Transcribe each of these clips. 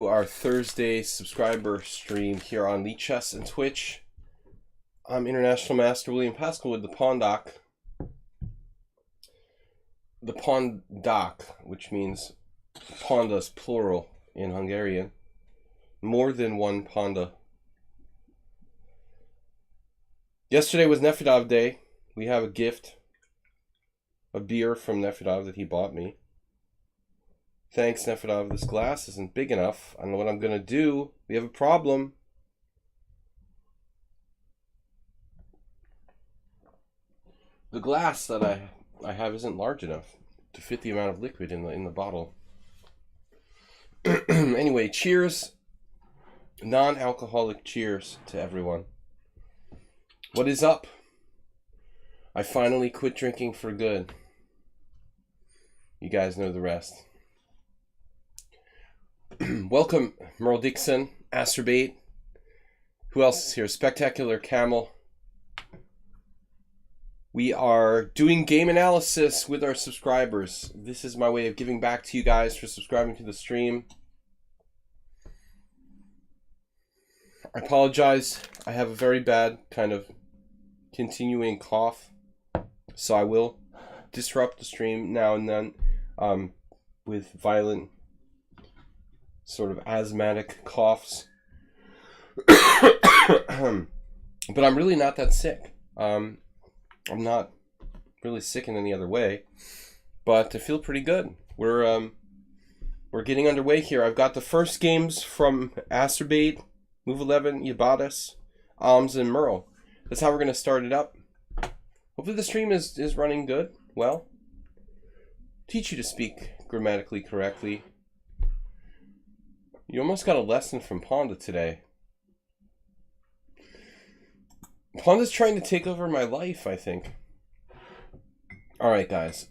Our Thursday subscriber stream here on lichess and Twitch. I'm International Master William Pascal with the Pawnda. The Pawnda, which means Pawnda's plural in Hungarian. More than one Pawnda. Yesterday was Nefedov Day. We have a gift. A beer from Nefedov that he bought me. Thanks, Nefedov. This glass isn't big enough. I don't know what I'm going to do. We have a problem. The glass that I have isn't large enough to fit the amount of liquid in the bottle. Anyway, cheers. Non-alcoholic cheers to everyone. What is up? I finally quit drinking for good. You guys know the rest. Welcome, Merle Dixon, Asterbait. Who else is here? Spectacular Camel. We are doing game analysis with our subscribers. This is my way of giving back to you guys for subscribing to the stream. I apologize. I have a very bad kind of continuing cough, so I will disrupt the stream now and then with violent sort of asthmatic coughs. But I'm really not that sick. I'm not really sick in any other way, but I feel pretty good. We're getting underway here. I've got the first games from Asterbait, Move 11, Yabadas, Alms, and Merle. That's how we're going to start it up. Hopefully the stream is running good. Well, teach you to speak grammatically correctly. You almost got a lesson from Pawnda today. Pawnda's trying to take over my life, I think. Alright, guys.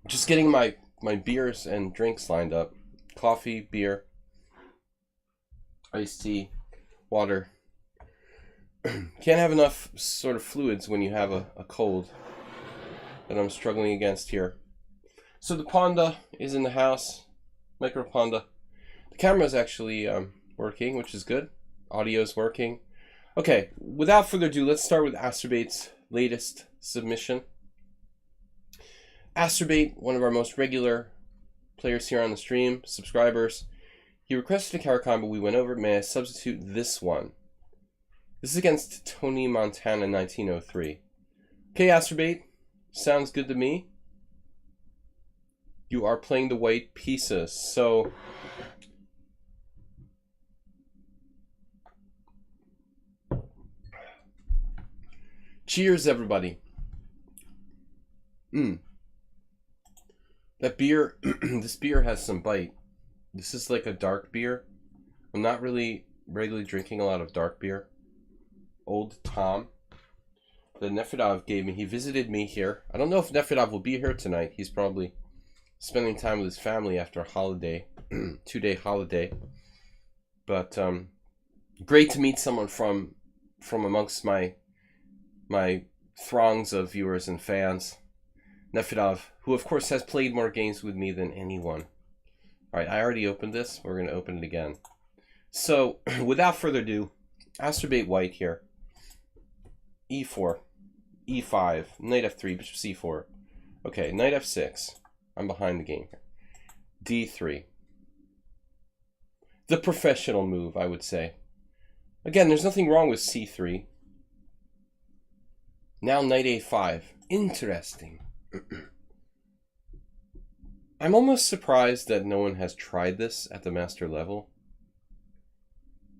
Just getting my beers and drinks lined up. Coffee, beer, iced tea, water. Can't have enough sort of fluids when you have a cold that I'm struggling against here. So the Pawnda is in the house. Micro Pawnda. The camera's actually working, which is good. Audio's working. Okay, without further ado, let's start with Asterbait's latest submission. Asterbait, one of our most regular players here on the stream, subscribers. He requested a counter combo, we went over it. May I substitute this one? This is against Tony Montana 1903. Okay, Asterbait, sounds good to me. You are playing the white pieces, so cheers, everybody. That beer, this beer has some bite. This is like a dark beer. I'm not really regularly drinking a lot of dark beer. Old Tom, that Nefedov gave me. He visited me here. I don't know if Nefedov will be here tonight. He's probably spending time with his family after a holiday, 2-day holiday. But great to meet someone from amongst my throngs of viewers and fans. Nefedov, who of course has played more games with me than anyone. Alright, I already opened this. We're going to open it again. So, without further ado, Asterbait white here. E4, E5, Knight F3, Bishop C4. Okay, Knight F6. I'm behind the game here. D3. The professional move, I would say. Again, there's nothing wrong with C3. Now Knight A5. Interesting. I'm almost surprised that no one has tried this at the master level.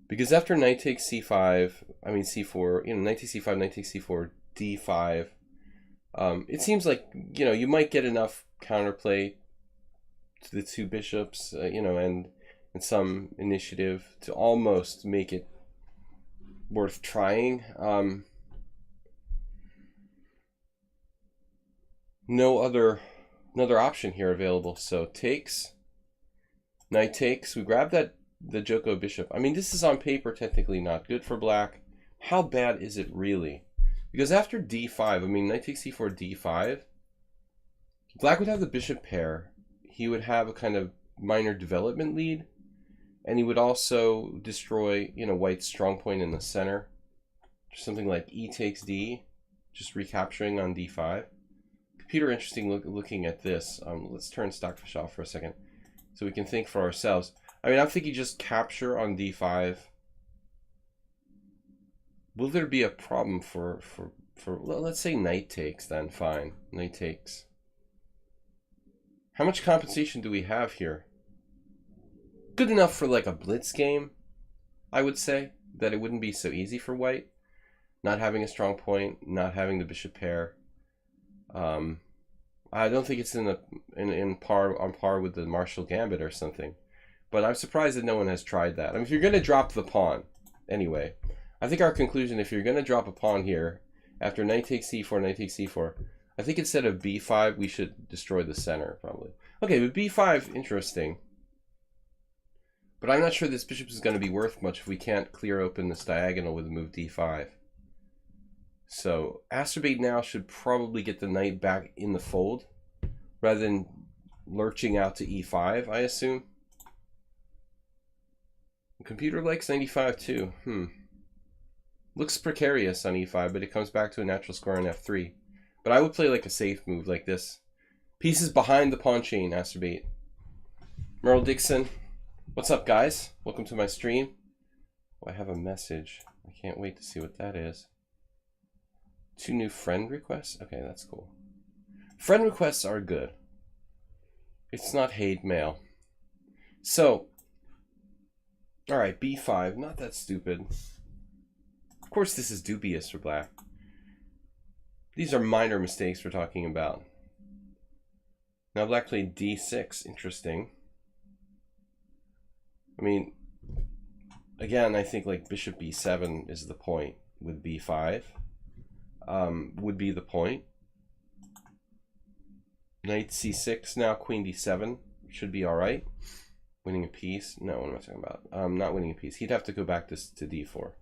Because after Knight takes C5, I mean C4, Knight takes C5, Knight takes C4, D5, it seems like, you might get enough counterplay to the two bishops, and some initiative to almost make it worth trying. No other option here available. So takes, Knight takes. We grab the Joko bishop. I mean, this is on paper technically not good for black. How bad is it really? Because after D5, I mean, Knight takes C4, D5. Black would have the bishop pair. He would have a kind of minor development lead. And he would also destroy, you know, white's strong point in the center. Something like e takes d, just recapturing on d5. Computer, interesting looking at this. Let's turn Stockfish off for a second so we can think for ourselves. I mean, I'm thinking just capture on d5. Will there be a problem for well, let's say knight takes then? Fine, knight takes. How much compensation do we have here? Good enough for like a blitz game, I would say, that it wouldn't be so easy for white. Not having a strong point, not having the bishop pair. I don't think it's on par with the Marshall Gambit or something. But I'm surprised that no one has tried that. I mean, if you're going to drop the pawn, anyway, I think our conclusion, if you're going to drop a pawn here, after knight takes c4, knight takes c4, I think instead of b5, we should destroy the center, probably. Okay, but b5, interesting. But I'm not sure this bishop is going to be worth much if we can't clear open this diagonal with a move d5. So Acerbate now should probably get the knight back in the fold, rather than lurching out to e5, I assume. The computer likes 95 too. Looks precarious on e5, but it comes back to a natural square on f3. But I would play like a safe move like this. Pieces behind the pawn chain, Acerbate. Merle Dixon. What's up, guys? Welcome to my stream. Oh, I have a message. I can't wait to see what that is. 2 new friend requests? Okay, that's cool. Friend requests are good. It's not hate mail. So, alright, b5. Not that stupid. Of course, this is dubious for black. These are minor mistakes we're talking about. Now black played d6. Interesting. I mean, again, I think like bishop b7 is the point with b5. Would be the point. Knight c6 now, queen d7 should be all right. Winning a piece. No, what am I talking about? Not winning a piece. He'd have to go back to d4.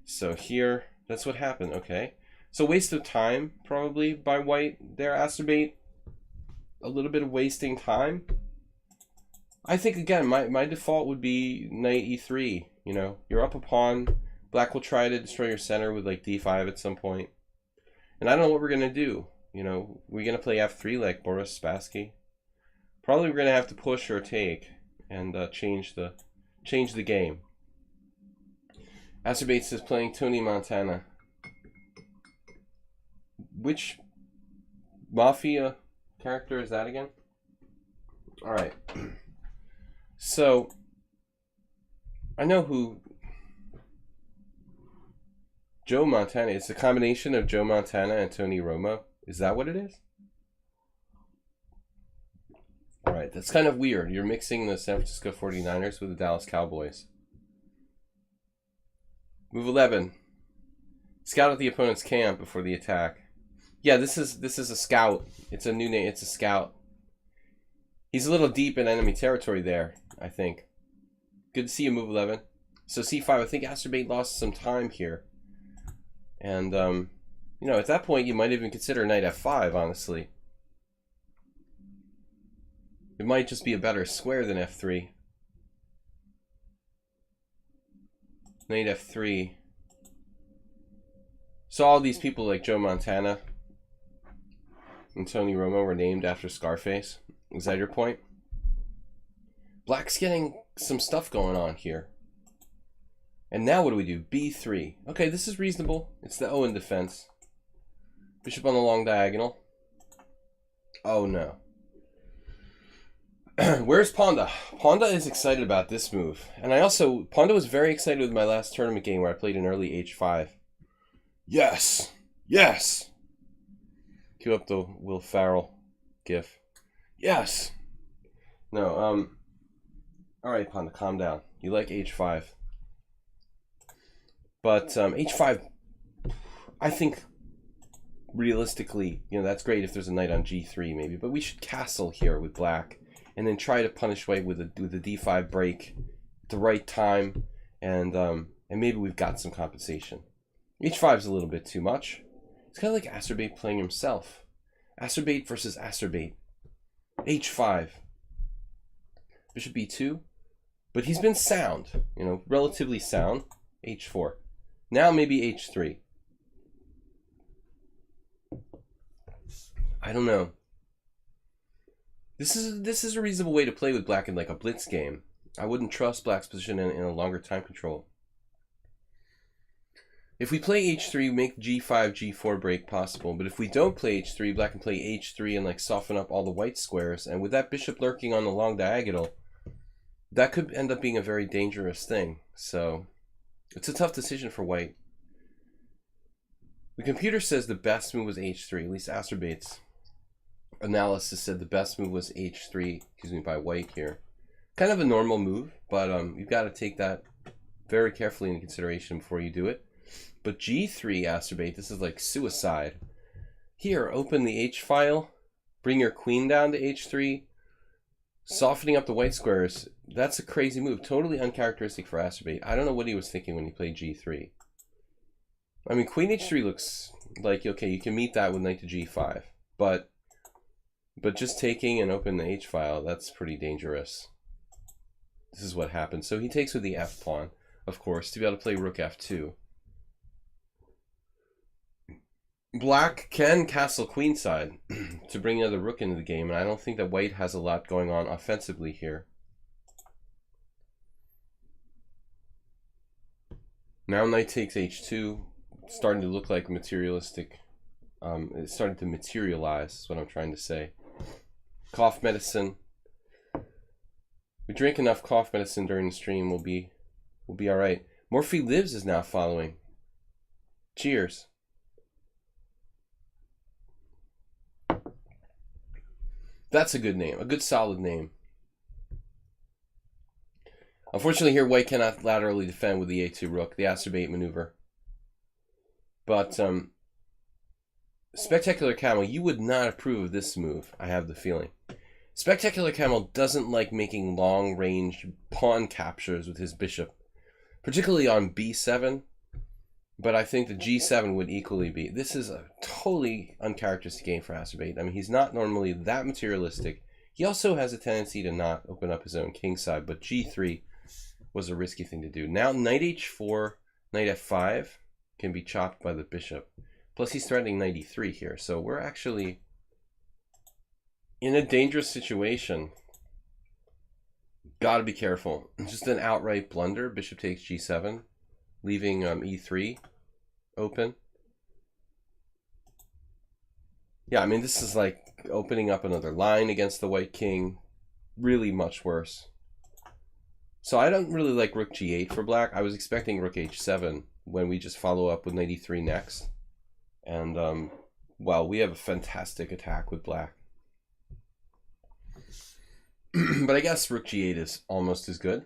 So here, that's what happened. Okay. So waste of time probably by white there, Acerbate. A little bit of wasting time. I think again, my default would be knight e3. You know, you're up a pawn. Black will try to destroy your center with like d5 at some point. And I don't know what we're going to do. You know, we're going to play f3 like Boris Spassky. Probably we're going to have to push or take and change the game. Acerbates is playing Tony Montana. Which Mafia character is that again? Alright. So, I know who Joe Montana. It's a combination of Joe Montana and Tony Romo. Is that what it is? Alright, that's kind of weird. You're mixing the San Francisco 49ers with the Dallas Cowboys. Move 11. Scout at the opponent's camp before the attack. Yeah, this is a scout. It's a new name. It's a scout. He's a little deep in enemy territory there, I think. Good to see you, move 11. So c5, I think Acerbate lost some time here. And, you know, at that point, you might even consider knight f5, honestly. It might just be a better square than f3. Knight f3. So all these people like Joe Montana and Tony Romo were named after Scarface. Is that your point? Black's getting some stuff going on here. And now what do we do? b3. Okay, this is reasonable. It's the Owen defense. Bishop on the long diagonal. Oh no. Where's Pawnda? Pawnda is excited about this move. And Pawnda was very excited with my last tournament game where I played an early h5. Yes! Yes! Cue up the Will Ferrell gif. Yes! No, alright, Pawnda, calm down. You like h5. But h5, I think, realistically, you know, that's great if there's a knight on g3 maybe. But we should castle here with black. And then try to punish white with the d5 break at the right time. And maybe we've got some compensation. h5 is a little bit too much. It's kind of like Acerbate playing himself. Acerbate versus Acerbate. h5. Bishop b2. But he's been sound, you know, relatively sound. h4. Now maybe h3. I don't know. This is a reasonable way to play with black in like a blitz game. I wouldn't trust black's position in a longer time control. If we play h3, make g5, g4 break possible. But if we don't play h3, black can play h3 and like soften up all the white squares. And with that bishop lurking on the long diagonal, that could end up being a very dangerous thing. So it's a tough decision for white. The computer says the best move was h3, at least Acerbate's analysis said the best move was h3, excuse me, by white here. Kind of a normal move, but you've got to take that very carefully into consideration before you do it. But g3, Acerbate, this is like suicide. Here, open the h file, bring your queen down to h3, softening up the white squares. That's a crazy move, totally uncharacteristic for Acerbate. I don't know what he was thinking when he played g3. I mean, queen h3 looks like, okay, you can meet that with knight to g5, but just taking and open the h file, that's pretty dangerous. This is what happens. So he takes with the f pawn, of course, to be able to play rook f2. Black can castle queenside to bring another rook into the game, and I don't think that white has a lot going on offensively here. Now knight takes h2, starting to look like materialistic. It's starting to materialize, is what I'm trying to say. Cough medicine. We drink enough cough medicine during the stream, we'll be all right. Morphe Lives is now following. Cheers. That's a good name, a good solid name. Unfortunately here, white cannot laterally defend with the a2 rook, the Acerbate maneuver. But Spectacular Camel, you would not approve of this move, I have the feeling. Spectacular Camel doesn't like making long-range pawn captures with his bishop, particularly on b7, but I think the g7 would equally be. This is a totally uncharacteristic game for Acerbate. I mean, he's not normally that materialistic. He also has a tendency to not open up his own king side, but g3 was a risky thing to do. Now knight h4, knight f5 can be chopped by the bishop. Plus he's threatening knight e3 here, so we're actually in a dangerous situation. Gotta be careful. Just an outright blunder. Bishop takes g7, leaving e3 open. Yeah, I mean, this is like opening up another line against the white king. Really much worse. So I don't really like rook g8 for black. I was expecting rook h7 when we just follow up with knight e3 next. And, well, we have a fantastic attack with black. But I guess rook g8 is almost as good.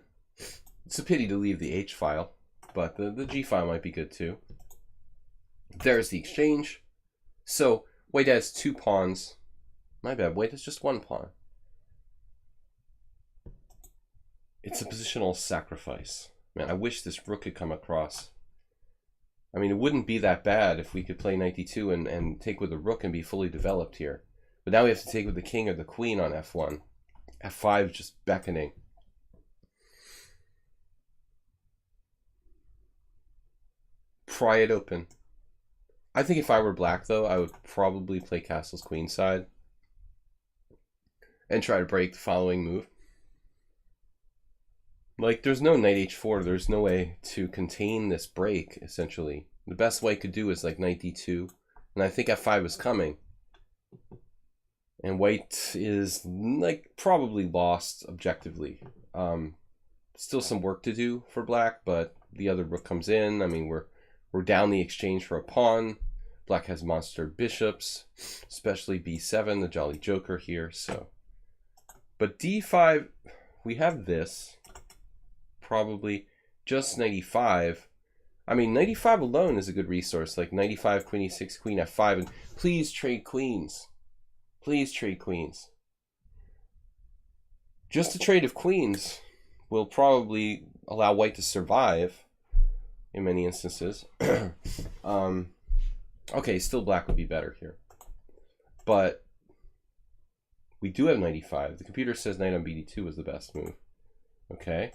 It's a pity to leave the h file, but the g file might be good too. There's the exchange. So white has 2 pawns. My bad, white has just 1 pawn. It's a positional sacrifice. Man, I wish this rook could come across. I mean, it wouldn't be that bad if we could play knight d2 and take with the rook and be fully developed here. But now we have to take with the king or the queen on f1. f5 is just beckoning. Pry it open. I think if I were black, though, I would probably play castle's queenside and try to break the following move. Like, there's no knight h4. There's no way to contain this break, essentially. The best white could do is, like, knight d2. And I think f5 is coming. And white is, like, probably lost objectively. Still some work to do for black, but the other rook comes in. I mean, we're down the exchange for a pawn. Black has monster bishops, especially b7, the Jolly Joker here. So, but d5, we have this. Probably just knight e5. I mean, knight e5 alone is a good resource, like knight e5, queen e6, queen f5, and please trade queens. Please trade queens. Just a trade of queens will probably allow white to survive in many instances. Okay, still black would be better here. But We do have knight e5. The computer says knight on bd2 was the best move. Okay.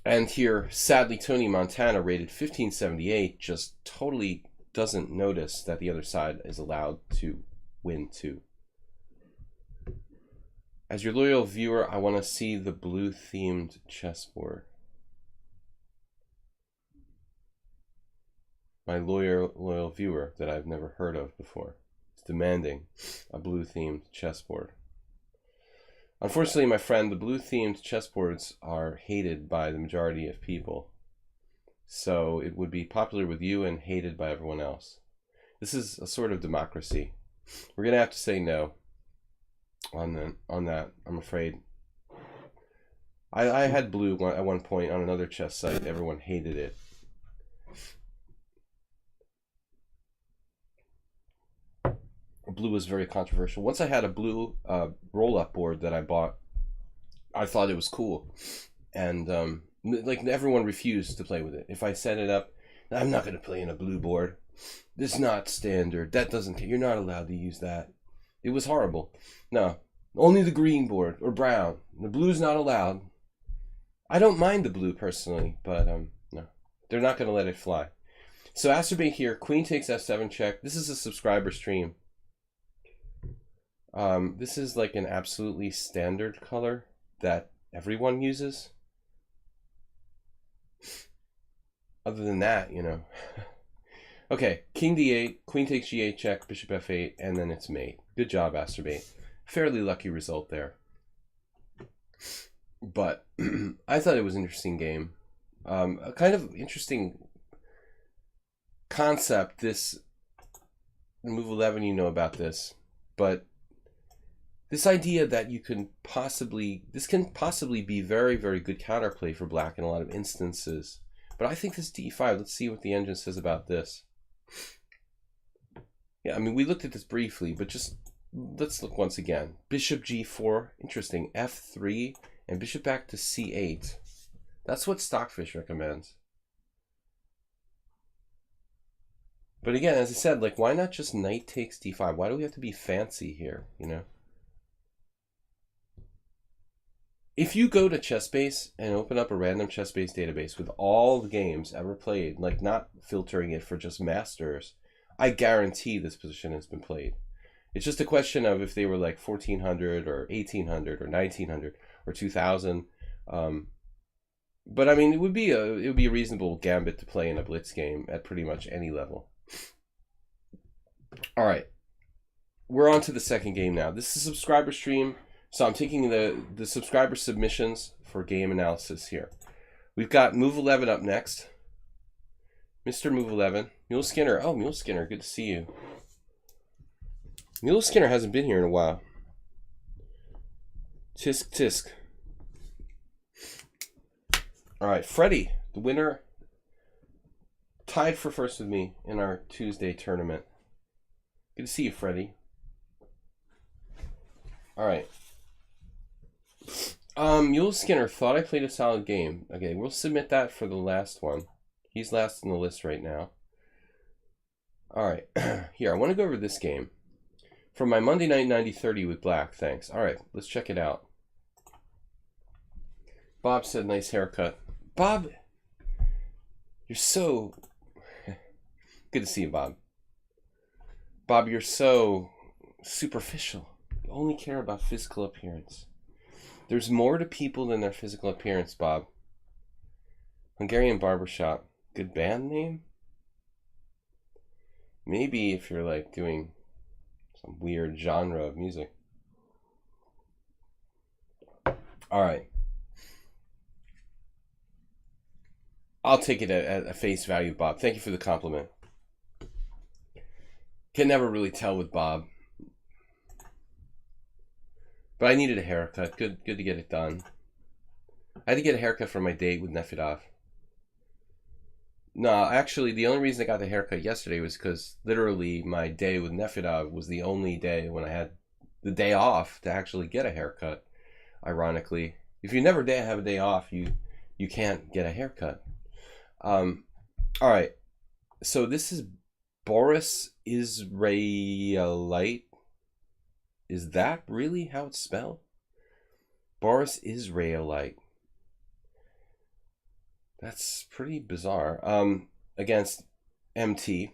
And here, sadly, Tony Montana, rated 1578, just totally doesn't notice that the other side is allowed to win too. As your loyal viewer, I want to see the blue-themed chessboard. My loyal viewer that I've never heard of before is demanding a blue-themed chessboard. Unfortunately, my friend, the blue-themed chessboards are hated by the majority of people. So it would be popular with you and hated by everyone else. This is a sort of democracy. We're going to have to say no on that, I'm afraid. I had blue at one point on another chess site. Everyone hated it. Blue was very controversial. Once I had a blue roll-up board that I bought, I thought it was cool. And like everyone refused to play with it. If I set it up, I'm not going to play in a blue board. This is not standard. That doesn't, you're not allowed to use that. It was horrible. No, only the green board or brown. The blue's not allowed. I don't mind the blue personally, but no, they're not going to let it fly. So Acerbate here, queen takes f7 check. This is a subscriber stream. This is like an absolutely standard color that everyone uses. Other than that, you know. Okay, king d8, queen takes g8 check, bishop f8, and then it's mate. Good job, Acerbate. Fairly lucky result there. But I thought it was an interesting game. A kind of interesting concept, this move 11, you know about this, but this idea that you can possibly, this can possibly be very, very good counterplay for black in a lot of instances. But I think this d5, let's see what the engine says about this. Yeah, I mean, we looked at this briefly, but just let's look once again. Bishop g4, interesting. f3, and bishop back to c8. That's what Stockfish recommends. But again, as I said, like, why not just knight takes d5? Why do we have to be fancy here, you know? If you go to ChessBase and open up a random ChessBase database with all the games ever played, like not filtering it for just masters, I guarantee this position has been played. It's just a question of if they were like 1400 or 1800 or 1900 or 2000. But I mean, it would be a reasonable gambit to play in a blitz game at pretty much any level. All right, we're on to the second game now. This is a subscriber stream. So I'm taking the subscriber submissions for game analysis here. We've got Move 11 up next. Mr. Move 11. Mule Skinner. Oh, Mule Skinner. Good to see you. Mule Skinner hasn't been here in a while. Tisk tisk. All right, Freddie, the winner, tied for first with me in our Tuesday tournament. Good to see you, Freddie. All right. Mule Skinner thought I played a solid game. Okay, we'll submit that for the last one. He's last in the list right now. Alright, here, I want to go over this game. From my Monday night 90-30 with Black, thanks. Alright, let's check it out. Bob said, nice haircut. Bob, you're so... Good to see you, Bob. Bob, you're so superficial. You only care about physical appearance. There's more to people than their physical appearance, Bob. Hungarian Barbershop. Good band name? Maybe if you're like doing some weird genre of music. Alright. I'll take it at face value, Bob. Thank you for the compliment. Can never really tell with Bob. But I needed a haircut. Good to get it done. I had to get a haircut for my date with Nefedov. No, actually, the only reason I got the haircut yesterday was because literally my day with Nefedov was the only day when I had the day off to actually get a haircut. Ironically, if you never have a day off, you can't get a haircut. All right. So this is Boris Israelite. Is that really how it's spelled? Boris Israelite. That's pretty bizarre. Against MT.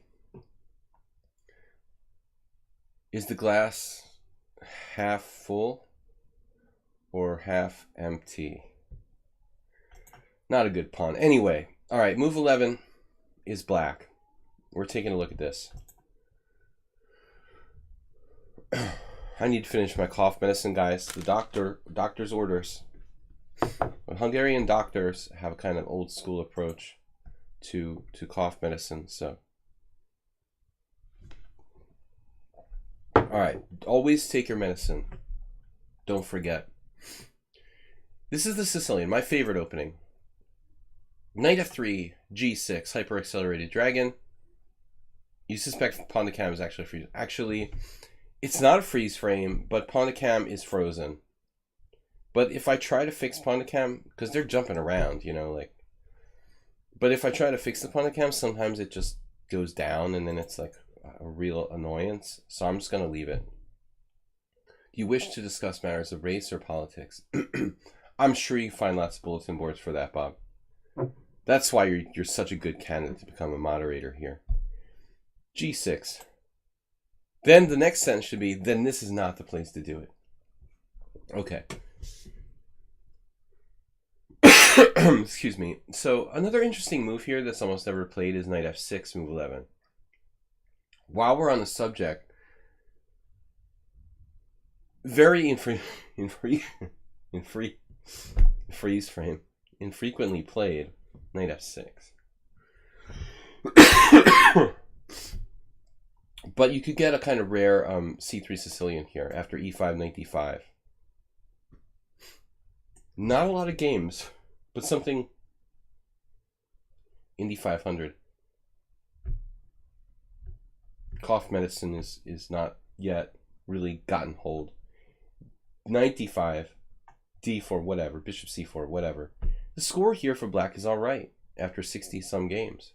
Is the glass half full or half empty? Not a good pawn. Anyway, all right, move 11 is black. We're taking a look at this. I need to finish my cough medicine, guys. The doctor's orders. Hungarian doctors have a kind of old school approach to cough medicine, so. All right, always take your medicine. Don't forget. This is the Sicilian, my favorite opening. Knight f3, g6, hyper-accelerated dragon. You suspect Pawnda cam is actually freeze. Actually, it's not a freeze frame, but Pawnda cam is frozen. But if I try to fix Pawnda cam, because they're jumping around, you know, like. But if I try to fix the Pawnda cam, sometimes it just goes down, and then it's like a real annoyance. So I'm just going to leave it. Do you wish to discuss matters of race or politics? I'm sure you find lots of bulletin boards for that, Bob. That's why you're such a good candidate to become a moderator here. G6. Then the next sentence should be, then this is not the place to do it. Okay. Excuse me. So another interesting move here that's almost never played is knight f6, move 11. While we're on the subject, very freeze frame, infrequently played, knight f6. But you could get a kind of rare c3 Sicilian here after e5, knight d5. Not a lot of games, but something. Indy 500. Cough medicine is not yet really gotten hold. Knight d5, d4, whatever, bishop c4, whatever. The score here for black is all right after 60 some games.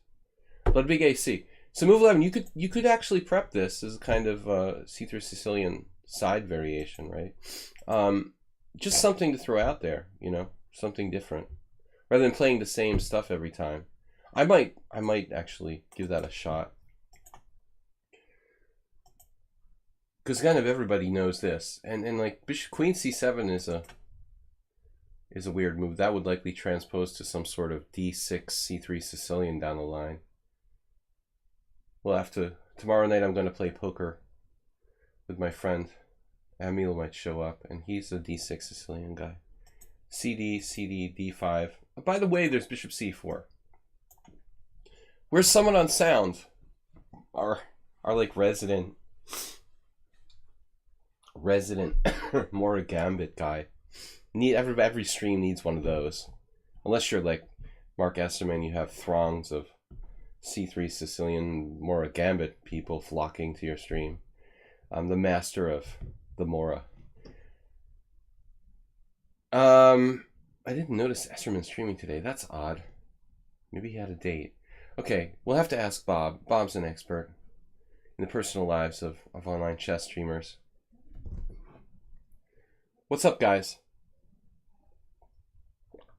But big AC. So move 11, you could actually prep this as a kind of c3 Sicilian side variation, right? Just something to throw out there, you know, something different, rather than playing the same stuff every time. I might actually give that a shot, because kind of everybody knows this, and like bishop queen c7 is a weird move that would likely transpose to some sort of d6 c3 Sicilian down the line. We'll have to, tomorrow night I'm going to play poker with my friend. Emil might show up, and he's a d6 Sicilian guy. CD, d5. By the way, there's bishop c4. Where's someone on sound? Our like resident Mora Gambit guy. Every stream needs one of those. Unless you're like Mark Esterman, you have throngs of c3 Sicilian Mora Gambit people flocking to your stream. I'm the master of the Mora. I didn't notice Esterman streaming today. That's odd. Maybe he had a date. Okay, we'll have to ask Bob. Bob's an expert in the personal lives of online chess streamers. What's up, guys?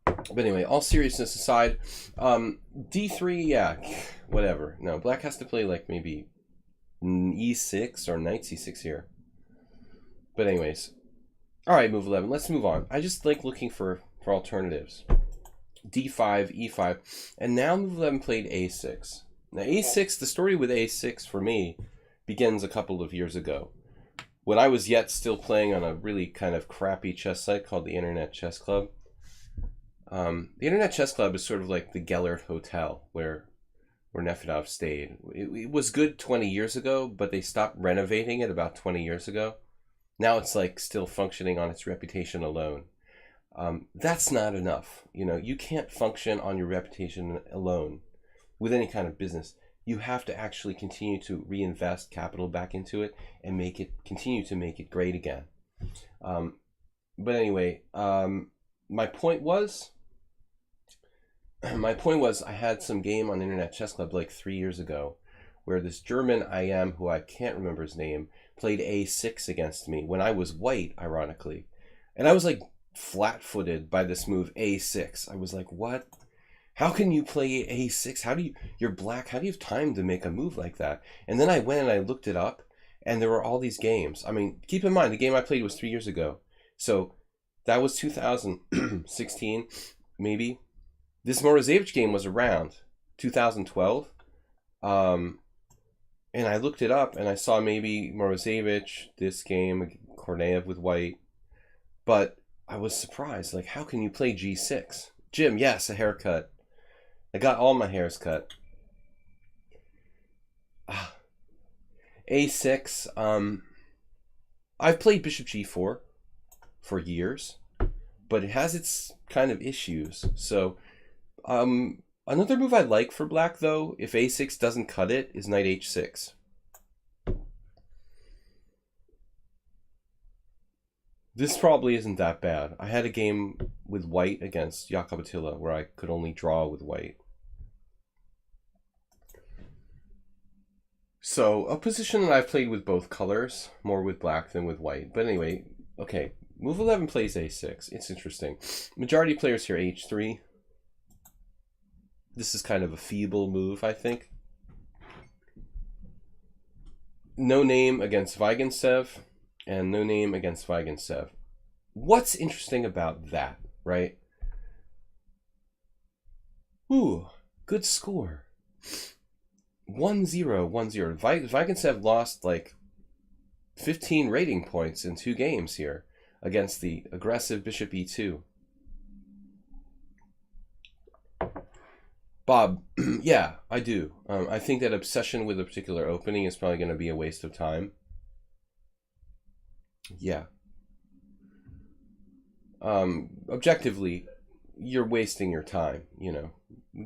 But anyway, all seriousness aside, d3, yeah, whatever. No, black has to play like maybe e6 or knight c6 here. But anyways, all right, move 11. Let's move on. I just like looking for alternatives. d5, e5, and now move 11 played a6. Now a6, the story with a6 for me begins a couple of years ago, when I was yet still playing on a really kind of crappy chess site called the Internet Chess Club. The Internet Chess Club is sort of like the Gellert Hotel where Nefedov stayed. It was good 20 years ago, but they stopped renovating it about 20 years ago. Now it's like still functioning on its reputation alone. That's not enough. You know, you can't function on your reputation alone with any kind of business. You have to actually continue to reinvest capital back into it and continue to make it great again. But anyway, my point was I had some game on Internet Chess Club like 3 years ago where this German IM, who I can't remember his name, played a6 against me when I was white, ironically. And I was like flat-footed by this move a6. I was like, what? How can you play a6? How do you, you're black, how do you have time to make a move like that? And then I went and I looked it up, and there were all these games. I mean, keep in mind, the game I played was 3 years ago. So that was 2016, maybe. This Morozevich game was around 2012. And I looked it up, and I saw maybe Morozevich, this game, Korneev with white. But I was surprised. Like, how can you play g6? Jim, yes, a haircut. I got all my hairs cut. A6. I've played bishop g4 for years, but it has its kind of issues. So, another move I like for black, though, if a6 doesn't cut it, is knight h6. This probably isn't that bad. I had a game with white against Jakob Attila where I could only draw with white. So, a position that I've played with both colors, more with black than with white. But anyway, okay, move 11 plays a6. It's interesting. Majority players here h3. This is kind of a feeble move, I think. No name against Vigentsev, and no name against Vigentsev. What's interesting about that, right? Ooh, good score. 1-0, 1-0. Vigentsev lost like 15 rating points in 2 games here against the aggressive bishop e2. Bob, yeah, I do. I think that obsession with a particular opening is probably going to be a waste of time. Yeah. Objectively, you're wasting your time, you know.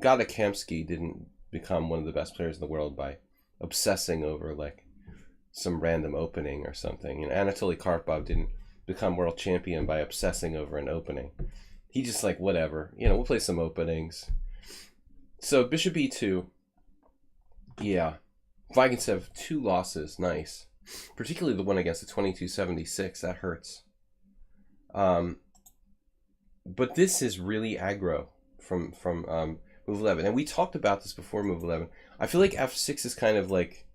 Gata Kamsky didn't become one of the best players in the world by obsessing over like some random opening or something. And Anatoly Karpov didn't become world champion by obsessing over an opening. He just like, whatever, you know, we'll play some openings. So bishop e2, yeah. Vigentsev, 2 losses, nice. Particularly the one against the 2276, that hurts. But this is really aggro from move 11. And we talked about this before move 11. I feel like f6 is kind of like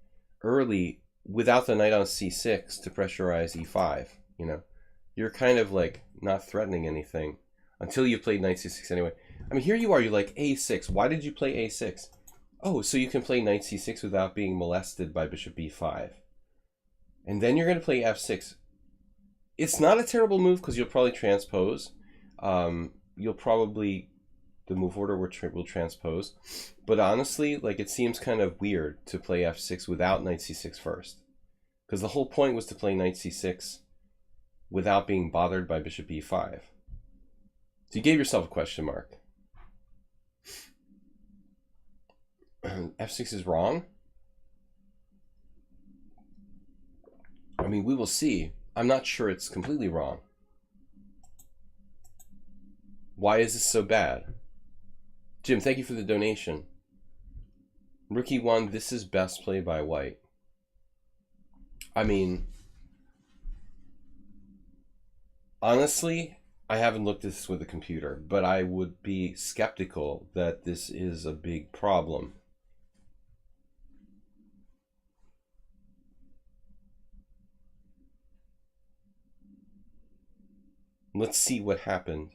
early without the knight on c6 to pressurize e5, you know. You're kind of like not threatening anything until you've played knight c6 anyway. I mean, here you are, you're like a6. Why did you play a6? Oh, so you can play knight c6 without being molested by bishop b5. And then you're going to play f6. It's not a terrible move because you'll probably transpose. You'll probably, the move order will transpose. But honestly, like, it seems kind of weird to play f6 without knight c6 first. Because the whole point was to play knight c6 without being bothered by bishop e5. So you gave yourself a question mark. f6 is wrong? I mean, we will see. I'm not sure it's completely wrong. Why is this so bad? Jim, thank you for the donation. Rookie 1, this is best play by white. I mean, honestly, I haven't looked at this with a computer, but I would be skeptical that this is a big problem. Let's see what happened.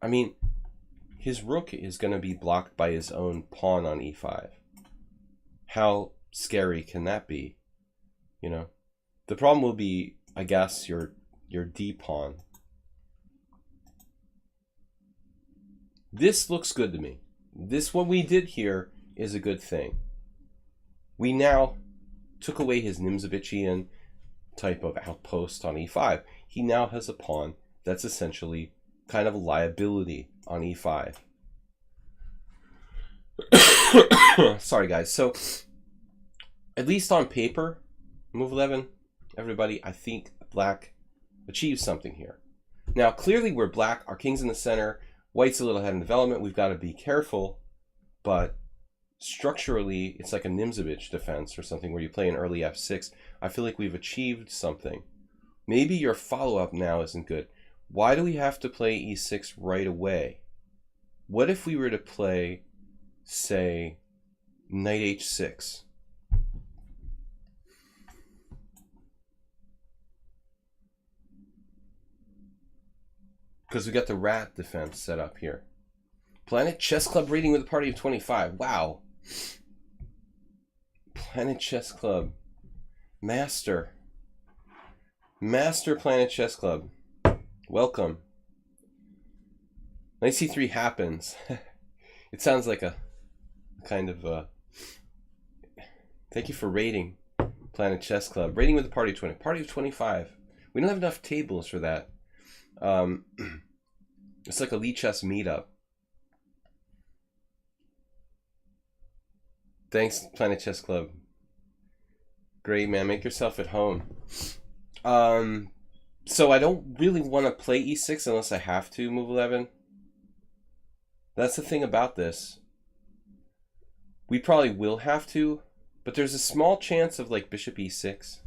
I mean, his rook is going to be blocked by his own pawn on e5. How scary can that be? You know, the problem will be, I guess, your d pawn. This looks good to me. This, what we did here, is a good thing. We now took away his Nimzovitchian type of outpost on e5. He now has a pawn that's essentially kind of a liability on e5. Sorry, guys. So, at least on paper, move 11, everybody, I think black achieves something here. Now, clearly we're black. Our king's in the center. White's a little ahead in development. We've got to be careful, but structurally, it's like a Nimzovich defense or something where you play an early f6. I feel like we've achieved something. Maybe your follow-up now isn't good. Why do we have to play e6 right away? What if we were to play, say, knight h6? Because we got the rat defense set up here. Planet Chess Club rating with a party of 25. Wow. Planet Chess Club. Master. Master Planet Chess Club. Welcome. Knight c3 happens. It sounds like a kind of... Thank you for rating Planet Chess Club. Rating with a party of 20. Party of 25. We don't have enough tables for that. It's like a lichess meetup. Thanks, Planet Chess Club. Great, man. Make yourself at home. So I don't really want to play e6 unless I have to, move 11. That's the thing about this. We probably will have to, but there's a small chance of like bishop e6.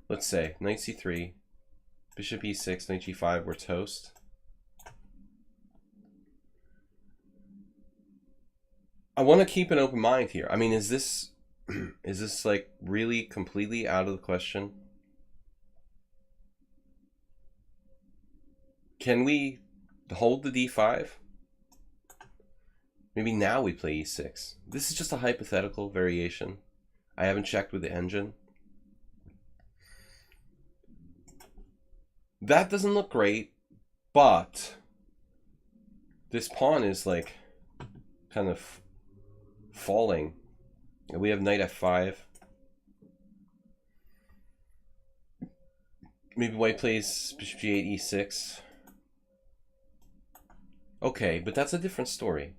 Let's say knight c3, bishop e6, knight g5, we're toast. I want to keep an open mind here. I mean, is this like really completely out of the question? Can we hold the d5? Maybe now we play e6. This is just a hypothetical variation. I haven't checked with the engine. That doesn't look great, but this pawn is like kind of falling. We have knight f5. Maybe white plays bishop g8, e6. Okay, but that's a different story.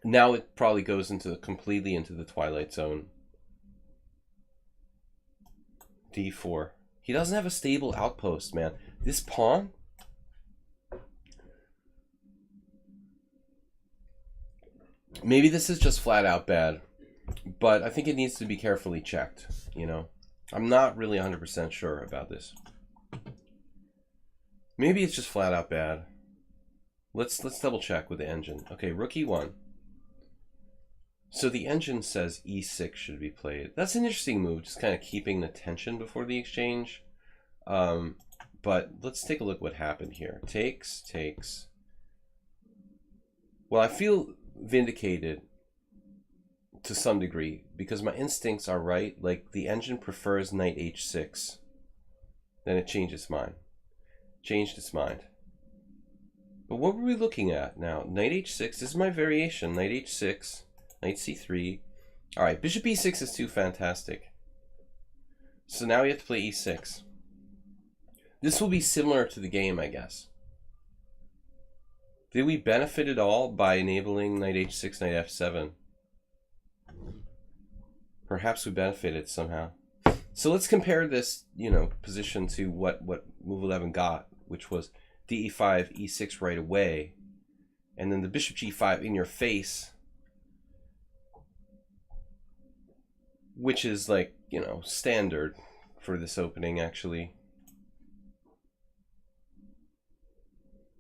Now it probably goes completely into the twilight zone. d4. He doesn't have a stable outpost, man. This pawn? Maybe this is just flat out bad, but I think it needs to be carefully checked, you know? I'm not really 100% sure about this. Maybe it's just flat out bad. Let's double check with the engine. Okay, rook e1. So the engine says e6 should be played. That's an interesting move, just kind of keeping the tension before the exchange. But let's take a look what happened here. Takes. Well, I feel vindicated to some degree because my instincts are right. Like the engine prefers knight h6. Then it changed its mind. But what were we looking at now? Knight h6. This is my variation. Knight h6. Knight c3. Alright, bishop e6 is too fantastic. So now we have to play e6. This will be similar to the game, I guess. Did we benefit at all by enabling knight h6, knight f7? Perhaps we benefited somehow. So let's compare this, position to what move 11 got, which was d5, e6 right away, and then the bishop g5 in your face, which is like, standard for this opening, actually.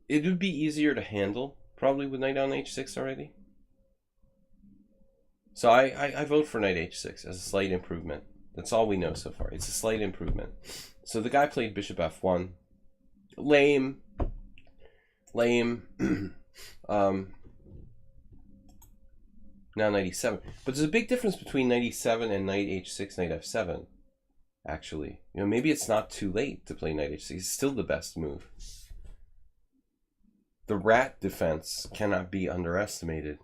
It would be easier to handle, probably, with knight on h6 already. So I vote for knight h6 as a slight improvement. That's all we know so far. It's a slight improvement. So the guy played bishop f1. Lame. Now knight e7. But there's a big difference between knight e7 and knight h6, knight f7. Actually, maybe it's not too late to play knight h6. It's still the best move. The rat defense cannot be underestimated.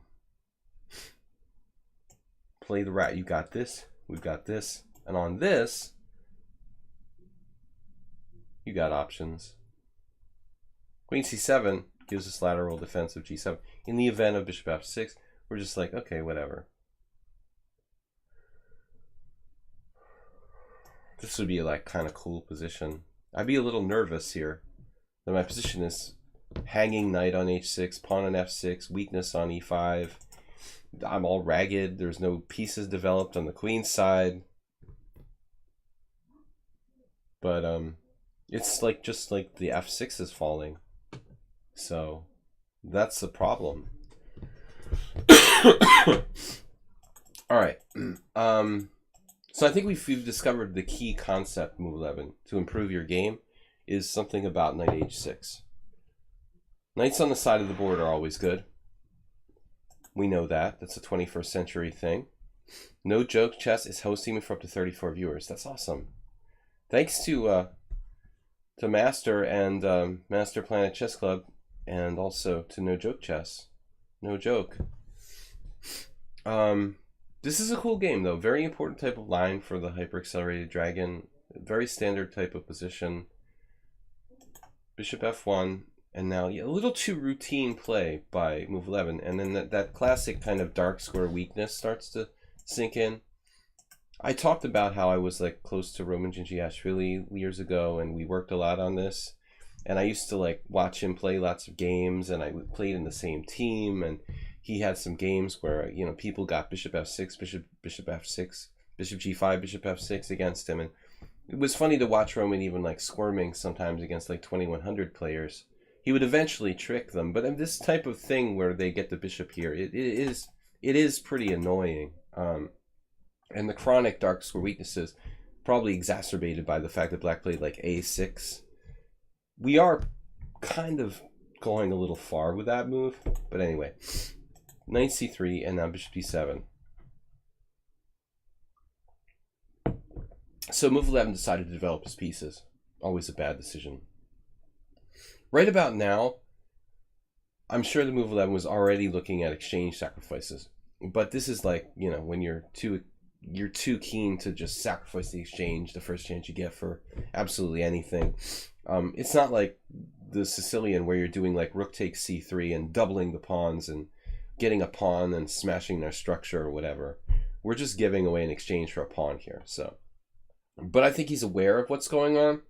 Play the rat. You got this. We've got this. And on this, you got options. Queen c7 gives us lateral defense of g7. In the event of bishop f6, we're just like, okay, whatever. This would be like kind of cool position. I'd be a little nervous here Then my position is hanging knight on h6, pawn on f6, weakness on e5. I'm all ragged. There's no pieces developed on the queen's side. But it's like just like the f6 is falling. So that's the problem. All right. So I think we've discovered the key concept, move 11, to improve your game is something about knight h6. Knights on the side of the board are always good. We know that. That's a 21st century thing. No Joke Chess is hosting me for up to 34 viewers. That's awesome. Thanks to Master and Master Planet Chess Club, and also to No Joke Chess. No joke. This is a cool game, though. Very important type of line for the hyper-accelerated dragon. Very standard type of position. Bishop f1, and now a little too routine play by move 11. And then that classic kind of dark square weakness starts to sink in. I talked about how I was like close to Roman Gingiashvili years ago, and we worked a lot on this. And I used to like watch him play lots of games, and I played in the same team, and he had some games where, you know, people got bishop f6, bishop f6, bishop g5, bishop f6 against him. And it was funny to watch Roman even like squirming sometimes against like 2100 players. He would eventually trick them, but in this type of thing where they get the bishop here, it is pretty annoying. And the chronic dark square weaknesses probably exacerbated by the fact that black played like a6. We are kind of going a little far with that move, but anyway. Knight c3 and now bishop d7. So move 11 decided to develop his pieces. Always a bad decision. Right about now, I'm sure the move 11 was already looking at exchange sacrifices. But this is like, you know, when you're too keen to just sacrifice the exchange the first chance you get for absolutely anything. It's not like the Sicilian where you're doing like rook takes c3 and doubling the pawns and getting a pawn and smashing their structure or whatever. We're just giving away an exchange for a pawn here. So, but I think he's aware of what's going on.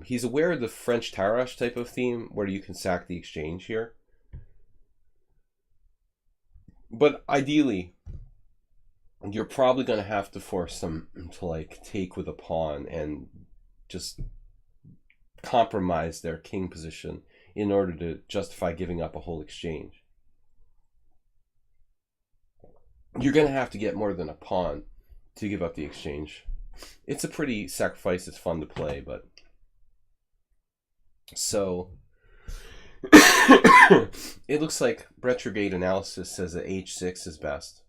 He's aware of the French Tarrasch type of theme where you can sack the exchange here. But ideally, you're probably going to have to force them to like take with a pawn and just compromise their king position in order to justify giving up a whole exchange. You're going to have to get more than a pawn to give up the exchange. It's a pretty sacrifice. It's fun to play, but so it looks like retrograde analysis says that h6 is best.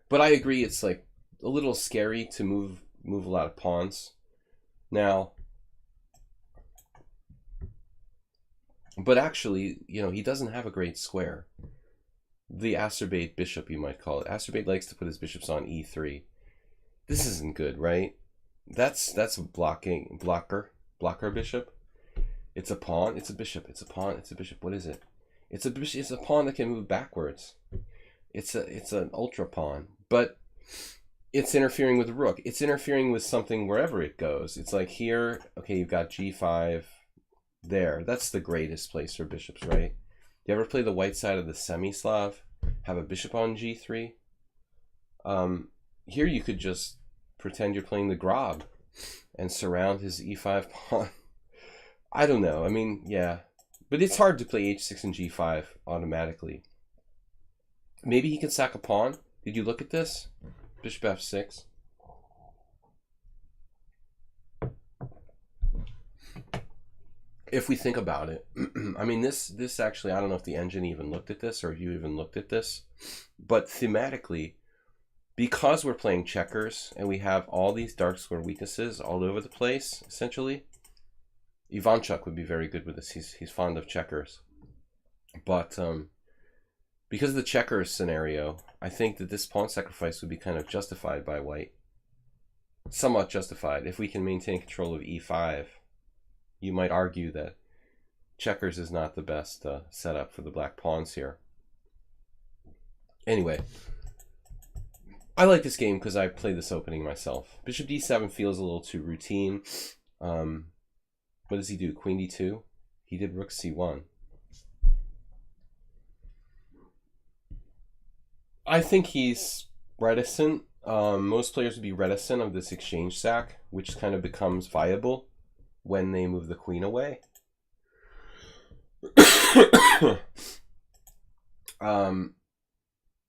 But I agree, it's like a little scary to move a lot of pawns now. But actually, you know, he doesn't have a great square. The acerbate bishop, you might call it. Acerbate likes to put his bishops on e3. This isn't good, right? That's a blocker bishop. It's a pawn, it's a bishop, it's a pawn, it's a bishop. What is it? It's a bishop, it's a pawn that can move backwards. It's an ultra pawn, but it's interfering with the rook. It's interfering with something wherever it goes. It's like here, okay, you've got g5 there. That's the greatest place for bishops, right? You ever play the white side of the semi-Slav? Have a bishop on g3? Here you could just pretend you're playing the Grob and surround his e5 pawn. I don't know. I mean, yeah. But it's hard to play h6 and g5 automatically. Maybe he can sack a pawn. Did you look at this? Bishop f6. If we think about it, I mean, this actually, I don't know if the engine even looked at this or if you even looked at this, but thematically, because we're playing checkers and we have all these dark square weaknesses all over the place, essentially, Ivanchuk would be very good with this. He's fond of checkers. But because of the checkers scenario, I think that this pawn sacrifice would be kind of justified by white. Somewhat justified. If we can maintain control of e5, you might argue that checkers is not the best setup for the black pawns here. Anyway, I like this game because I played this opening myself. Bishop d7 feels a little too routine. What does he do? Queen d2? He did rook c1. I think he's reticent. Most players would be reticent of this exchange sack, which kind of becomes viable when they move the queen away.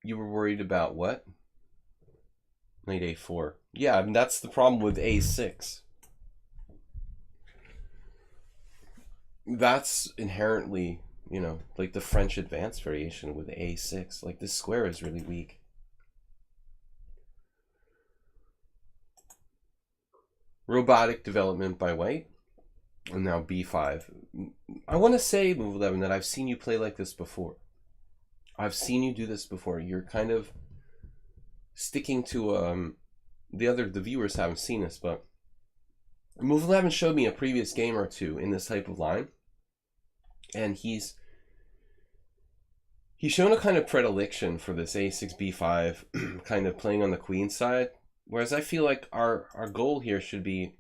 You were worried about what? Knight a4. Yeah, I mean, that's the problem with a6. That's inherently, you know, like the French advanced variation with a6. Like, this square is really weak. Robotic development by white. And now b5. I want to say, move 11, that I've seen you play like this before. I've seen you do this before. You're kind of sticking to the viewers haven't seen this, but move 11 showed me a previous game or two in this type of line, and he's shown a kind of predilection for this a6 b5 kind of playing on the queen side, whereas I feel like our goal here should be,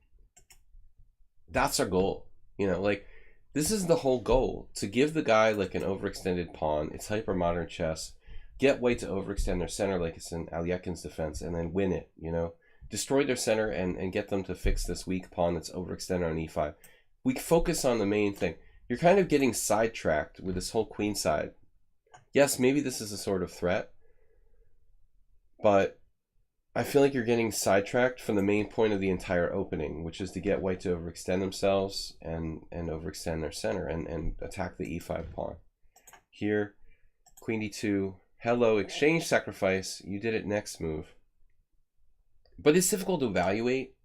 that's our goal, you know, like this is the whole goal, to give the guy like an overextended pawn. It's hyper modern chess. Get white to overextend their center like it's in Alyekin's defense, and then win it, you know? Destroy their center and get them to fix this weak pawn that's overextended on e5. We focus on the main thing. You're kind of getting sidetracked with this whole queen side. Yes, maybe this is a sort of threat, but I feel like you're getting sidetracked from the main point of the entire opening, which is to get white to overextend themselves and overextend their center and attack the e5 pawn. Here, queen d2, hello, exchange sacrifice, you did it next move. But it's difficult to evaluate.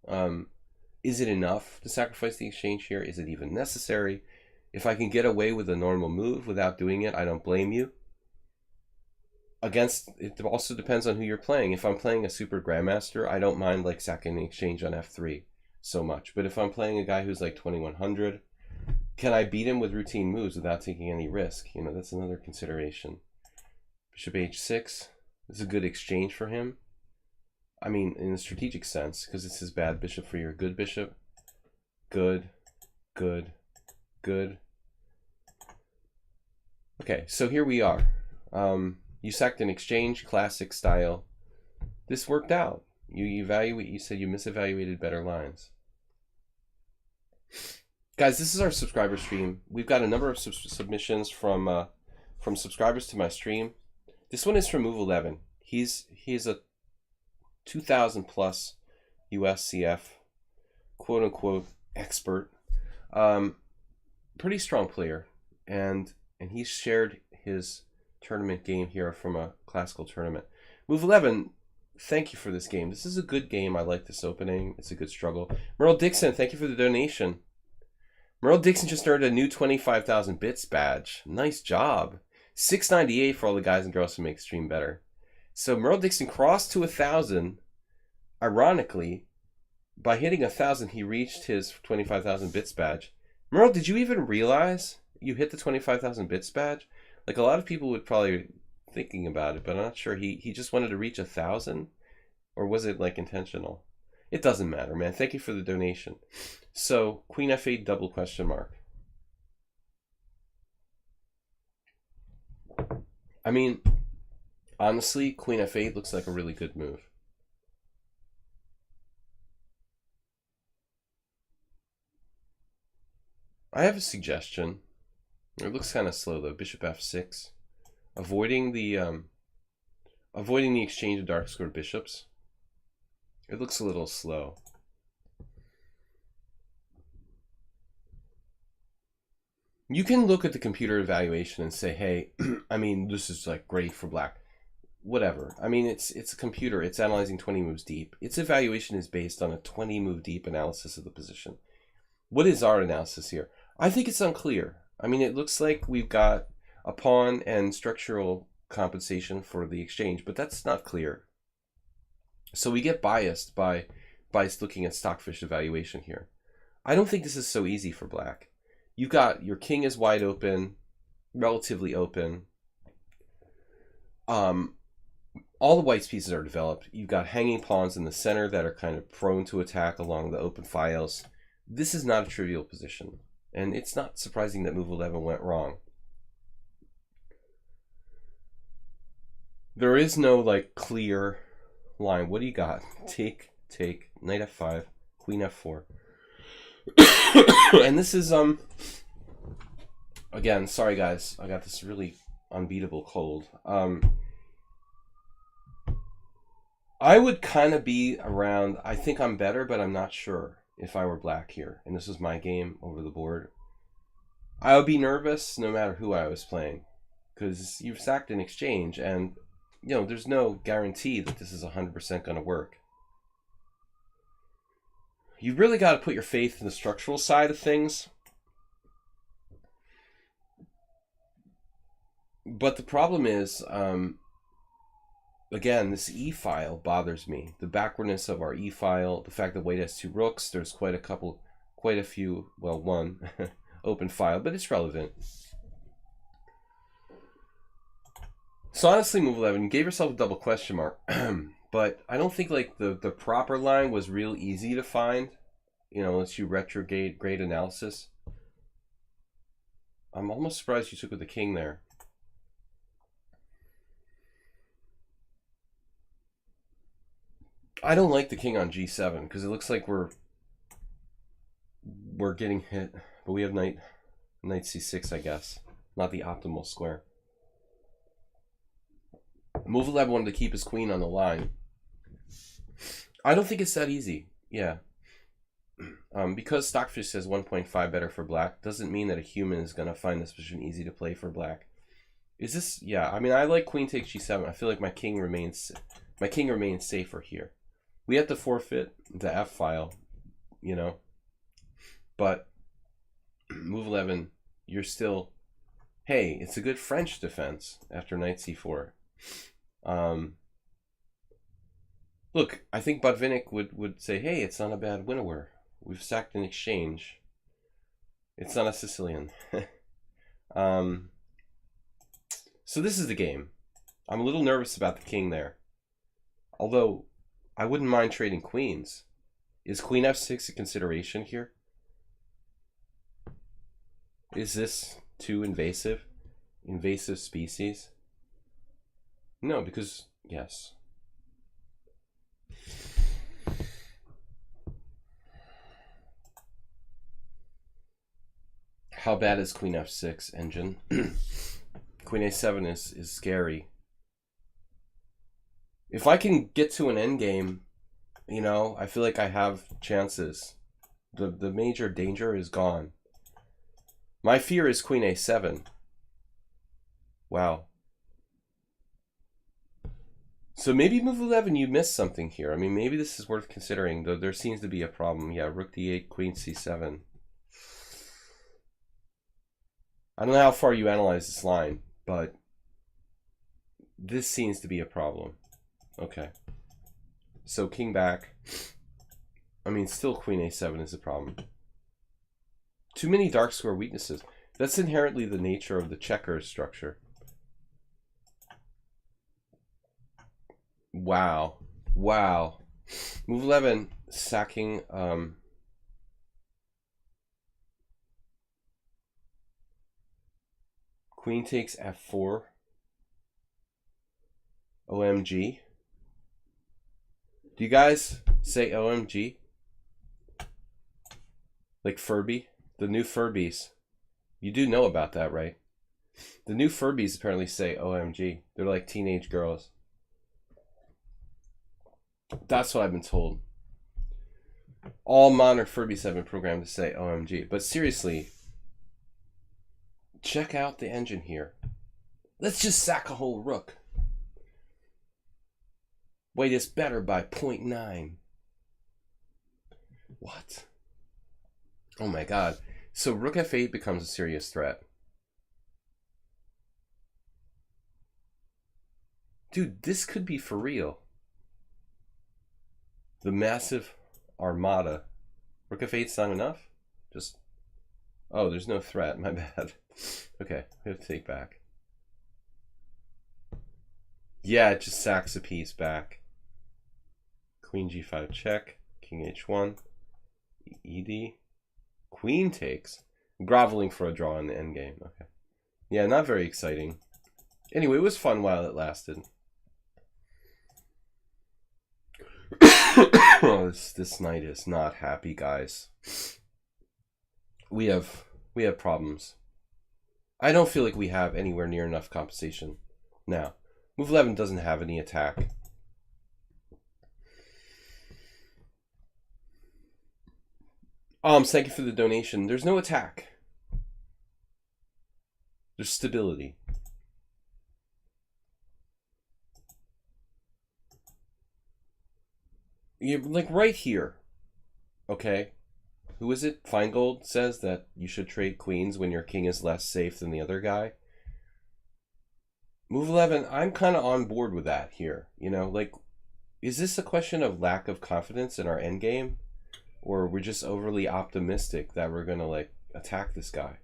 Is it enough to sacrifice the exchange here? Is it even necessary? If I can get away with a normal move without doing it, I don't blame you. It also depends on who you're playing. If I'm playing a super grandmaster, I don't mind like sacking the exchange on f3 so much. But if I'm playing a guy who's like 2100, can I beat him with routine moves without taking any risk? You know, that's another consideration. Bishop h6 is a good exchange for him. I mean, in a strategic sense, because it's his bad bishop for your good bishop. Good, good, good. Okay, so here we are. You sacked an exchange, classic style. This worked out. You said you misevaluated better lines. Guys, this is our subscriber stream. We've got a number of submissions from subscribers to my stream. This one is from Move 11. He's a 2,000 plus USCF quote unquote expert, pretty strong player, and he shared his tournament game here from a classical tournament. Move 11, thank you for this game. This is a good game. I like this opening. It's a good struggle. Merle Dixon, thank you for the donation. Merle Dixon just earned a new 25,000 bits badge. Nice job. 698 for all the guys and girls who make the stream better. So Merle Dixon crossed to 1,000. Ironically, by hitting 1,000, he reached his 25,000 bits badge. Merle, did you even realize you hit the 25,000 bits badge? Like, a lot of people would probably thinking about it, but I'm not sure. He just wanted to reach 1,000, or was it like intentional? It doesn't matter, man. Thank you for the donation. So Queen f8 double question mark. I mean, honestly, Queen f8 looks like a really good move. I have a suggestion. It looks kind of slow though. Bishop f6, avoiding the exchange of dark squared bishops. It looks a little slow. You can look at the computer evaluation and say, hey, I mean, this is like great for black. Whatever. I mean, it's a computer. It's analyzing 20 moves deep. Its evaluation is based on a 20 move deep analysis of the position. What is our analysis here? I think it's unclear. I mean, it looks like we've got a pawn and structural compensation for the exchange, but that's not clear. So we get biased by looking at Stockfish evaluation here. I don't think this is so easy for black. You've got your king is wide open, relatively open. All the white's pieces are developed. You've got hanging pawns in the center that are kind of prone to attack along the open files. this is not a trivial position. And it's not surprising that move 11 went wrong. There is no like clear line. What do you got? Take, knight f5, queen f4. And this is again, sorry guys, I got this really unbeatable cold. I would kind of be around, I think I'm better, but I'm not sure if I were black here. And this was my game over the board. I would be nervous no matter who I was playing. Because you've sacked an exchange and, you know, there's no guarantee that this is 100% going to work. You really got to put your faith in the structural side of things. But the problem is, again, this e-file bothers me. The backwardness of our e-file, the fact that white has 2 rooks, there's quite a few, well, one open file, but it's relevant. So honestly, move 11, you gave yourself a double question mark, but I don't think like the proper line was real easy to find, you know, unless you retrograde grade analysis. I'm almost surprised you took with the king there. I don't like the king on g7 because it looks like we're getting hit, but we have knight c6, I guess. Not the optimal square. Move 11 wanted to keep his queen on the line. I don't think it's that easy. Yeah. Because Stockfish says 1.5 better for black doesn't mean that a human is going to find this position easy to play for black. Is this? Yeah. I mean, I like queen takes g7. I feel like my king remains safer here. We have to forfeit the F file, you know, but move 11, you're still, hey, it's a good French defense after knight c4. Look, I think Botvinnik would say, hey, it's not a bad winnower. We've sacked an exchange. It's not a Sicilian. So this is the game. I'm a little nervous about the king there. Although, I wouldn't mind trading queens. Is queen f6 a consideration here? Is this too invasive? Invasive species? No, because, yes. How bad is queen f6, engine? Queen a7 is scary. If I can get to an endgame, you know, I feel like I have chances. The major danger is gone. My fear is queen a7. Wow. So maybe move 11, you missed something here. I mean, maybe this is worth considering, though there seems to be a problem. Yeah, rook d8, queen c7. I don't know how far you analyze this line, but this seems to be a problem. Okay. So king back. I mean, still queen a7 is a problem. Too many dark square weaknesses. That's inherently the nature of the checkers structure. Wow. Wow. Move 11, sacking queen takes f4. OMG. Do you guys say OMG? Like Furby? The new Furbies. You do know about that, right? The new Furbies apparently say OMG. They're like teenage girls. That's what I've been told. All modern Furbies have been programmed to say OMG. But seriously, check out the engine here. Let's just sack a whole rook. Wait, it's better by 0.9. What? Oh my god. So rook f8 becomes a serious threat. Dude, this could be for real. The massive armada. Rook f8's not enough? Just... Oh, there's no threat. My bad. Okay, we have to take back. Yeah, it just sacks a piece back. Queen g5 check. King h1. Ed. Queen takes. Groveling for a draw in the endgame. Okay. Yeah, not very exciting. Anyway, it was fun while it lasted. Oh, this knight is not happy, guys. We have problems. I don't feel like we have anywhere near enough compensation. Now, move 11 doesn't have any attack. Thank you for the donation. There's no attack. There's stability. You're like right here. Okay. Who is it? Feingold says that you should trade queens when your king is less safe than the other guy. Move 11, I'm kind of on board with that here. You know, like, is this a question of lack of confidence in our endgame? Or we're just overly optimistic that we're going to, like, attack this guy?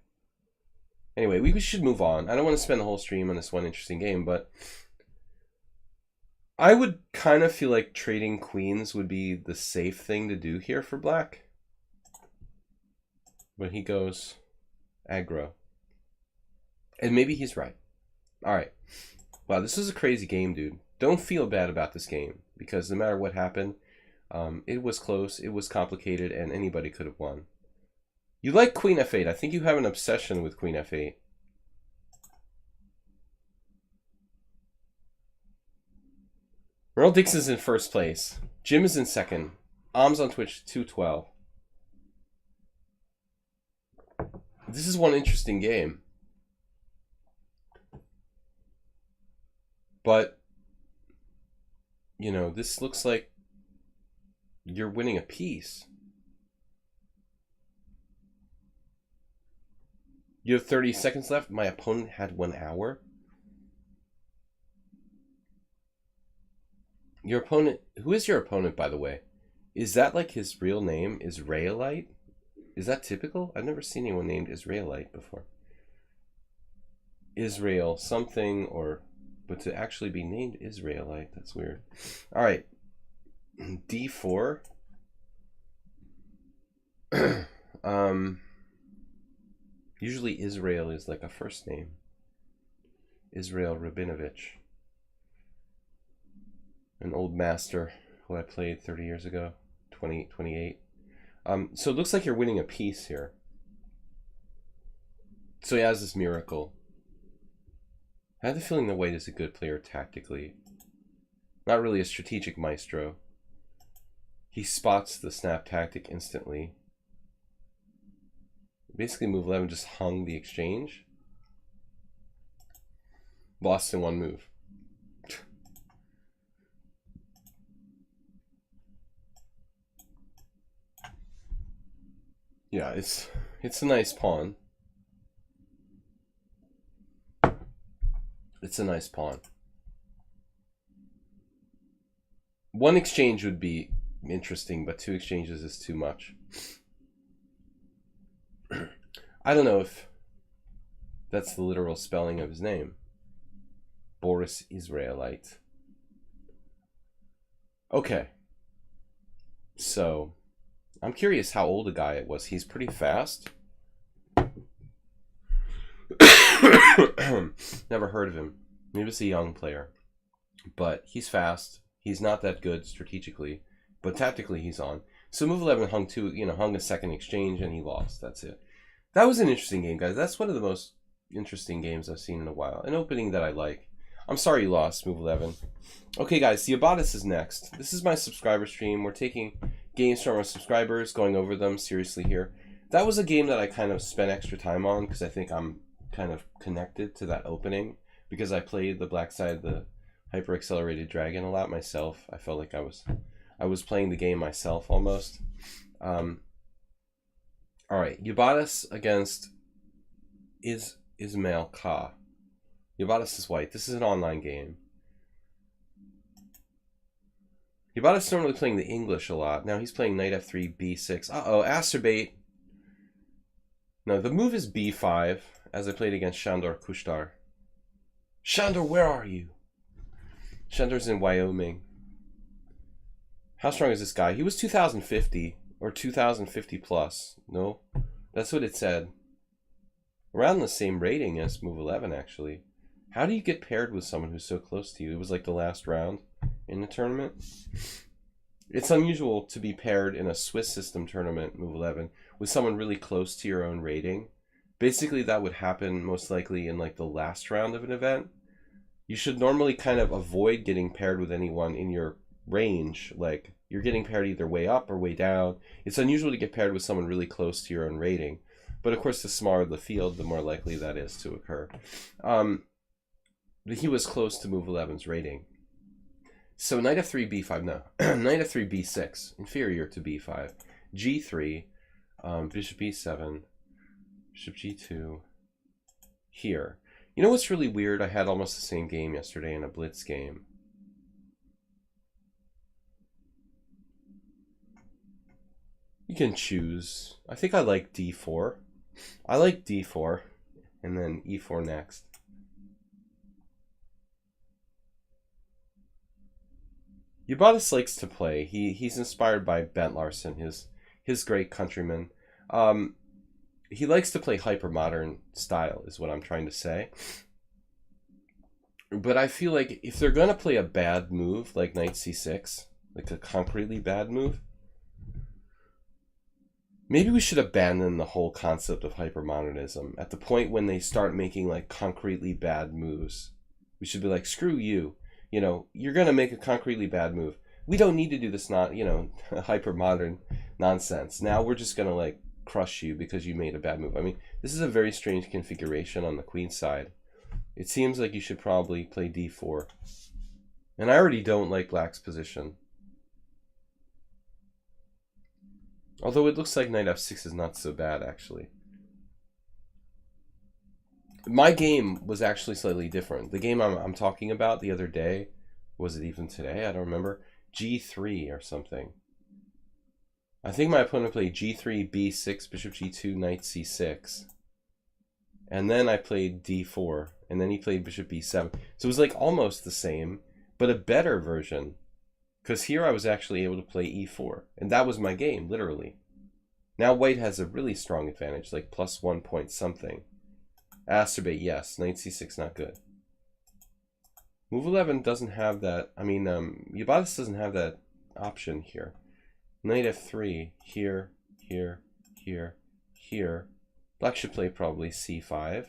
Anyway, we should move on. I don't want to spend the whole stream on this one interesting game, but I would kind of feel like trading queens would be the safe thing to do here for black. But he goes aggro. And maybe he's right. Alright. Wow, this is a crazy game, dude. Don't feel bad about this game, because no matter what happened, it was close, it was complicated, and anybody could have won. You like Queen F8. I think you have an obsession with Queen F8. Merle Dixon's in first place. Jim is in second. Om's on Twitch 212. This is one interesting game. But, you know, this looks like you're winning a piece. You have 30 seconds left. My opponent had 1 hour. Your opponent... Who is your opponent, by the way? Is that like his real name? Israelite? Is that typical? I've never seen anyone named Israelite before. Israel something or... But to actually be named Israelite, that's weird. Alright. D4. Usually Israel is like a first name. Israel Rabinovich. An old master who I played 30 years ago. 28. So it looks like you're winning a piece here. So he has this miracle. I have the feeling the white is a good player tactically. Not really a strategic maestro. He spots the snap tactic instantly. Basically, move 11 just hung the exchange. Lost in one move. Yeah, it's a nice pawn. It's a nice pawn. One exchange would be interesting, but 2 exchanges is too much. I don't know if that's the literal spelling of his name. Boris Israelite. Okay. So, I'm curious how old a guy it was. He's pretty fast. Never heard of him. Maybe it's a young player. But he's fast. He's not that good strategically. But tactically he's on. So move 11 hung hung a second exchange and he lost. That's it. That was an interesting game, guys. That's one of the most interesting games I've seen in a while. An opening that I like. I'm sorry you lost, move 11. Okay, guys, the Abatis is next. This is my subscriber stream. We're taking games from our subscribers, going over them seriously here. That was a game that I kind of spent extra time on because I think I'm kind of connected to that opening because I played the black side of the Hyper Accelerated Dragon a lot myself. I felt like I was playing the game myself almost. All right, Yubatis against Ismail Ka. Yubatis is white. This is an online game. Yubatis is normally playing the English a lot. Now he's playing knight f3, b6. Uh-oh, acerbate. No, the move is b5, as I played against Shandor Kushtar. Shandor, where are you? Shandor's in Wyoming. How strong is this guy? He was 2050 or 2050 plus. No? That's what it said. Around the same rating as move 11, actually. How do you get paired with someone who's so close to you? It was like the last round in the tournament. It's unusual to be paired in a Swiss system tournament, move 11, with someone really close to your own rating. Basically, that would happen most likely in like the last round of an event. You should normally kind of avoid getting paired with anyone in your range. Like, you're getting paired either way up or way down. It's unusual to get paired with someone really close to your own rating. But of course, the smaller the field, the more likely that is to occur. He was close to move 11's rating. So knight f3, b5, no. Knight f3, b6, inferior to b5. g3, bishop e7, bishop g2, here. You know what's really weird? I had almost the same game yesterday in a blitz game. You can choose. I think I like d4. I like d4, and then e4 next. Ubatis likes to play. He's inspired by Bent Larsen, his great countryman. He likes to play hyper-modern style, is what I'm trying to say. But I feel like if they're going to play a bad move, like knight c6, like a concretely bad move, maybe we should abandon the whole concept of hypermodernism. At the point when they start making like concretely bad moves, we should be like, screw you. You know, you're going to make a concretely bad move. We don't need to do this, not, you know, hyper-modern nonsense. Now we're just going to like crush you because you made a bad move. I mean, this is a very strange configuration on the queen side. It seems like you should probably play d4. And I already don't like black's position. Although it looks like knight f6 is not so bad, actually. My game was actually slightly different. The game I'm talking about the other day, was it even today? I don't remember. g3 or something. I think my opponent played g3, b6, bishop g2, knight c6. And then I played d4. And then he played bishop b7. So it was like almost the same, but a better version. Because here I was actually able to play e4. And that was my game, literally. Now white has a really strong advantage, like +1 point something. Acerbate, yes. Knight c6, not good. Move 11 doesn't have that. I mean, Ubatis doesn't have that option here. Knight f3, here, here, here, here. Black should play probably c5.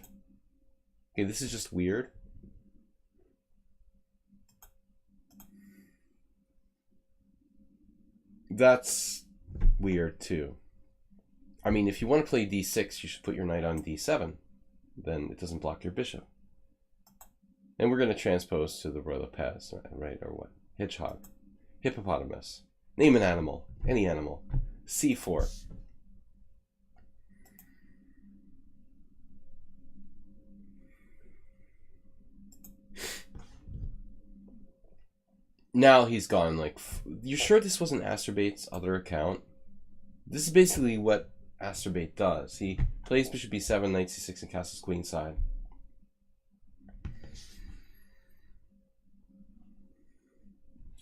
Okay, this is just weird. That's weird too. I mean, if you want to play d6, you should put your knight on d7. Then it doesn't block your bishop. And we're going to transpose to the Roy Lopez, right? Or what? Hedgehog. Hippopotamus. Name an animal. Any animal. c4. Now he's gone like... You sure this wasn't Acerbate's other account? This is basically what Acerbate does. He plays bishop b7, knight c6, and castles queenside.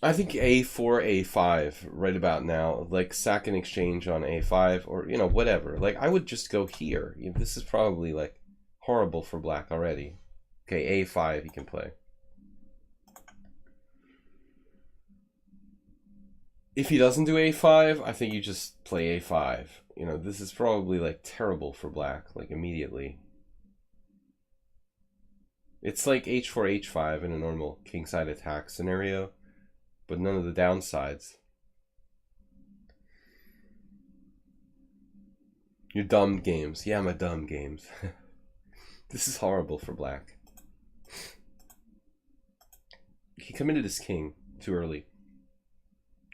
I think a4, a5 right about now. Like sack and exchange on a5 or, you know, whatever. Like, I would just go here. This is probably, like, horrible for black already. Okay, a5 he can play. If he doesn't do a5, I think you just play a5. You know, this is probably, like, terrible for black, like, immediately. It's like h4, h5 in a normal kingside attack scenario, but none of the downsides. Your dumb games. Yeah, my dumb games. This is horrible for black. He committed his king too early.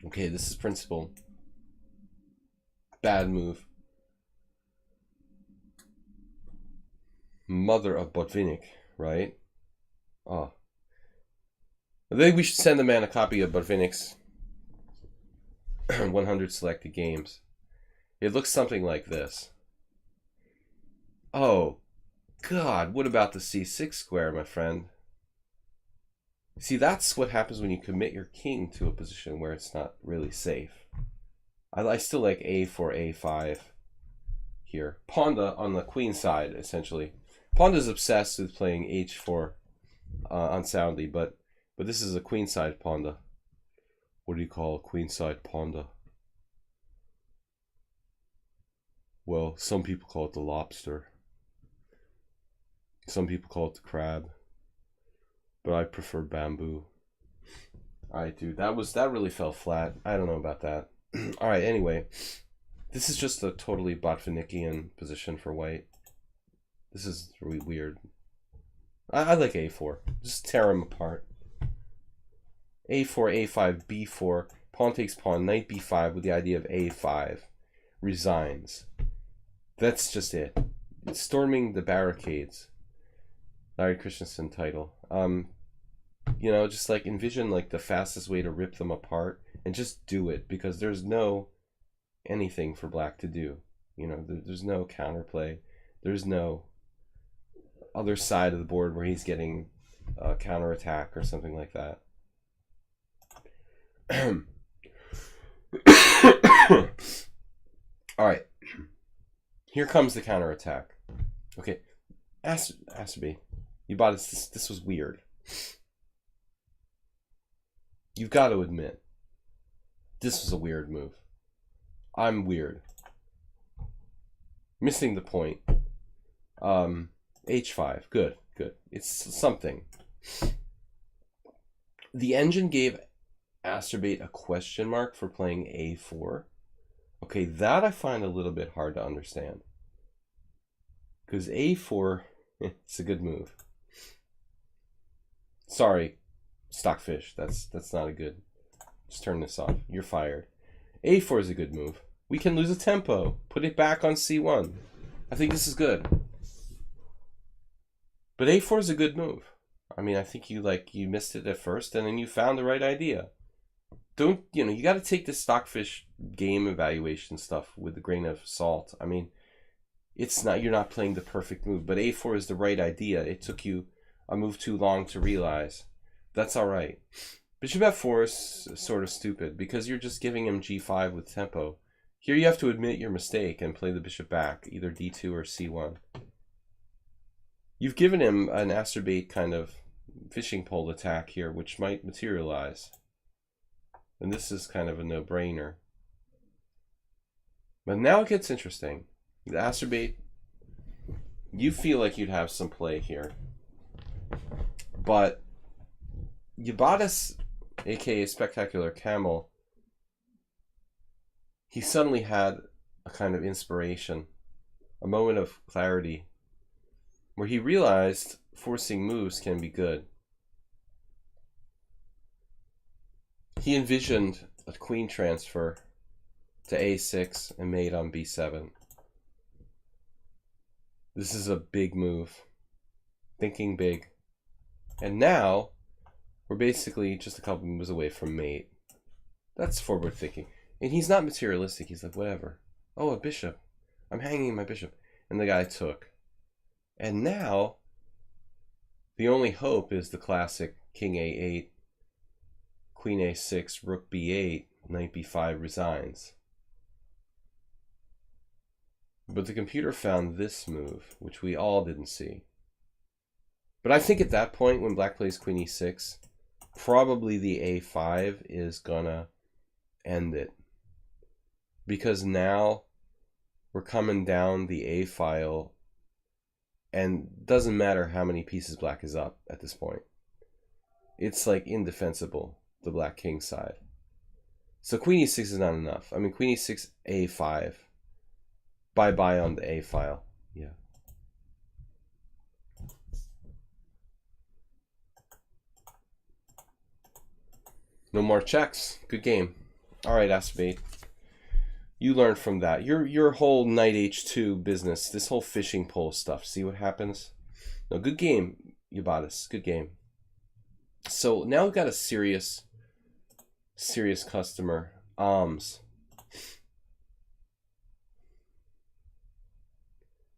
Okay, this is principle. Bad move. Mother of Botvinnik, right? Oh. I think we should send the man a copy of Botvinnik's 100 selected games. It looks something like this. Oh, God, what about the c6 square, my friend? See, that's what happens when you commit your king to a position where it's not really safe. I still like a4, a5 here. Pawnda on the queen side, essentially. Pawnda's obsessed with playing h4 unsoundly, but this is a queen side Pawnda. What do you call a queen side Pawnda? Well, some people call it the lobster. Some people call it the crab. But I prefer bamboo. Alright, dude, that really fell flat. I don't know about that. Alright, anyway. This is just a totally Botvinikian position for white. This is really weird. I like a4. Just tear them apart. a4, a5, b4. Pawn takes pawn. Knight b5 with the idea of a5. Resigns. That's just it. It's storming the barricades. Larry Christensen title. You know, just like envision like the fastest way to rip them apart and just do it, because there's no anything for black to do. You know, there's no counterplay. There's no other side of the board where he's getting a counterattack or something like that. All right. Here comes the counterattack. Okay. Asabi, you bought it. This was weird. You've got to admit, this was a weird move. I'm weird. Missing the point. H5. Good. It's something. The engine gave Asterbate a question mark for playing A4. Okay, that I find a little bit hard to understand. Because A4, it's a good move. Sorry, Stockfish. That's not a good... Just turn this off. You're fired. A4 is a good move. We can lose a tempo. Put it back on C1. I think this is good. But A4 is a good move. I mean, I think you missed it at first, and then you found the right idea. You got to take this Stockfish game evaluation stuff with a grain of salt. I mean, you're not playing the perfect move, but A4 is the right idea. It took you a move too long to realize. That's all right. Bishop F4 is sort of stupid because you're just giving him G5 with tempo. Here you have to admit your mistake and play the bishop back, either D2 or C1. You've given him an Asterbate kind of fishing pole attack here, which might materialize. And this is kind of a no-brainer. But now it gets interesting. The Asterbate, you feel like you'd have some play here. But Yabatis, aka Spectacular Camel, he suddenly had a kind of inspiration, a moment of clarity, where he realized forcing moves can be good. He envisioned a queen transfer to A6 and mate on B7. This is a big move. Thinking big. And now, we're basically just a couple moves away from mate. That's forward thinking. And he's not materialistic. He's like, whatever. Oh, a bishop. I'm hanging my bishop. And the guy took. And now, the only hope is the classic King A8, Queen A6, Rook B8, Knight B5 resigns. But the computer found this move, which we all didn't see. But I think at that point, when black plays Queen E6, probably the A5 is gonna end it. Because now we're coming down the A file, and doesn't matter how many pieces black is up at this point. It's like indefensible, the black king side. So Queen E6 is not enough. I mean, Queen E6, A5. Bye-bye on the A file. Yeah. No more checks. Good game. All right, Aspade. You learned from that. Your whole knight H2 business, this whole fishing pole stuff. See what happens? No, good game, Yabatis. Good game. So now we've got a serious customer.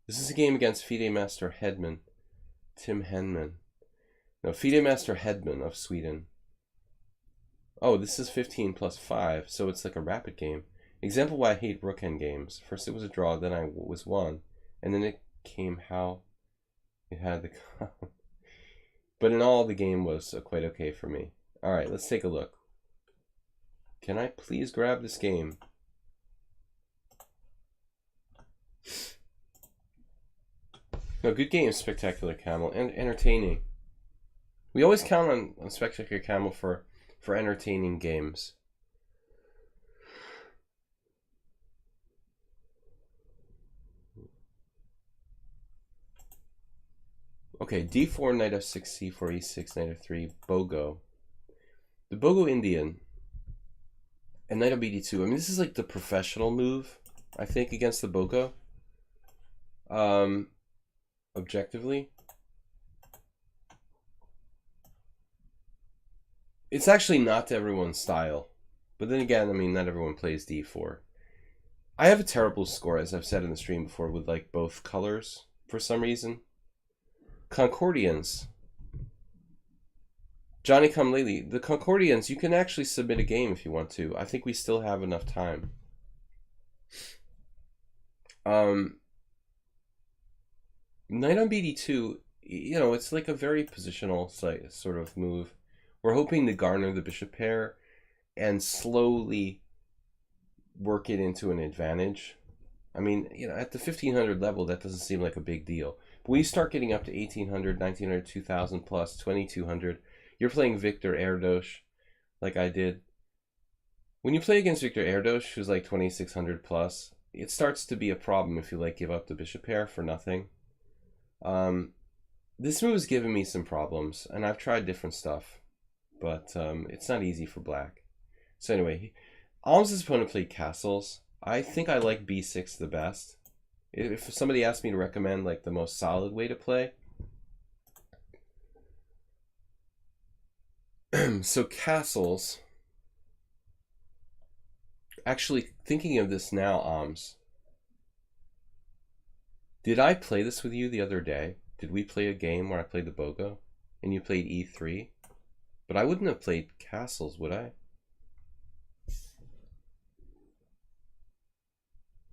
This is a game against FIDE Master Hedman, Tim Henman. No, FIDE Master Hedman of Sweden. Oh, this is 15 plus 5, so it's like a rapid game. Example why I hate rook endgames. First it was a draw, then I was won, and then it came how it had the but in all, the game was quite okay for me. Alright, let's take a look. Can I please grab this game? No, good game, Spectacular Camel, and entertaining. We always count on Spectacular Camel for entertaining games. Okay, d4, knight f6, c4, e6, knight f3, Bogo. The Bogo Indian and knight on bd2. I mean, this is like the professional move, I think, against the Bogo. Objectively. It's actually not to everyone's style. But then again, I mean, not everyone plays d4. I have a terrible score, as I've said in the stream before, with like both colors for some reason. Concordians. Johnny come lately. The Concordians, you can actually submit a game if you want to. I think we still have enough time. Knight on bd2, you know, it's like a very positional sort of move. We're hoping to garner the bishop pair and slowly work it into an advantage. I mean, you know, at the 1500 level, that doesn't seem like a big deal. But when you start getting up to 1800, 1900, 2000 plus, 2200, you're playing Victor Erdos, like I did. When you play against Victor Erdos, who's like 2600 plus, it starts to be a problem if you like give up the bishop pair for nothing. This move has given me some problems, and I've tried different stuff, but it's not easy for black. So anyway, Alm's opponent played castles. I think I like b6 the best. If somebody asked me to recommend like the most solid way to play, so castles. Actually, thinking of this now, Alms, did I play this with you the other day? Did we play a game where I played the Bogo and you played e3? But I wouldn't have played castles, would I?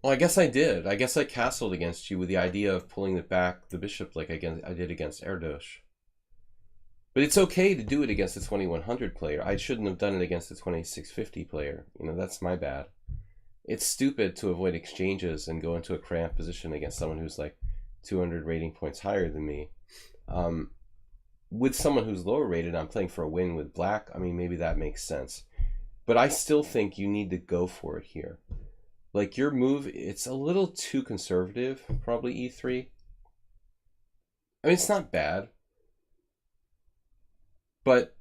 Well, I guess I did. I guess I castled against you with the idea of pulling it back the bishop like I did against Erdos. But it's okay to do it against the 2100 player. I shouldn't have done it against the 2650 player. You know, that's my bad. It's stupid to avoid exchanges and go into a cramped position against someone who's like 200 rating points higher than me. With someone who's lower rated, I'm playing for a win with black. I mean, maybe that makes sense. But I still think you need to go for it here. Like your move, it's a little too conservative, probably e3. I mean, it's not bad. But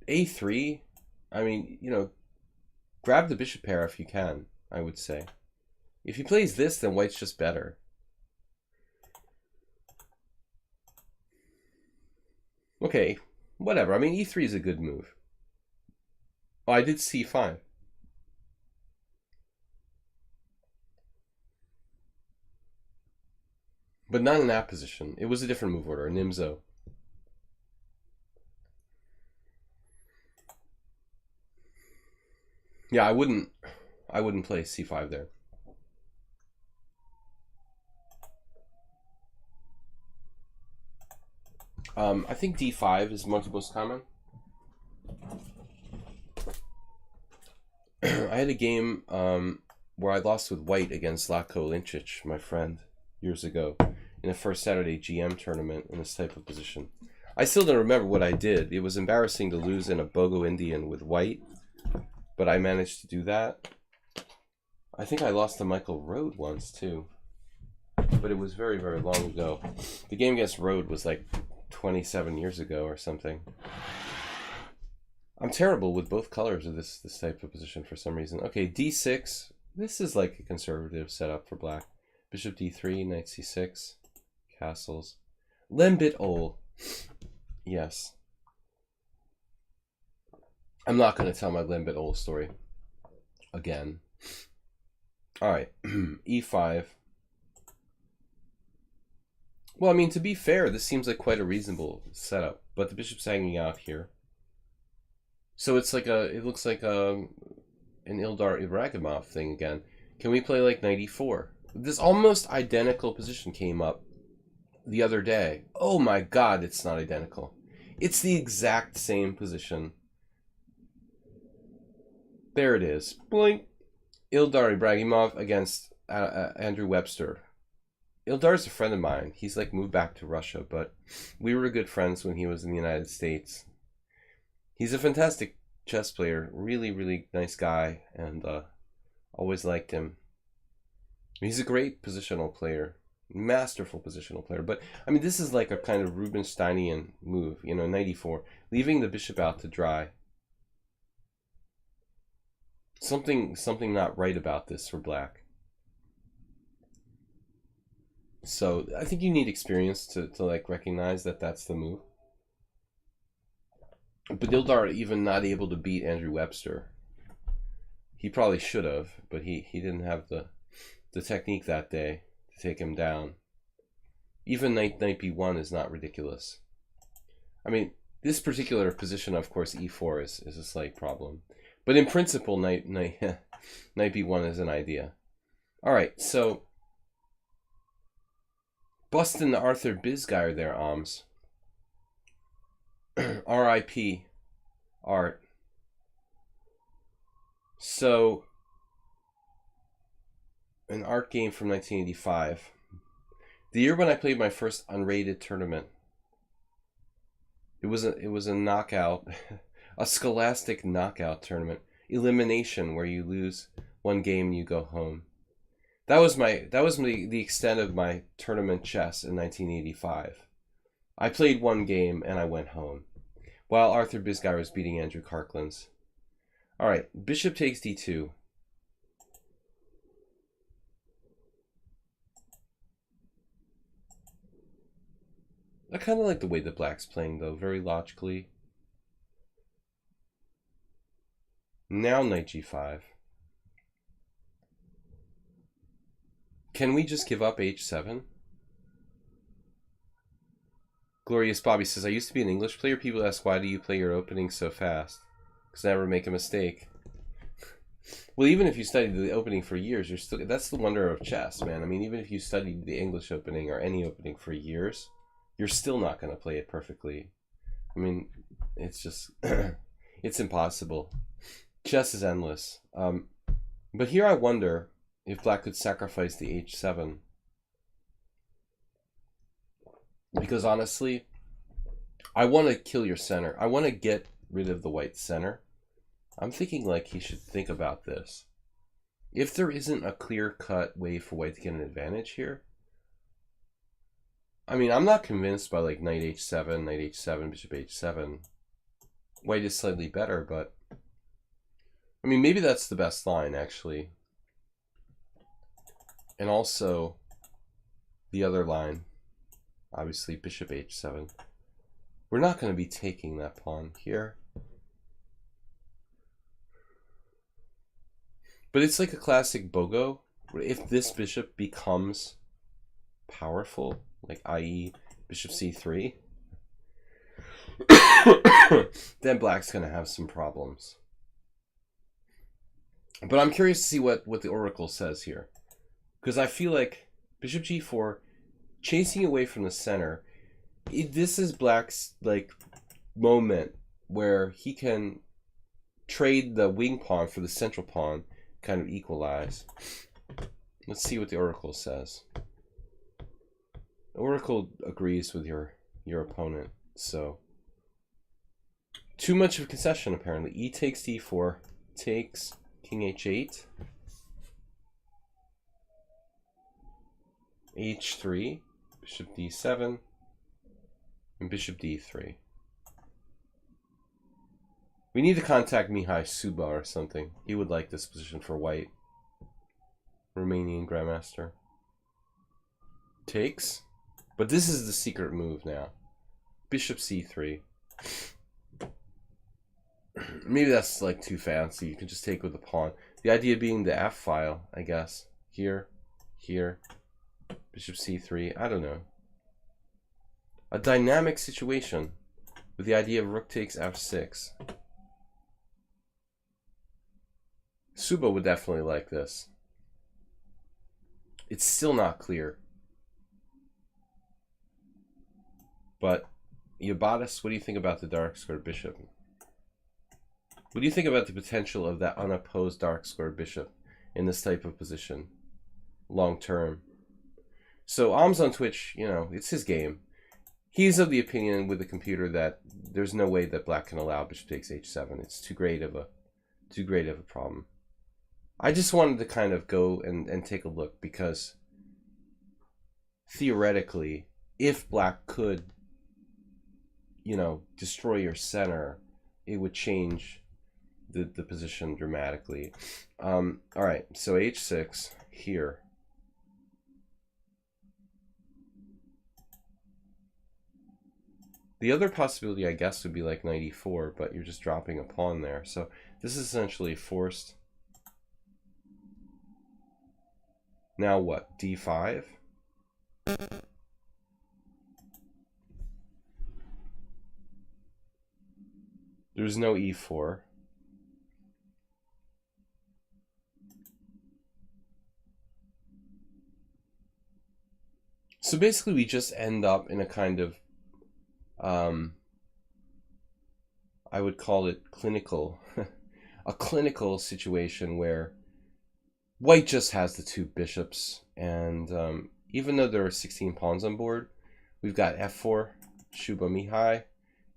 a3, I mean, you know, grab the bishop pair if you can, I would say. If he plays this, then white's just better. Okay, whatever. I mean, e3 is a good move. Oh, I did c5. But not in that position. It was a different move order, a Nimzo. Yeah, I wouldn't play c5 there. I think d5 is much most common. I had a game where I lost with white against Latko Linčić, my friend, years ago, in the first Saturday GM tournament in this type of position. I still don't remember what I did. It was embarrassing to lose in a Bogo Indian with white, but I managed to do that. I think I lost to Michael Rode once too, but it was very, very long ago. The game against Rode was like 27 years ago or something. I'm terrible with both colors of this type of position for some reason. Okay, d6. This is like a conservative setup for black. Bishop d3, knight c6, castles. Lembit ol. Yes. I'm not going to tell my Lembit ol story again. All right, e5. Well, I mean, to be fair, this seems like quite a reasonable setup, but the bishop's hanging out here. So it's like it looks like an Ildar Ibragimov thing again. Can we play like knight e4? This almost identical position came up the other day. Oh my god, it's not identical. It's the exact same position. There it is. Blink. Ildar Ibragimov against Andrew Webster. Ildar's a friend of mine. He's like moved back to Russia, but we were good friends when he was in the United States. He's a fantastic chess player. Really, really nice guy, and always liked him. He's a great positional player. Masterful positional player. But, I mean, this is like a kind of Rubinsteinian move. You know, knight e4. Leaving the bishop out to dry. Something not right about this for black. So, I think you need experience to like recognize that that's the move. But Ildar even not able to beat Andrew Webster. He probably should have, but he didn't have the technique that day to take him down. Even knight b1 is not ridiculous. I mean, this particular position, of course, e4 is a slight problem. But in principle, knight b1 is an idea. All right, so busting the Arthur Bisguyer there, Oms. R.I.P. Art. So, an art game from 1985. The year when I played my first unrated tournament. It was a knockout, a scholastic knockout tournament, elimination where you lose one game and you go home. That was the extent of my tournament chess in 1985. I played one game and I went home, while Arthur Bisguyer was beating Andrew Karklins. All right, bishop takes d2. I kind of like the way the black's playing, though, very logically. Now knight g5. Can we just give up h7? Glorious Bobby says, I used to be an English player. People ask, why do you play your opening so fast? Because I never make a mistake. Well, even if you studied the opening for years, you're still, that's the wonder of chess, man. I mean, even if you studied the English opening or any opening for years, you're still not going to play it perfectly. I mean, it's just, it's impossible. Chess is endless. But here I wonder if black could sacrifice the h7. Because honestly, I want to kill your center. I want to get rid of the white center. I'm thinking like he should think about this. If there isn't a clear-cut way for white to get an advantage here, I mean, I'm not convinced by like knight h7, bishop h7. White is slightly better, but I mean, maybe that's the best line, actually. And also, the other line, obviously, bishop h7. We're not going to be taking that pawn here. But it's like a classic Bogo. If this bishop becomes powerful, like i.e. bishop c3, then black's going to have some problems. But I'm curious to see what the oracle says here. Because I feel like bishop g4, chasing away from the center, this is black's like moment where he can trade the wing pawn for the central pawn, kind of equalize. Let's see what the oracle says. The oracle agrees with your opponent, so too much of a concession apparently. E takes d4, takes king h8, h3, bishop d7, and bishop d3. We need to contact Mihai Suba or something. He would like this position for white. Romanian Grandmaster. Takes. But this is the secret move now. Bishop c3. Maybe that's like too fancy. You can just take with the pawn. The idea being the f file, I guess. Here, here. Bishop c3. I don't know. A dynamic situation with the idea of rook takes f6. Suba would definitely like this. It's still not clear. But, Yabatis, what do you think about the dark square bishop? What do you think about the potential of that unopposed dark square bishop in this type of position, long term? So, Alms on Twitch, you know, it's his game. He's of the opinion with the computer that there's no way that black can allow bishop takes h7. It's too great of a problem. I just wanted to kind of go and take a look, because theoretically, if black could, you know, destroy your center, it would change the position dramatically. All right, so h6 here. The other possibility, I guess, would be like knight e4, but you're just dropping a pawn there. So this is essentially forced. Now what? d5? There's no e4. So basically we just end up in a kind of, I would call it clinical, a clinical situation where white just has the two bishops, and even though there are 16 pawns on board, we've got f4, Shuba Mihai,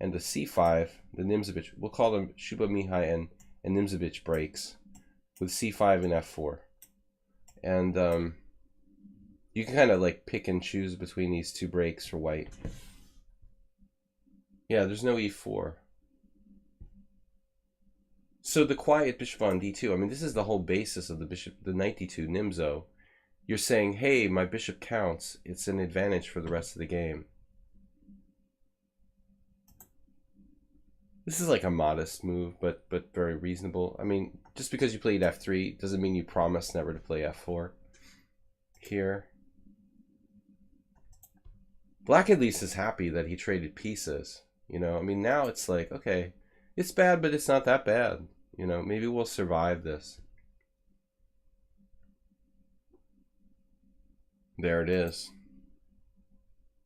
and the c5, the Nimzovich. We'll call them Shuba Mihai and Nimzovich breaks with c5 and f4. And you can kind of like pick and choose between these two breaks for white. Yeah, there's no e4. So the quiet bishop on d2, I mean, this is the whole basis of the bishop, the knight d2 Nimzo. You're saying, hey, my bishop counts. It's an advantage for the rest of the game. This is like a modest move, but very reasonable. I mean, just because you played f3 doesn't mean you promise never to play f4. Here. Black at least is happy that he traded pieces. You know, I mean, now it's like, okay, it's bad, but it's not that bad. You know, maybe we'll survive this. There it is.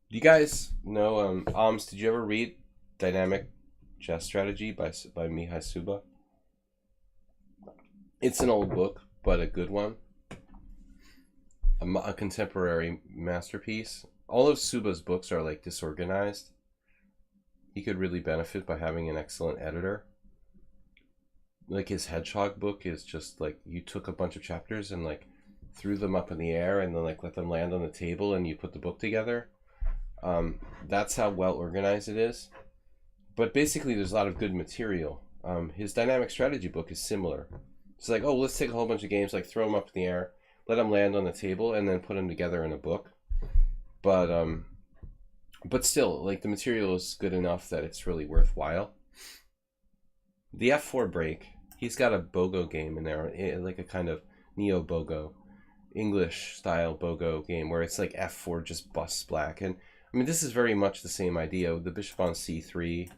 You guys know, Alms, did you ever read Dynamic Chess Strategy by Mihai Suba? It's an old book, but a good one. A contemporary masterpiece. All of Suba's books are like disorganized. He could really benefit by having an excellent editor. Like his Hedgehog book is just like, you took a bunch of chapters and like threw them up in the air and then like let them land on the table and you put the book together. That's how well organized it is. But basically there's a lot of good material. His Dynamic Strategy book is similar. It's like, oh, let's take a whole bunch of games, like throw them up in the air, let them land on the table, and then put them together in a book. But still, like, the material is good enough that it's really worthwhile. The f4 break, he's got a BOGO game in there, like a kind of neo-BOGO, English-style BOGO game, where it's like f4 just busts black. And, I mean, this is very much the same idea. The bishop on c3.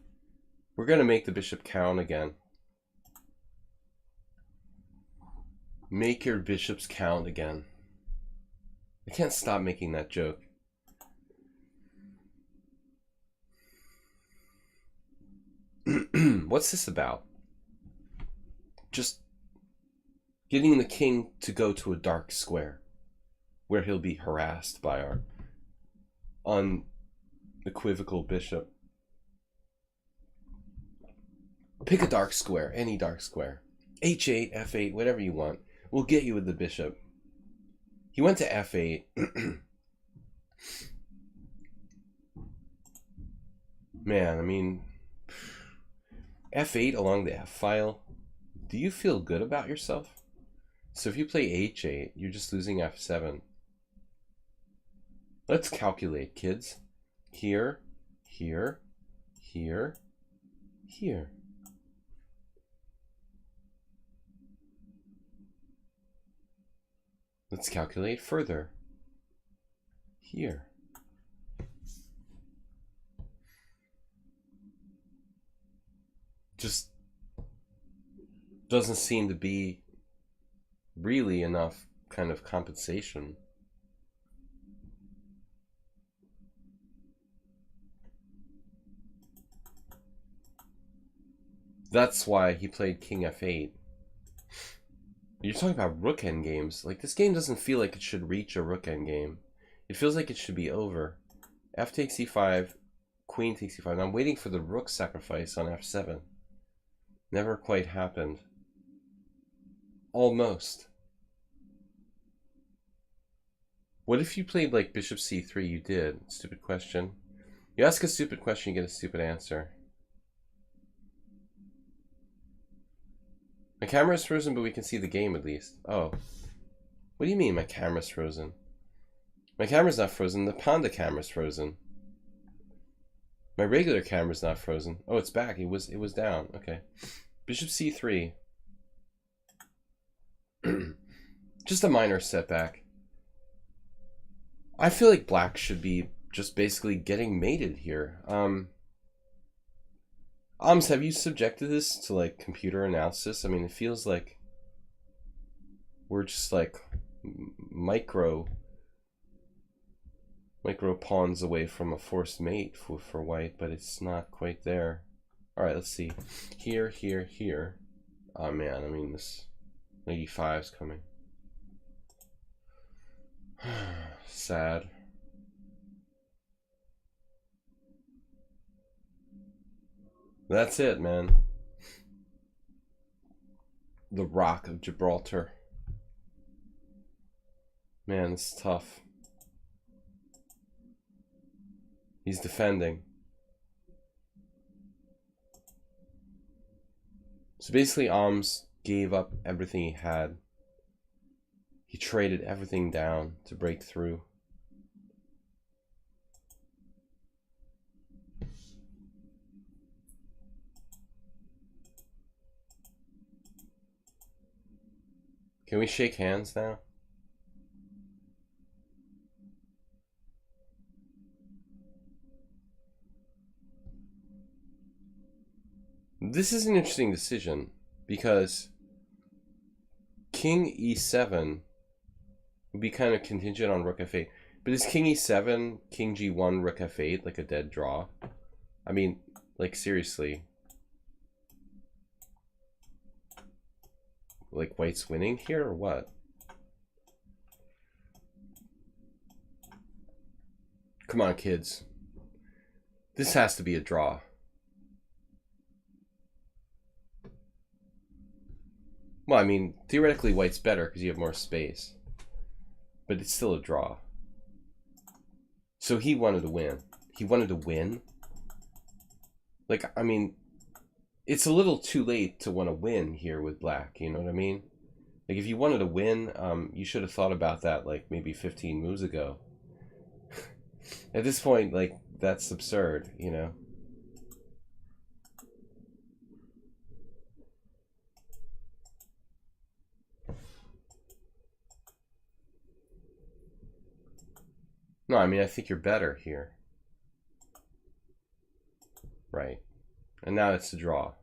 We're going to make the bishop count again. Make your bishops count again. I can't stop making that joke. What's this about? Just getting the king to go to a dark square where he'll be harassed by our unequivocal bishop. Pick a dark square, any dark square. h8, f8, whatever you want. We'll get you with the bishop. He went to f8. Man, I mean, f8 along the f-file. Do you feel good about yourself? So if you play h8, you're just losing f7. Let's calculate, kids. Here, here, here, here. Let's calculate further. Here. Just doesn't seem to be really enough kind of compensation. That's why he played king f8. You're talking about rook endgames. Like, this game doesn't feel like it should reach a rook endgame. It feels like it should be over. F takes e5, queen takes e5. Now I'm waiting for the rook sacrifice on f7. Never quite happened. Almost. What if you played like bishop c3? You did. Stupid question. You ask a stupid question, you get a stupid answer. My camera is frozen, but we can see the game at least. Oh. What do you mean my camera's frozen? My camera's not frozen. The Pawnda camera's frozen. My regular camera's not frozen. Oh, it's back. It was down. Okay. Bishop c3. Just a minor setback. I feel like black should be just basically getting mated here. Have you subjected this to like computer analysis? I mean, it feels like we're just like micro pawns away from a forced mate for white, but it's not quite there. All right, let's see. Here, here, here. Oh man, I mean, this 85 is coming. Sad. That's it, man. The Rock of Gibraltar. Man, it's tough. He's defending. So basically, Alms gave up everything he had. He traded everything down to break through. Can we shake hands now? This is an interesting decision because King e7 would be kind of contingent on rook f8. But is King e7, King g1, rook f8 like a dead draw? I mean, like seriously. Like white's winning here or what? Come on, kids. This has to be a draw. Well, I mean, theoretically white's better because you have more space. But it's still a draw. So he wanted to win. He wanted to win? Like, I mean, it's a little too late to want to win here with black, you know what I mean? Like, if you wanted to win, you should have thought about that, like, maybe 15 moves ago. At this point, like, that's absurd, you know? No, I mean, I think you're better here. Right. And now it's a draw.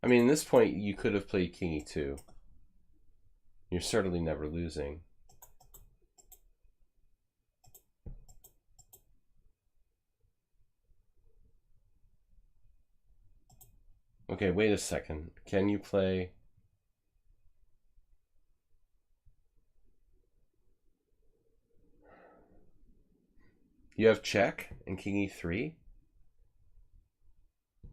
I mean, at this point, you could have played King e2. You're certainly never losing. Okay, wait a second. Can you play... You have check and King e3.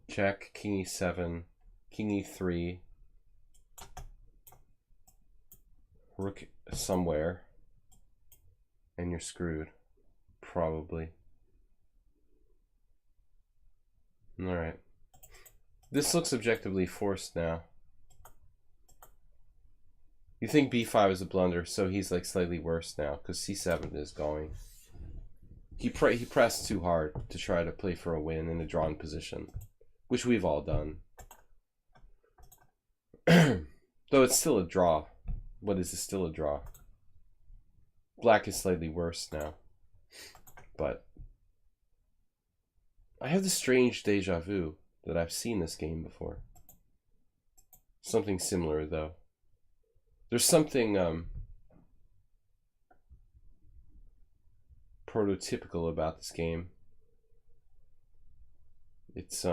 Check, King e7, King e3. Rook somewhere. And you're screwed. Probably. Alright. This looks objectively forced now. You think b5 is a blunder, so he's like slightly worse now, because c7 is going. He pressed too hard to try to play for a win in a drawn position, which we've all done. Though it's still a draw. What is it? Still a draw? Black is slightly worse now. But I have this strange deja vu that I've seen this game before. Something similar, though. There's something prototypical about this game. It's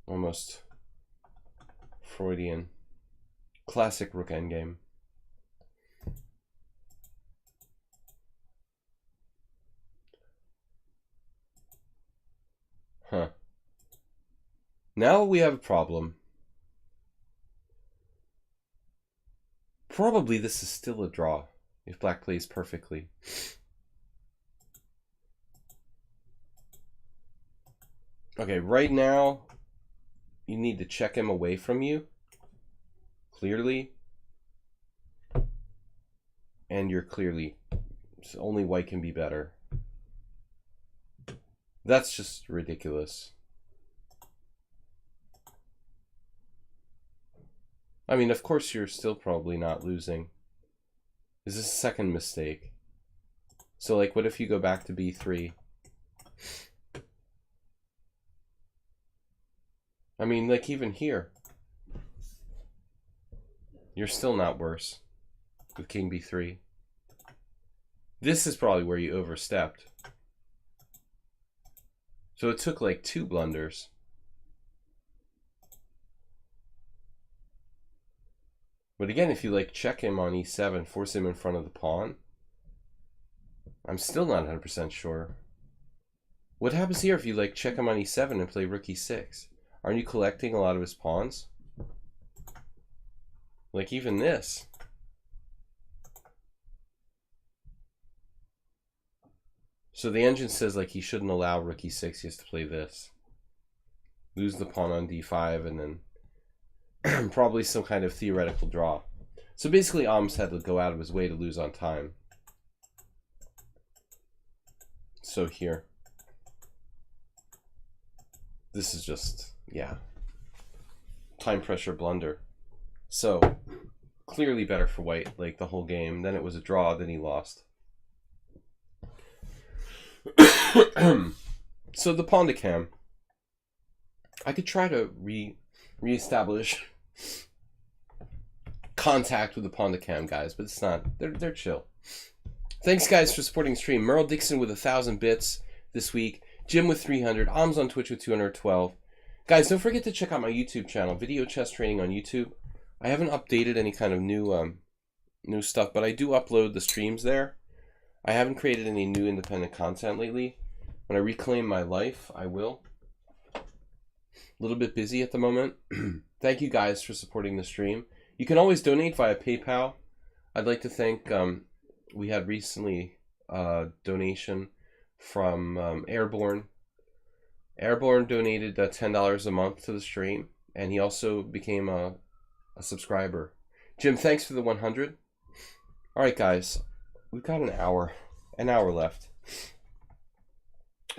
almost Freudian. Classic rook endgame. Huh. Now we have a problem. Probably this is still a draw if black plays perfectly. Okay, right now you need to check him away from you, clearly. And you're clearly, so only white can be better. That's just ridiculous. I mean, of course you're still probably not losing. This is a second mistake. So like, what if you go back to b3? I mean, like even here, you're still not worse with king b3. This is probably where you overstepped. So it took like 2 blunders. But again, if you like check him on e7, force him in front of the pawn, I'm still not 100% sure. What happens here if you like check him on e7 and play rook e6? Aren't you collecting a lot of his pawns? Like even this. So the engine says like he shouldn't allow rook e6, he has to play this. Lose the pawn on d5 and then probably some kind of theoretical draw. So basically Ahm's had to go out of his way to lose on time. So here. This is just, yeah. Time pressure blunder. So clearly better for white, like the whole game. Then it was a draw, then he lost. So the Pawnda cam. I could try to reestablish contact with the Pawnda cam guys, but it's not. They're chill. Thanks guys for supporting the stream. Merle Dixon with 1,000 bits this week. Jim with 300. Ahm's on Twitch with 212. Guys, don't forget to check out my YouTube channel, Video Chess Training on YouTube. I haven't updated any kind of new stuff, but I do upload the streams there. I haven't created any new independent content lately. When I reclaim my life, I will. A little bit busy at the moment. Thank you guys for supporting the stream. You can always donate via PayPal. I'd like to thank, we had recently a donation from Airborne. Airborne donated $10 a month to the stream, and he also became a subscriber. Jim, thanks for the 100. All right, guys, we've got an hour left.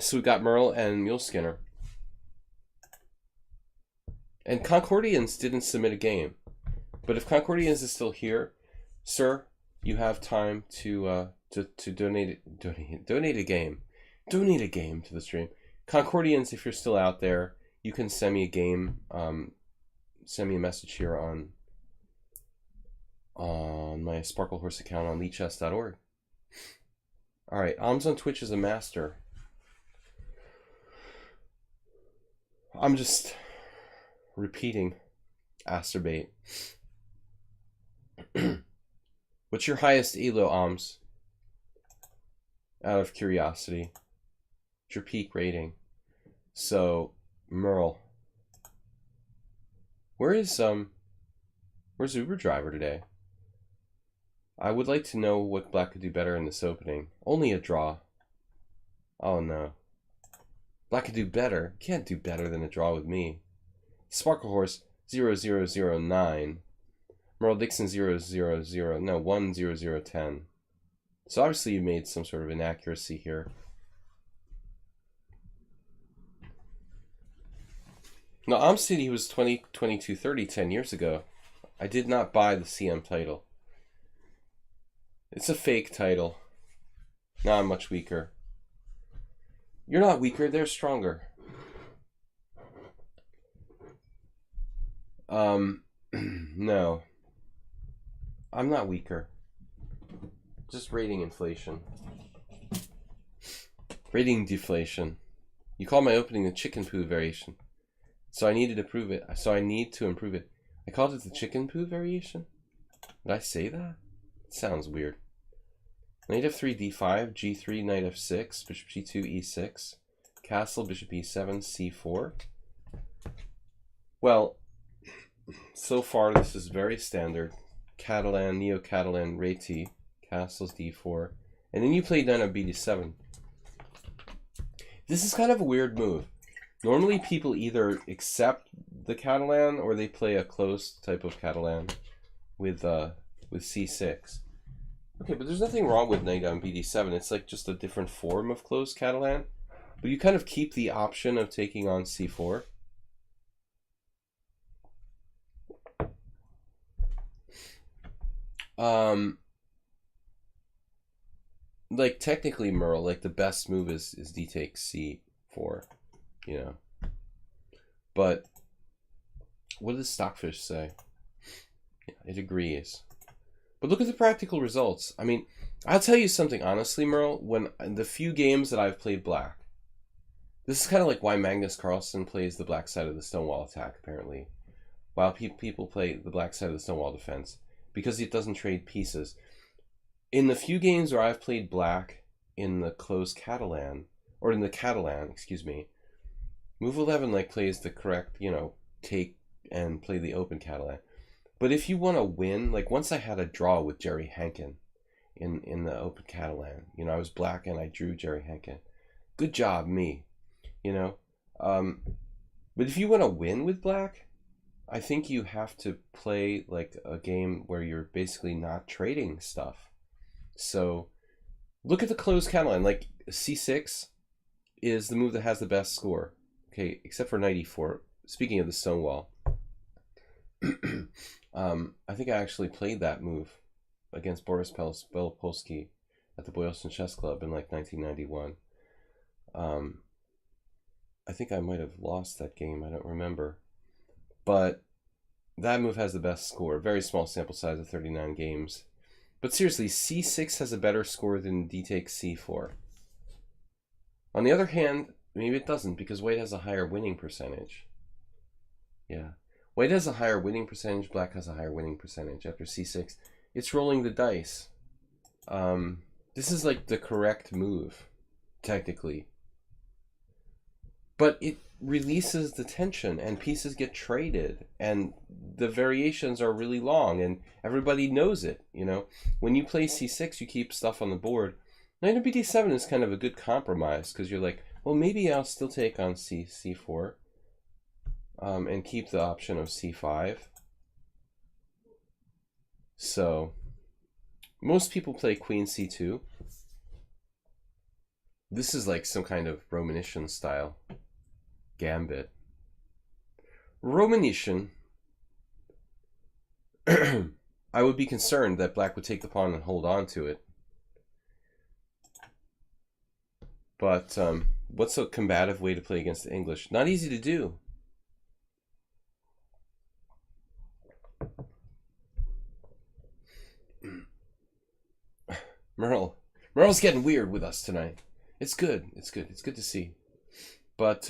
So we got Merle and Mule Skinner. And Concordians didn't submit a game. But if Concordians is still here, sir, you have time to donate a game. Donate a game to the stream. Concordians, if you're still out there, you can send me a game. Send me a message here on my Sparkle Horse account on lichess.org. All right, Ahm's on Twitch as a master. I'm just repeating Asterbait. What's your highest elo, Ahms? Out of curiosity. What's your peak rating? So, Merle. Where's Uber Driver today? I would like to know what black could do better in this opening. Only a draw. Oh no. Black could do better. Can't do better than a draw with me. Sparkle Horse 0009. Merle Dixon 10010. So obviously you made some sort of inaccuracy here. No, Ahm said he was 2230 10 years ago. I did not buy the CM title. It's a fake title. Now I'm much weaker. You're not weaker, they're stronger. No. I'm not weaker. Just rating inflation. Rating deflation. You call my opening the chicken poo variation. So I needed to prove it. So I need to improve it. I called it the chicken poo variation? Did I say that? It sounds weird. Knight f3, d5, g3, knight f6, bishop g2, e6, castle, bishop e7, c4. Well, so far this is very standard. Catalan, Neo-Catalan, Reti, castles d4. And then you play knight on bd7. This is kind of a weird move. Normally people either accept the Catalan or they play a close type of Catalan with c6. Okay, but there's nothing wrong with knight on bd7. It's like just a different form of closed Catalan. But you kind of keep the option of taking on c4. Like technically, Merle, like the best move is d takes c4, you know. But what does Stockfish say? Yeah, it agrees. But look at the practical results. I mean, I'll tell you something honestly, Merle. When the few games that I've played black, this is kind of like why Magnus Carlsen plays the black side of the Stonewall attack, apparently, while people play the black side of the Stonewall defense, because it doesn't trade pieces. In the few games where I've played black in the closed Catalan, or in the Catalan, excuse me, move 11 like plays the correct, you know, take and play the open Catalan. But if you want to win, like once I had a draw with Jerry Hankin in the open Catalan, you know, I was black and I drew Jerry Hankin. Good job, me, you know. But if you want to win with black, I think you have to play like a game where you're basically not trading stuff. So look at the closed Catalan. Like c6 is the move that has the best score. Okay, except for knight e4. Speaking of the Stonewall, I think I actually played that move against Boris Belopolsky at the Boylston Chess Club in like 1991. I think I might have lost that game. I don't remember. But that move has the best score. Very small sample size of 39 games. But seriously, c6 has a better score than d takes c4. On the other hand, maybe it doesn't, because white has a higher winning percentage. Yeah. White has a higher winning percentage, black has a higher winning percentage after c6. It's rolling the dice. This is like the correct move, technically. But it releases the tension and pieces get traded and the variations are really long and everybody knows it, you know. When you play c6, you keep stuff on the board. Knight on bd7 is kind of a good compromise because you're like, well, maybe I'll still take on c4 and keep the option of c5. So most people play queen c2. This is like some kind of Romanician style gambit. Romanician, I would be concerned that black would take the pawn and hold on to it. But what's a combative way to play against the English? Not easy to do. Merle's getting weird with us tonight. It's good. It's good. It's good to see. But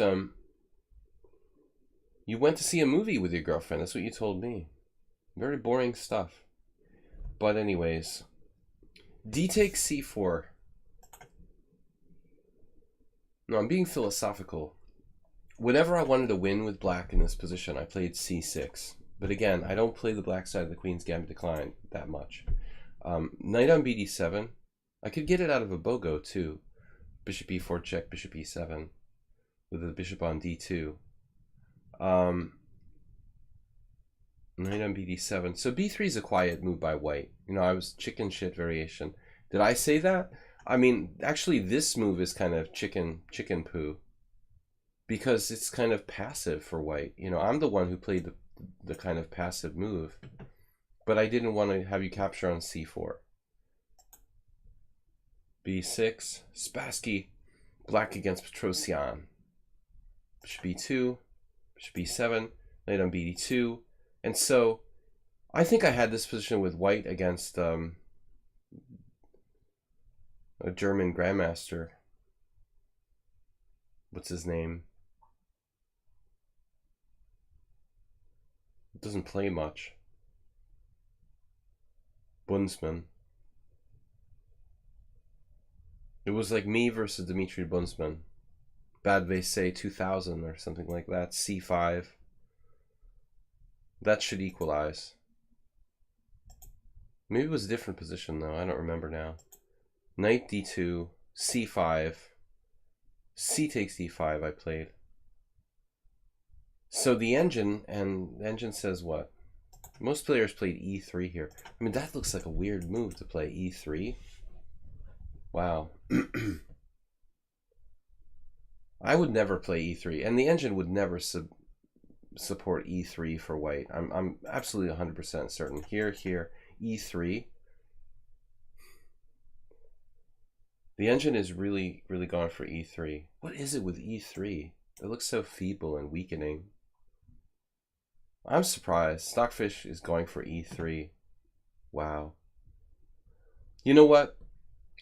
you went to see a movie with your girlfriend. That's what you told me. Very boring stuff. But anyways, d takes c4. No, I'm being philosophical. Whenever I wanted to win with black in this position, I played c6. But again, I don't play the black side of the Queen's Gambit decline that much. Knight on bd7. I could get it out of a BOGO too. Bishop e4 check, bishop e7. With the bishop on d2. Knight on bd7. So b3 is a quiet move by white. You know, I was chicken shit variation. Did I say that? I mean, actually, this move is kind of chicken poo. Because it's kind of passive for white. You know, I'm the one who played the kind of passive move. But I didn't want to have you capture on c4. b6. Spassky. Black against Petrosian. Bishop b2. Bishop b7. Knight on bd2. And so I think I had this position with white against a German grandmaster. What's his name? Doesn't play much. Bundsmann. It was like me versus Dmitry Bundsmann. Bad Vese 2000 or something like that. C5. That should equalize. Maybe it was a different position though. I don't remember now. Knight d2, c5, c takes d5 I played. So the engine says what? Most players played e3 here. I mean, that looks like a weird move to play e3. Wow. I would never play e3, and the engine would never support e3 for white. I'm absolutely 100% certain. Here, e3. The engine is really going for e3. What is it with e3? It looks so feeble and weakening. I'm surprised. Stockfish is going for e3. Wow. You know what?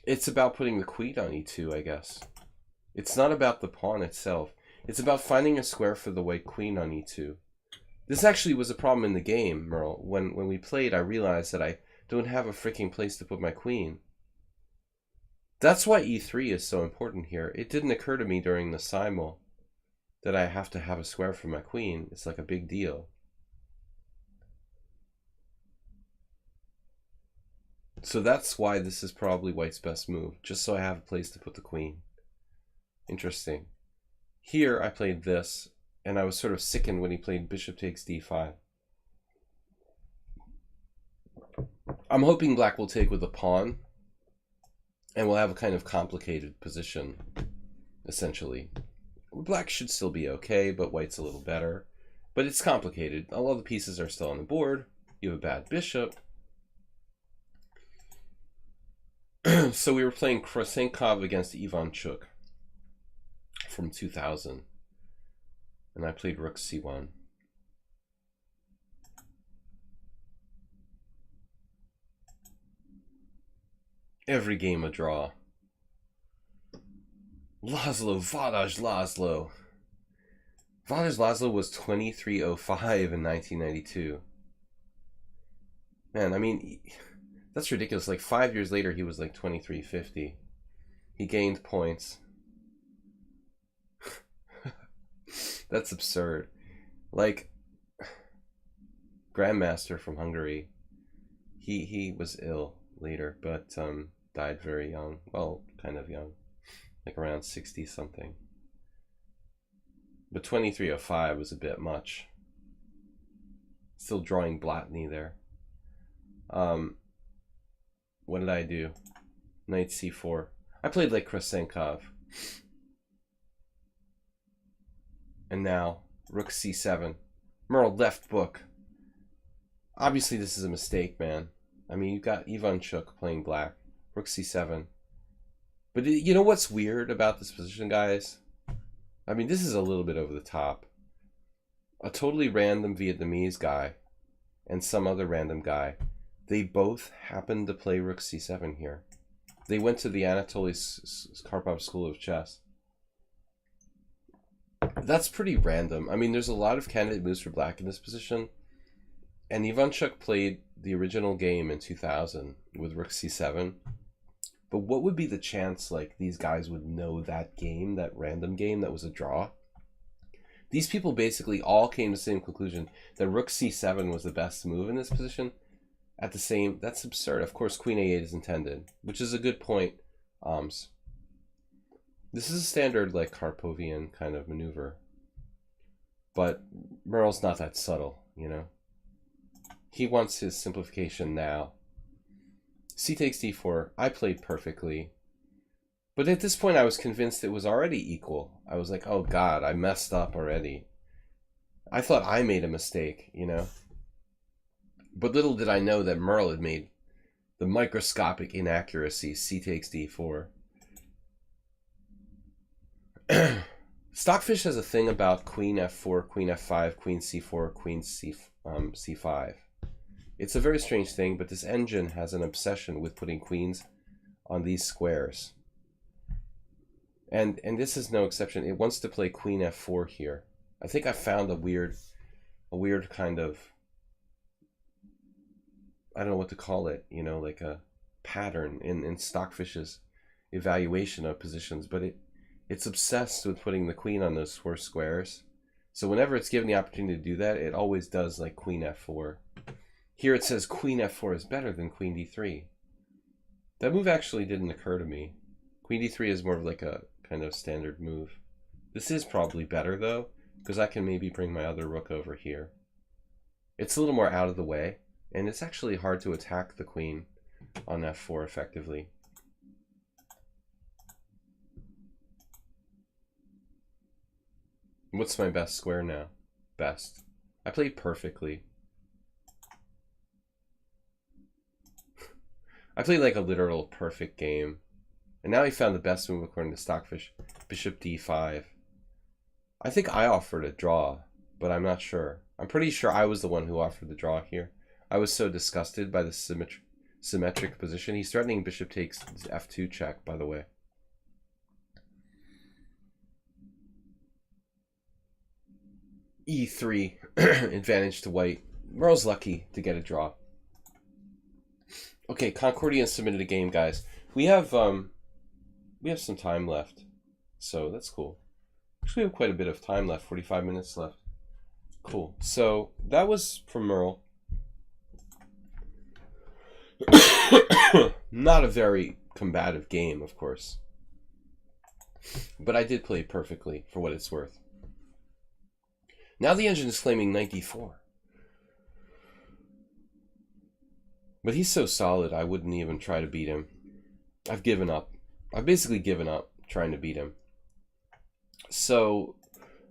It's about putting the queen on e2, I guess. It's not about the pawn itself. It's about finding a square for the white queen on e2. This actually was a problem in the game, Merle. When we played, I realized that I don't have a freaking place to put my queen. That's why e3 is so important here. It didn't occur to me during the simul that I have to have a square for my queen. It's like a big deal. So that's why this is probably white's best move, just so I have a place to put the queen. Interesting. Here I played this, and I was sort of sickened when he played bishop takes d5. I'm hoping black will take with the pawn, and we'll have a kind of complicated position, essentially. Black should still be okay, but white's a little better. But it's complicated. All the pieces are still on the board. You have a bad bishop. So we were playing Krosenkov against Ivanchuk from 2000. And I played rook c1. Every game a draw. Vodaj Laszlo. Vodaj Laszlo was 2305 in 1992. Man, I mean, that's ridiculous. Like 5 years later, he was like 2350. He gained points. That's absurd. Like, Grandmaster from Hungary, he was ill later, but died very young. Well, kind of young, like around 60 something. But 2305 was a bit much. Still drawing Blatny there. What did I do? Knight c4. I played like Krosenkov. And now, rook c7. Merle left book. Obviously this is a mistake, man. I mean, you've got Ivanchuk playing black. Rook c7. But you know what's weird about this position, guys? I mean, this is a little bit over the top. A totally random Vietnamese guy and some other random guy, they both happened to play rook c7 here. They went to the Anatoly Karpov School of Chess. That's pretty random. I mean, there's a lot of candidate moves for black in this position. And Ivanchuk played the original game in 2000 with rook c7. But what would be the chance, like, these guys would know that game, that random game that was a draw? These people basically all came to the same conclusion that rook c7 was the best move in this position. At the same, that's absurd. Of course, queen a8 is intended, which is a good point. This is a standard, like, Karpovian kind of maneuver. But Merle's not that subtle, you know? He wants his simplification now. C takes d4. I played perfectly. But at this point, I was convinced it was already equal. I was like, oh God, I messed up already. I thought I made a mistake, you know? But little did I know that Merle had made the microscopic inaccuracy. C takes d4. Stockfish has a thing about queen f4, queen f5, queen c4, queen c5. It's a very strange thing, but this engine has an obsession with putting queens on these squares. And this is no exception. It wants to play queen f4 here. I think I found a weird kind of, I don't know what to call it, you know, like a pattern in Stockfish's evaluation of positions, but it's obsessed with putting the queen on those 4 squares. So whenever it's given the opportunity to do that, it always does like queen f4. Here it says queen f4 is better than queen d3. That move actually didn't occur to me. Queen d3 is more of like a kind of standard move. This is probably better though, because I can maybe bring my other rook over here. It's a little more out of the way, and it's actually hard to attack the queen on f4 effectively. What's my best square now? Best. I played perfectly. I played like a literal perfect game. And now he found the best move according to Stockfish. Bishop d5. I think I offered a draw, but I'm not sure. I'm pretty sure I was the one who offered the draw here. I was so disgusted by the symmetric position. He's threatening bishop takes f2 check, by the way. e3, advantage to white. Merle's lucky to get a draw. Okay, Concordian submitted a game, guys. We have some time left, so that's cool. Actually, we have quite a bit of time left, 45 minutes left. Cool. So that was from Merle. Not a very combative game, of course, but I did play perfectly for what it's worth. Now the engine is claiming knight d4. But he's so solid, I wouldn't even try to beat him. I've given up. I've basically given up trying to beat him. So,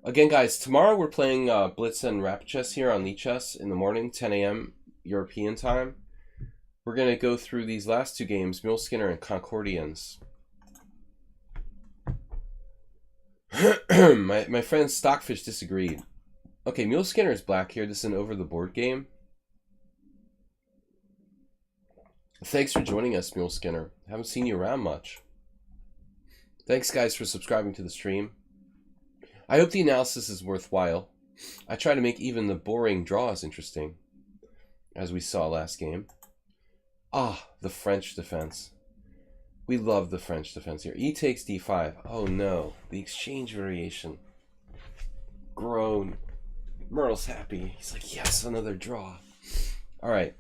again, guys, tomorrow we're playing Blitz and Rapid Chess here on lichess in the morning, 10 a.m. European time. We're going to go through these last 2 games, Mule Skinner and Concordians. my friend Stockfish disagreed. Okay, Mule Skinner is black here. This is an over-the-board game. Thanks for joining us, Mule Skinner. Haven't seen you around much. Thanks, guys, for subscribing to the stream. I hope the analysis is worthwhile. I try to make even the boring draws interesting, as we saw last game. Ah, the French defense. We love the French defense here. E takes d5. Oh, no. The exchange variation. Groan. Merle's happy. He's like, yes, another draw. All right.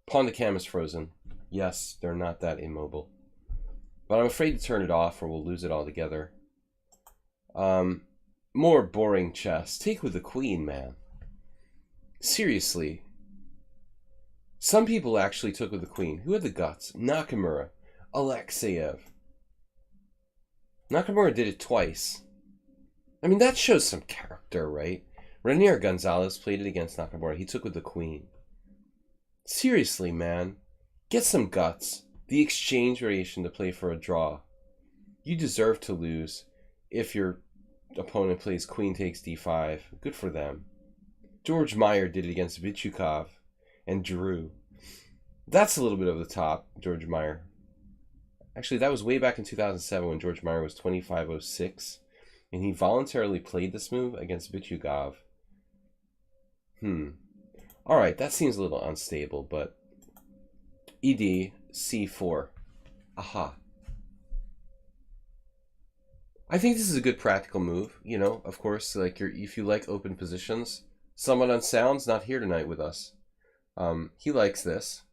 Pawnda cam is frozen. Yes, they're not that immobile. But I'm afraid to turn it off or we'll lose it altogether. More boring chess. Take with the queen, man. Seriously. Some people actually took with the queen. Who had the guts? Nakamura. Alexeyev. Nakamura did it twice. I mean, that shows some character, right? Renier Gonzalez played it against Nakamura. He took with the queen. Seriously, man. Get some guts. The exchange variation to play for a draw. You deserve to lose if your opponent plays queen takes d5. Good for them. George Meyer did it against Vichukov and Drew. That's a little bit over the top, George Meyer. Actually, that was way back in 2007 when George Meyer was 2506. And he voluntarily played this move against Vichukov. Alright, that seems a little unstable, but ED C4. Aha. I think this is a good practical move, you know, of course, like if you like open positions. Someone on Sound's not here tonight with us. He likes this.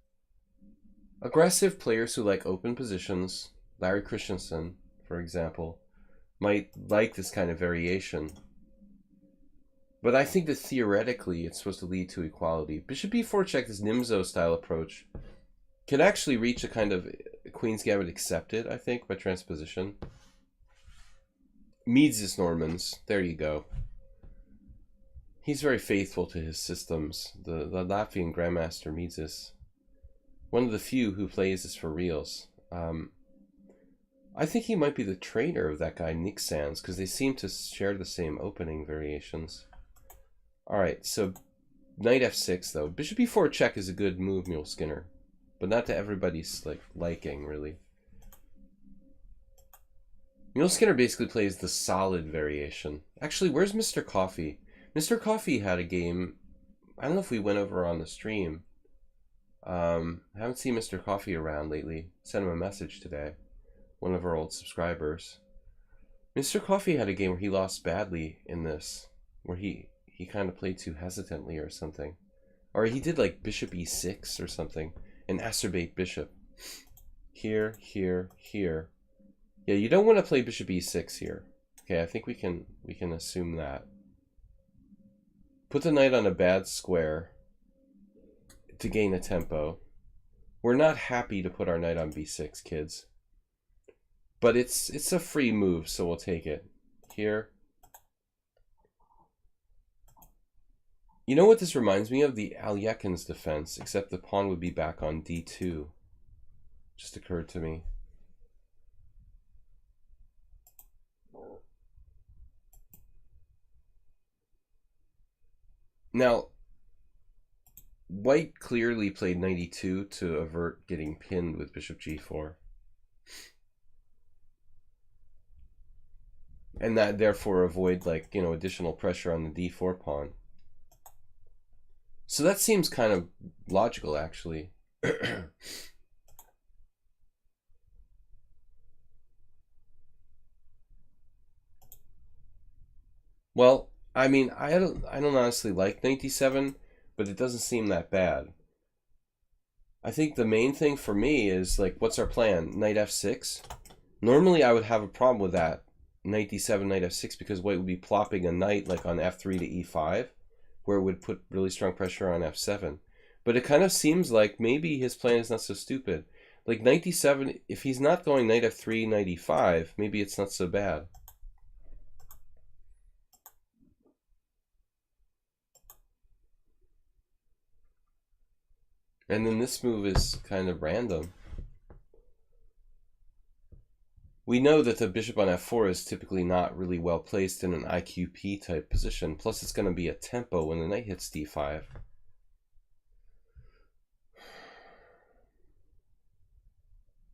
Aggressive players who like open positions, Larry Christensen, for example, might like this kind of variation. But I think that theoretically it's supposed to lead to equality. Bishop b4 check, this Nimzo style approach, can actually reach a kind of Queen's Gambit accepted, I think, by transposition. Mises Normans, there you go. He's very faithful to his systems. The Latvian Grandmaster Mises. One of the few who plays this for reals. I think he might be the trainer of that guy Nick Sands, because they seem to share the same opening variations. Alright, so knight f6 though. Bishop e4 check is a good move, Mule Skinner. But not to everybody's liking, really. Mule Skinner basically plays the solid variation. Actually, where's Mr. Coffee? Mr. Coffee had a game. I don't know if we went over on the stream. I haven't seen Mr. Coffee around lately. Sent him a message today. One of our old subscribers. Mr. Coffee had a game where he lost badly in this. Where he kind of played too hesitantly or something. Or he did like bishop e6 or something. An acerbate bishop. Here, here, here. Yeah, you don't want to play bishop e6 here. Okay, I think we can assume that. Put the knight on a bad square to gain a tempo. We're not happy to put our knight on b6, kids. But it's a free move, so we'll take it. Here. You know what this reminds me of? The Alyekin's defense, except the pawn would be back on d2. Just occurred to me. Now, white clearly played knight e2 to avert getting pinned with bishop g4. And that therefore avoid additional pressure on the d4 pawn. So that seems kind of logical, actually. Well, I mean, I don't honestly like knight d7, but it doesn't seem that bad. I think the main thing for me is what's our plan? Knight f6. Normally, I would have a problem with that. Knight d7, knight f6, because white would be plopping a knight on f3 to e5, where it would put really strong pressure on f7. But it kind of seems like maybe his plan is not so stupid. Like knight d7, if he's not going knight f3, knight e5, maybe it's not so bad. And then this move is kind of random. We know that the bishop on f4 is typically not really well placed in an IQP type position. Plus it's going to be a tempo when the knight hits d5.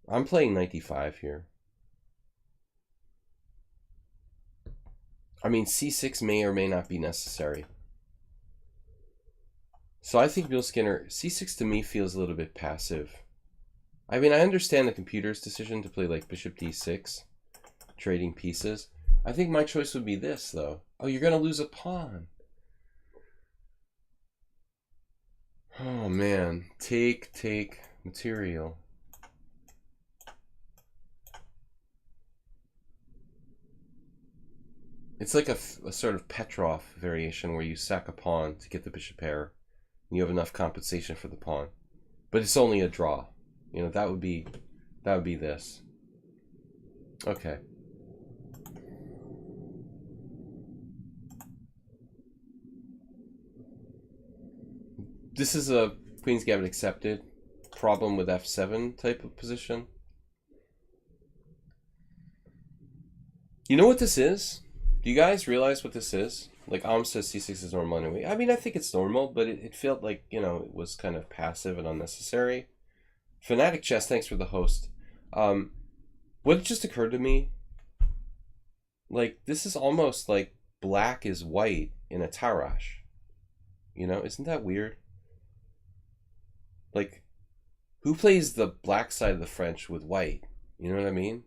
I'm playing knight d5 here. I mean, c6 may or may not be necessary. So I think Mule Skinner, c6 to me feels a little bit passive. I mean, I understand the computer's decision to play bishop d6, trading pieces. I think my choice would be this, though. Oh, you're going to lose a pawn. Oh, man. Take material. It's like a sort of Petrov variation where you sack a pawn to get the bishop pair. You have enough compensation for the pawn. But it's only a draw. You know, that would be this. Okay. This is a Queen's Gambit accepted problem with f7 type of position. You know what this is? Do you guys realize what this is? says c6 is normal anyway. I mean, I think it's normal, but it felt like, it was kind of passive and unnecessary. Fanatic Chess, thanks for the host. What just occurred to me, this is almost like black is white in a Tarash. Isn't that weird? Who plays the black side of the French with white? You know what I mean?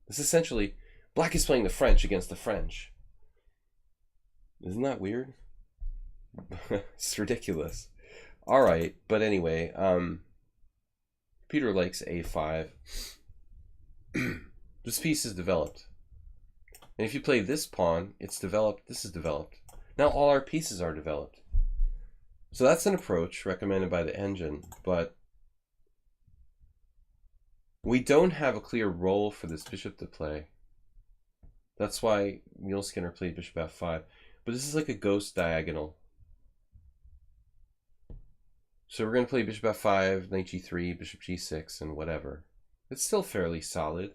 It's essentially, black is playing the French against the French. Isn't that weird? It's ridiculous. All right, but anyway, Peter likes a5. This piece is developed. And if you play this pawn, it's developed. This is developed. Now all our pieces are developed. So that's an approach recommended by the engine, but we don't have a clear role for this bishop to play. That's why Mule Skinner played bishop f5. But this is like a ghost diagonal. So we're going to play bishop f5, knight g3, bishop g6, and whatever. It's still fairly solid.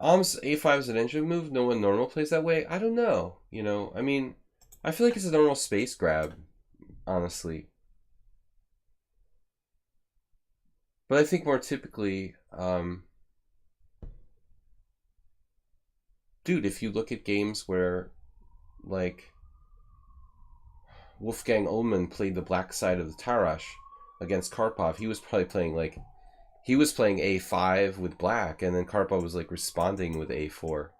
a5 is an engine move. No one normal plays that way. I don't know. You know, I mean, I feel like it's a normal space grab, honestly. But I think more typically, dude, if you look at games where, like, Wolfgang Ullmann played the black side of the Tarash against Karpov, he was probably playing, like, he was playing a5 with black, and then Karpov was, like, responding with a4.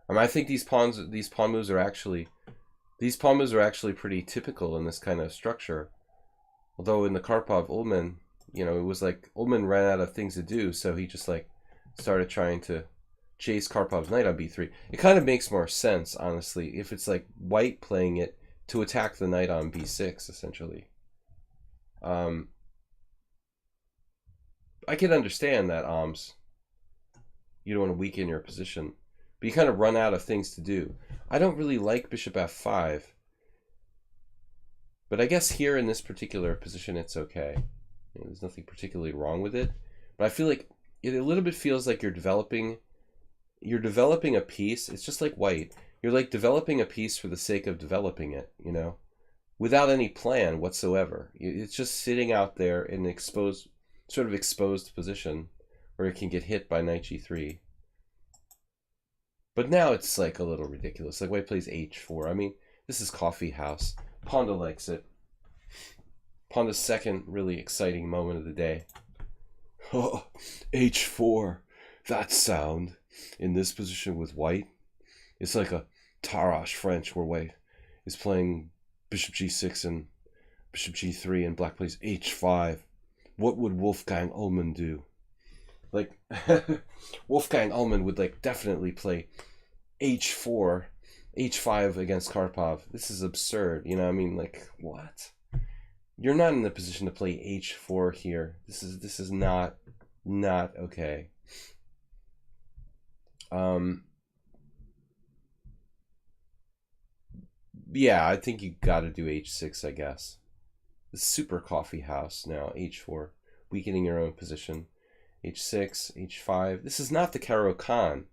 I mean, I think these pawn moves are actually pretty typical in this kind of structure. Although in the Karpov Ullmann, you know, it was like Ullmann ran out of things to do, so he just like started trying to chase Karpov's knight on b3. It kind of makes more sense, honestly, if it's like white playing it to attack the knight on b6, essentially. I can understand that, you don't want to weaken your position, but you kind of run out of things to do. I don't really like bishop f5, but I guess here in this particular position it's okay. You know, there's nothing particularly wrong with it, but I feel like it a little bit feels like you're developing a piece. It's just like white. You're like developing a piece for the sake of developing it, you know, without any plan whatsoever. It's just sitting out there in an exposed position where it can get hit by knight g3. But now it's like a little ridiculous. Like white plays h4. I mean, this is coffee house. Pawnda likes it. Pawnda's second really exciting moment of the day. Oh, h4. That sound in this position with white. It's like a Tarash French where white is playing bishop g6 and bishop g3 and black plays h5. What would Wolfgang Ullmann do? Like, Wolfgang Ullmann would like definitely play h4, h5 against Karpov. This is absurd, you know what I mean? Like, what? You're not in the position to play h4 here. This is not okay. Yeah, I think you got to do h6, I guess. The super coffee house now, h4, weakening your own position. h6, h5. This is not the Caro-Kann,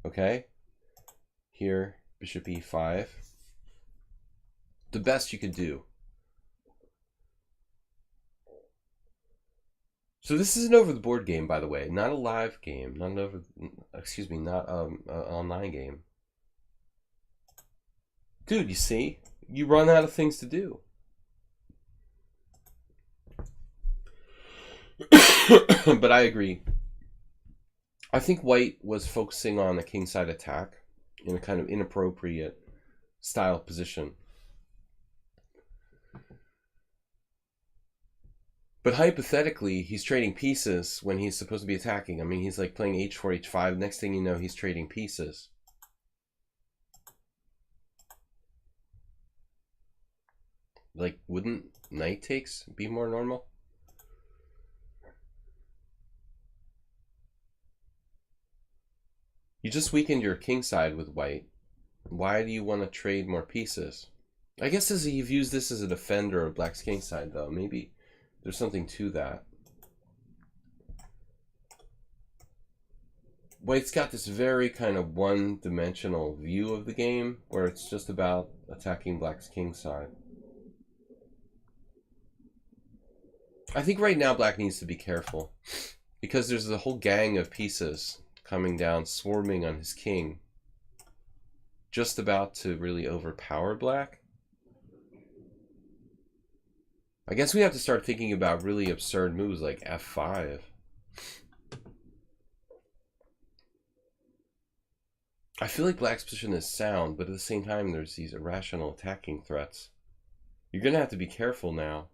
okay? Here, bishop e5. The best you could do. So this is an over-the-board game, by the way, not a live game, not an online game. Dude, you see? You run out of things to do. But I agree. I think white was focusing on a kingside attack in a kind of inappropriate style position. But hypothetically, he's trading pieces when he's supposed to be attacking. I mean, he's like playing h4, h5. Next thing you know, he's trading pieces. Like, wouldn't knight takes be more normal? You just weakened your kingside with white. Why do you want to trade more pieces? I guess he views this as a defender of black's kingside, though. Maybe there's something to that. White's got this very kind of one-dimensional view of the game where it's just about attacking black's kingside. I think right now black needs to be careful because there's a whole gang of pieces coming down, swarming on his king, just about to really overpower black. I guess we have to start thinking about really absurd moves like f5. I feel like black's position is sound, but at the same time there's these irrational attacking threats. You're going to have to be careful now.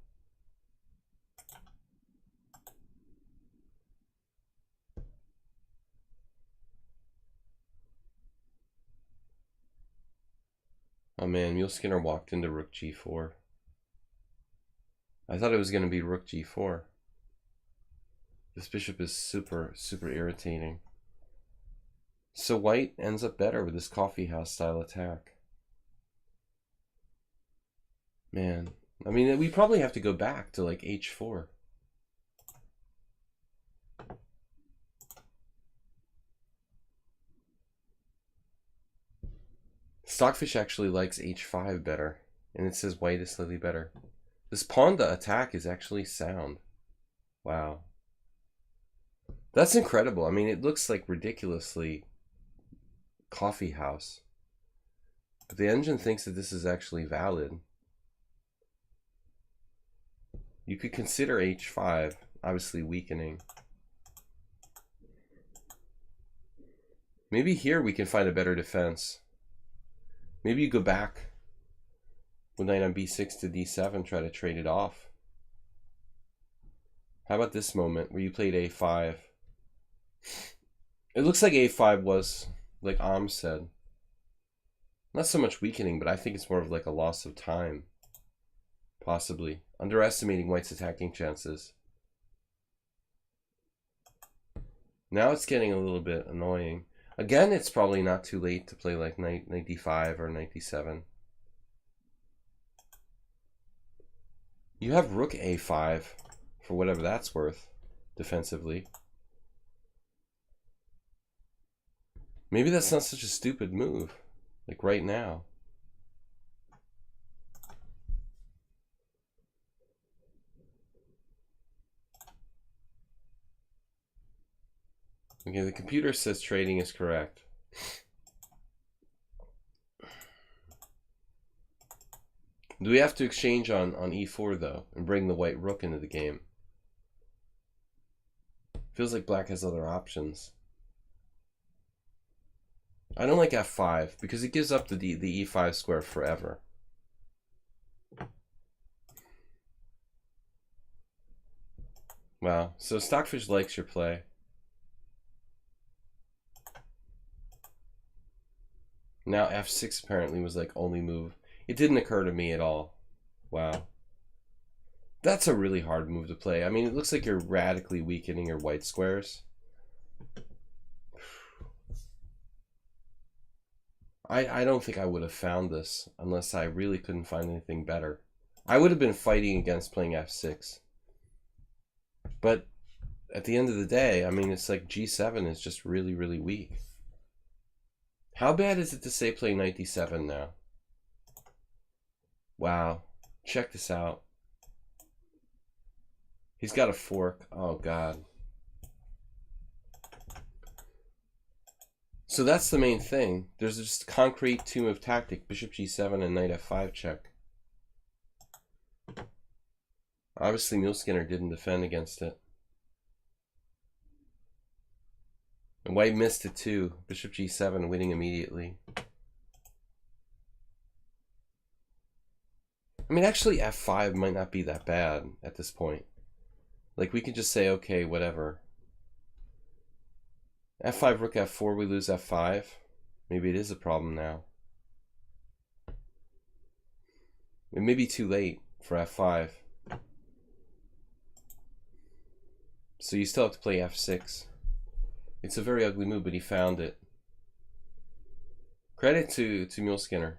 Oh man, Mule Skinner walked into rook g4. I thought it was going to be rook g4. This bishop is super irritating. So white ends up better with this coffee house style attack. Man, I mean, we probably have to go back to like h4. Stockfish actually likes h5 better, and it says white is slightly better. This Pawnda attack is actually sound. Wow. That's incredible. I mean, it looks like ridiculously coffee house. But the engine thinks that this is actually valid. You could consider h5, obviously weakening. Maybe here we can find a better defense. Maybe you go back with knight on b6 to d7, try to trade it off. How about this moment where you played a5? It looks like a5 was, like Am said, not so much weakening, but I think it's more of like a loss of time. Possibly. Underestimating white's attacking chances. Now it's getting a little bit annoying. Again, it's probably not too late to play like knight d5 or knight d7. You have rook a5 for whatever that's worth defensively. Maybe that's not such a stupid move, like right now. Okay, the computer says trading is correct. Do we have to exchange on e4 though, and bring the white rook into the game? Feels like black has other options. I don't like f5 because it gives up the e5 square forever. Wow, so Stockfish likes your play. Now f6 apparently was like only move. It didn't occur to me at all. Wow. That's a really hard move to play. I mean, it looks like you're radically weakening your white squares. I don't think I would have found this unless I really couldn't find anything better. I would have been fighting against playing f6. But at the end of the day, I mean, it's like g7 is just really, really weak. How bad is it to say play knight d7 now? Wow. Check this out. He's got a fork. Oh, God. So that's the main thing. There's just a concrete two-move tactic. Bishop g7 and knight f5 check. Obviously, Muleskinner didn't defend against it. And white missed it too. Bishop g7 winning immediately. I mean, actually, f5 might not be that bad at this point. Like, we could just say, okay, whatever. f5, rook f4, we lose f5. Maybe it is a problem now. It may be too late for f5. So you still have to play f6. It's a very ugly move, but he found it. Credit to Muleskinner.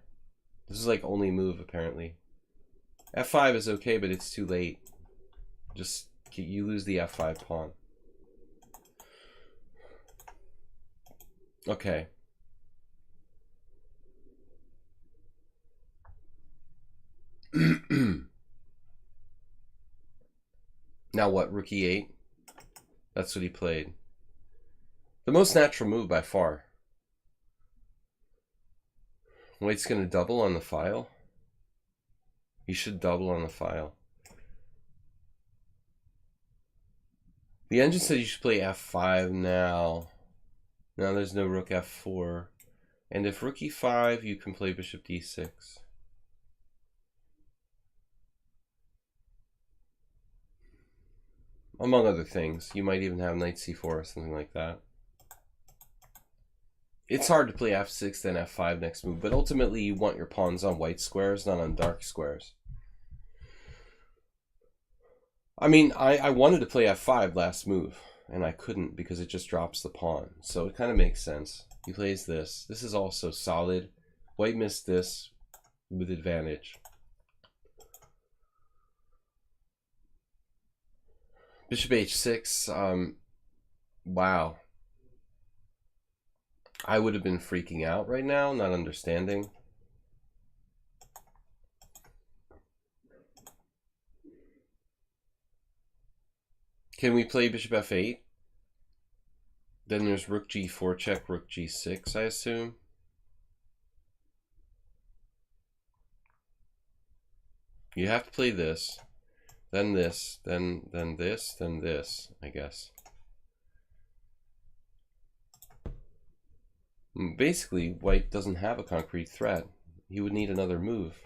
This is like only move, apparently. f5 is okay, but it's too late. Just, you lose the f5 pawn. Okay. Now what, rook e8? That's what he played. The most natural move by far. White's going to double on the file. He should double on the file. The engine said you should play f5 now. Now there's no rook f4. And if rook e5, you can play bishop d6. Among other things. You might even have knight c4 or something like that. It's hard to play f6 then f5 next move, but ultimately you want your pawns on white squares, not on dark squares. I mean, I wanted to play f5 last move, and I couldn't because it just drops the pawn. So it kind of makes sense. He plays this. This is also solid. White missed this with advantage. Bishop h6. Wow. I would have been freaking out right now, not understanding. Can we play bishop f8? Then there's rook g4 check, rook g6, I assume. You have to play this, then this, then this, then this, I guess. Basically, white doesn't have a concrete threat. He would need another move.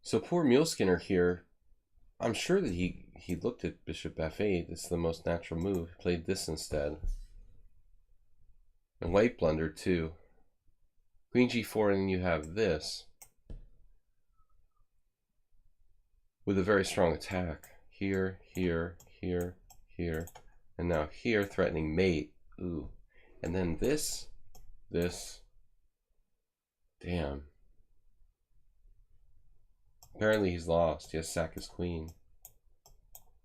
So poor Muleskinner here, I'm sure that he looked at bishop f8. It's the most natural move. He played this instead. And white blundered too. Queen g4, and then you have this with a very strong attack. Here, here, here, here, and now here, threatening mate. Ooh. And then this. Damn. Apparently he's lost. He has to sack his queen.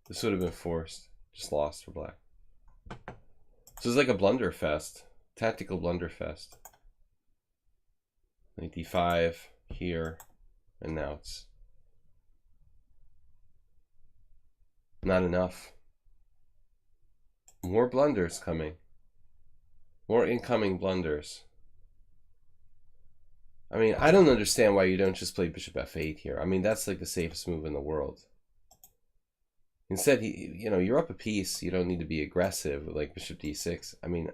This would have been forced. Just lost for black. So it's like a blunderfest. Tactical blunderfest. Knight d5 here, and now it's not enough. More blunders coming. More incoming blunders. I mean, I don't understand why you don't just play bishop f8 here. I mean, that's like the safest move in the world. Instead, you're up a piece. You don't need to be aggressive with like bishop d6. I mean,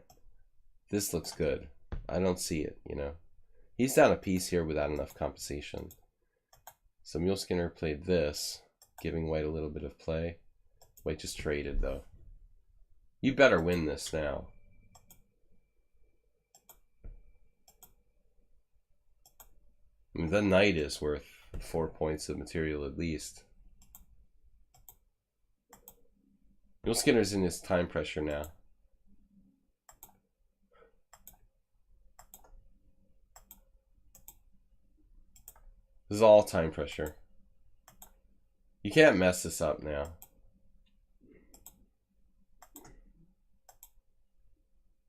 this looks good. I don't see it, He's down a piece here without enough compensation. So Muleskinner played this, giving white a little bit of play. White just traded, though. You better win this now. I mean, the knight is worth 4 points of material at least. Muleskinner's in his time pressure now. This is all time pressure. You can't mess this up now.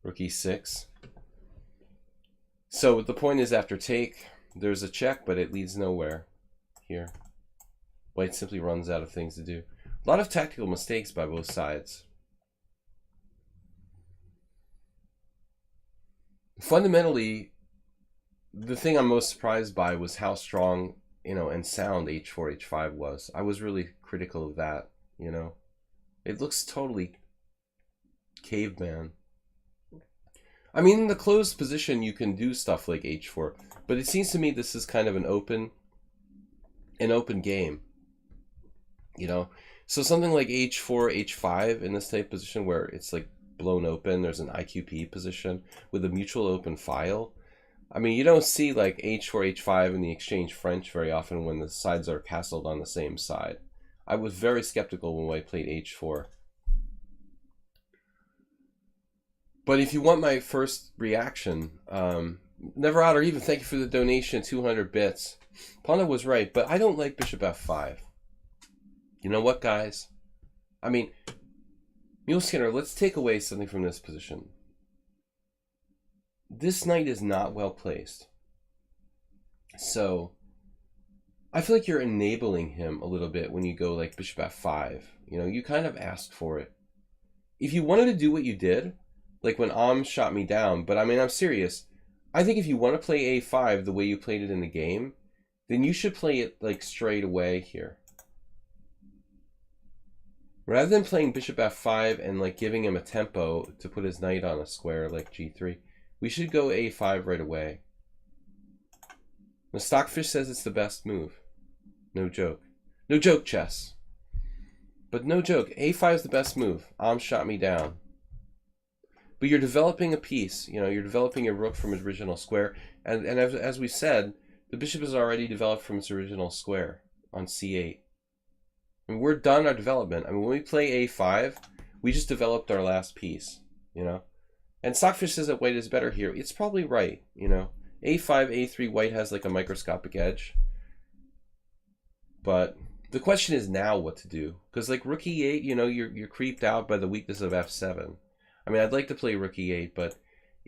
Rook e6. So the point is, after take, there's a check, but it leads nowhere here. White simply runs out of things to do. A lot of tactical mistakes by both sides. Fundamentally, the thing I'm most surprised by was how strong, and sound h4, h5 was. I was really critical of that, It looks totally caveman. I mean, in the closed position, you can do stuff like h4, but it seems to me this is kind of an open game, So something like h4, h5 in this type of position where it's like blown open, there's an IQP position with a mutual open file. I mean, you don't see like h4, h5 in the exchange French very often when the sides are castled on the same side. I was very skeptical when white played h4. But if you want my first reaction, Never Otter, even thank you for the donation, 200 bits. Pawnda was right, but I don't like bishop f5. You know what, guys? I mean, Muleskinner, let's take away something from this position. This knight is not well placed. So, I feel like you're enabling him a little bit when you go like bishop f5. You kind of asked for it. If you wanted to do what you did, like when shot me down, but I mean, I'm serious. I think if you want to play a5 the way you played it in the game, then you should play it like straight away here. Rather than playing bishop f5 and like giving him a tempo to put his knight on a square like g3, we should go a5 right away. The Stockfish says it's the best move. No joke. No joke, chess. But no joke, a5 is the best move. Shot me down. But you're developing a piece. You're developing your rook from its original square. And as we said, the bishop is already developed from its original square on c8. I mean, we're done our development. I mean, when we play a5, we just developed our last piece, And Stockfish says that white is better here. It's probably right, a5, a3, white has like a microscopic edge. But the question is now what to do. Because like rook e8, you're creeped out by the weakness of f7. I mean, I'd like to play rook e8, but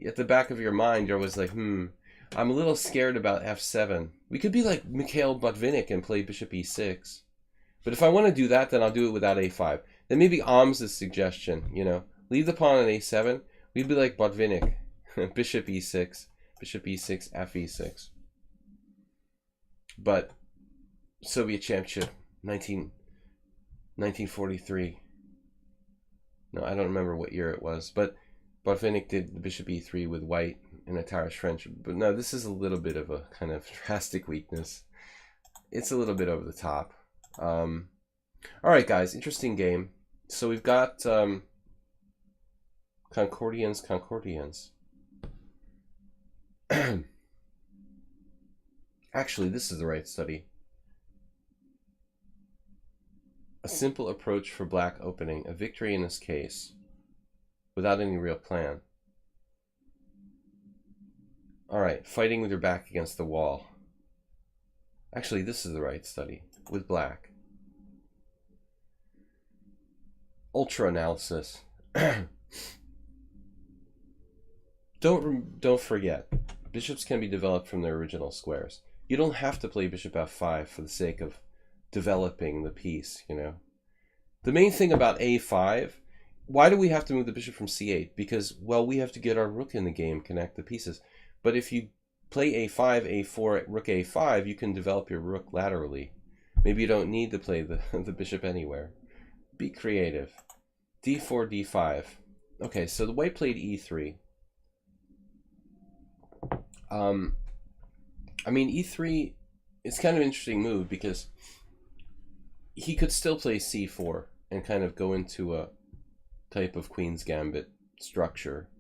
at the back of your mind, you're always like, I'm a little scared about f7. We could be like Mikhail Botvinnik and play bishop e6. But if I want to do that, then I'll do it without a5. Then maybe Alm's suggestion, you know, leave the pawn on a7. We'd be like Botvinnik, bishop e6, f e6. But Soviet Championship, 1943. No, I don't remember what year it was, but Botvinnik did the bishop e3 with white in a Tarish French. But no, this is a little bit of a kind of drastic weakness. It's a little bit over the top. All right, guys, interesting game. So we've got Concordians. Actually, this is the right study. A simple approach for black opening, a victory in this case, without any real plan. All right, fighting with your back against the wall. Actually, this is the right study, with black. Ultra analysis. Don't forget, bishops can be developed from their original squares. You don't have to play bishop f5 for the sake of developing the piece, you know. The main thing about a5, why do we have to move the bishop from c8? Because, well, we have to get our rook in the game, connect the pieces. But if you play a5, a4, rook a5, you can develop your rook laterally. Maybe you don't need to play the bishop anywhere. Be creative. d4, d5. Okay, so the white played e3. I mean, e3 is kind of an interesting move because he could still play c4 and kind of go into a type of Queen's Gambit structure.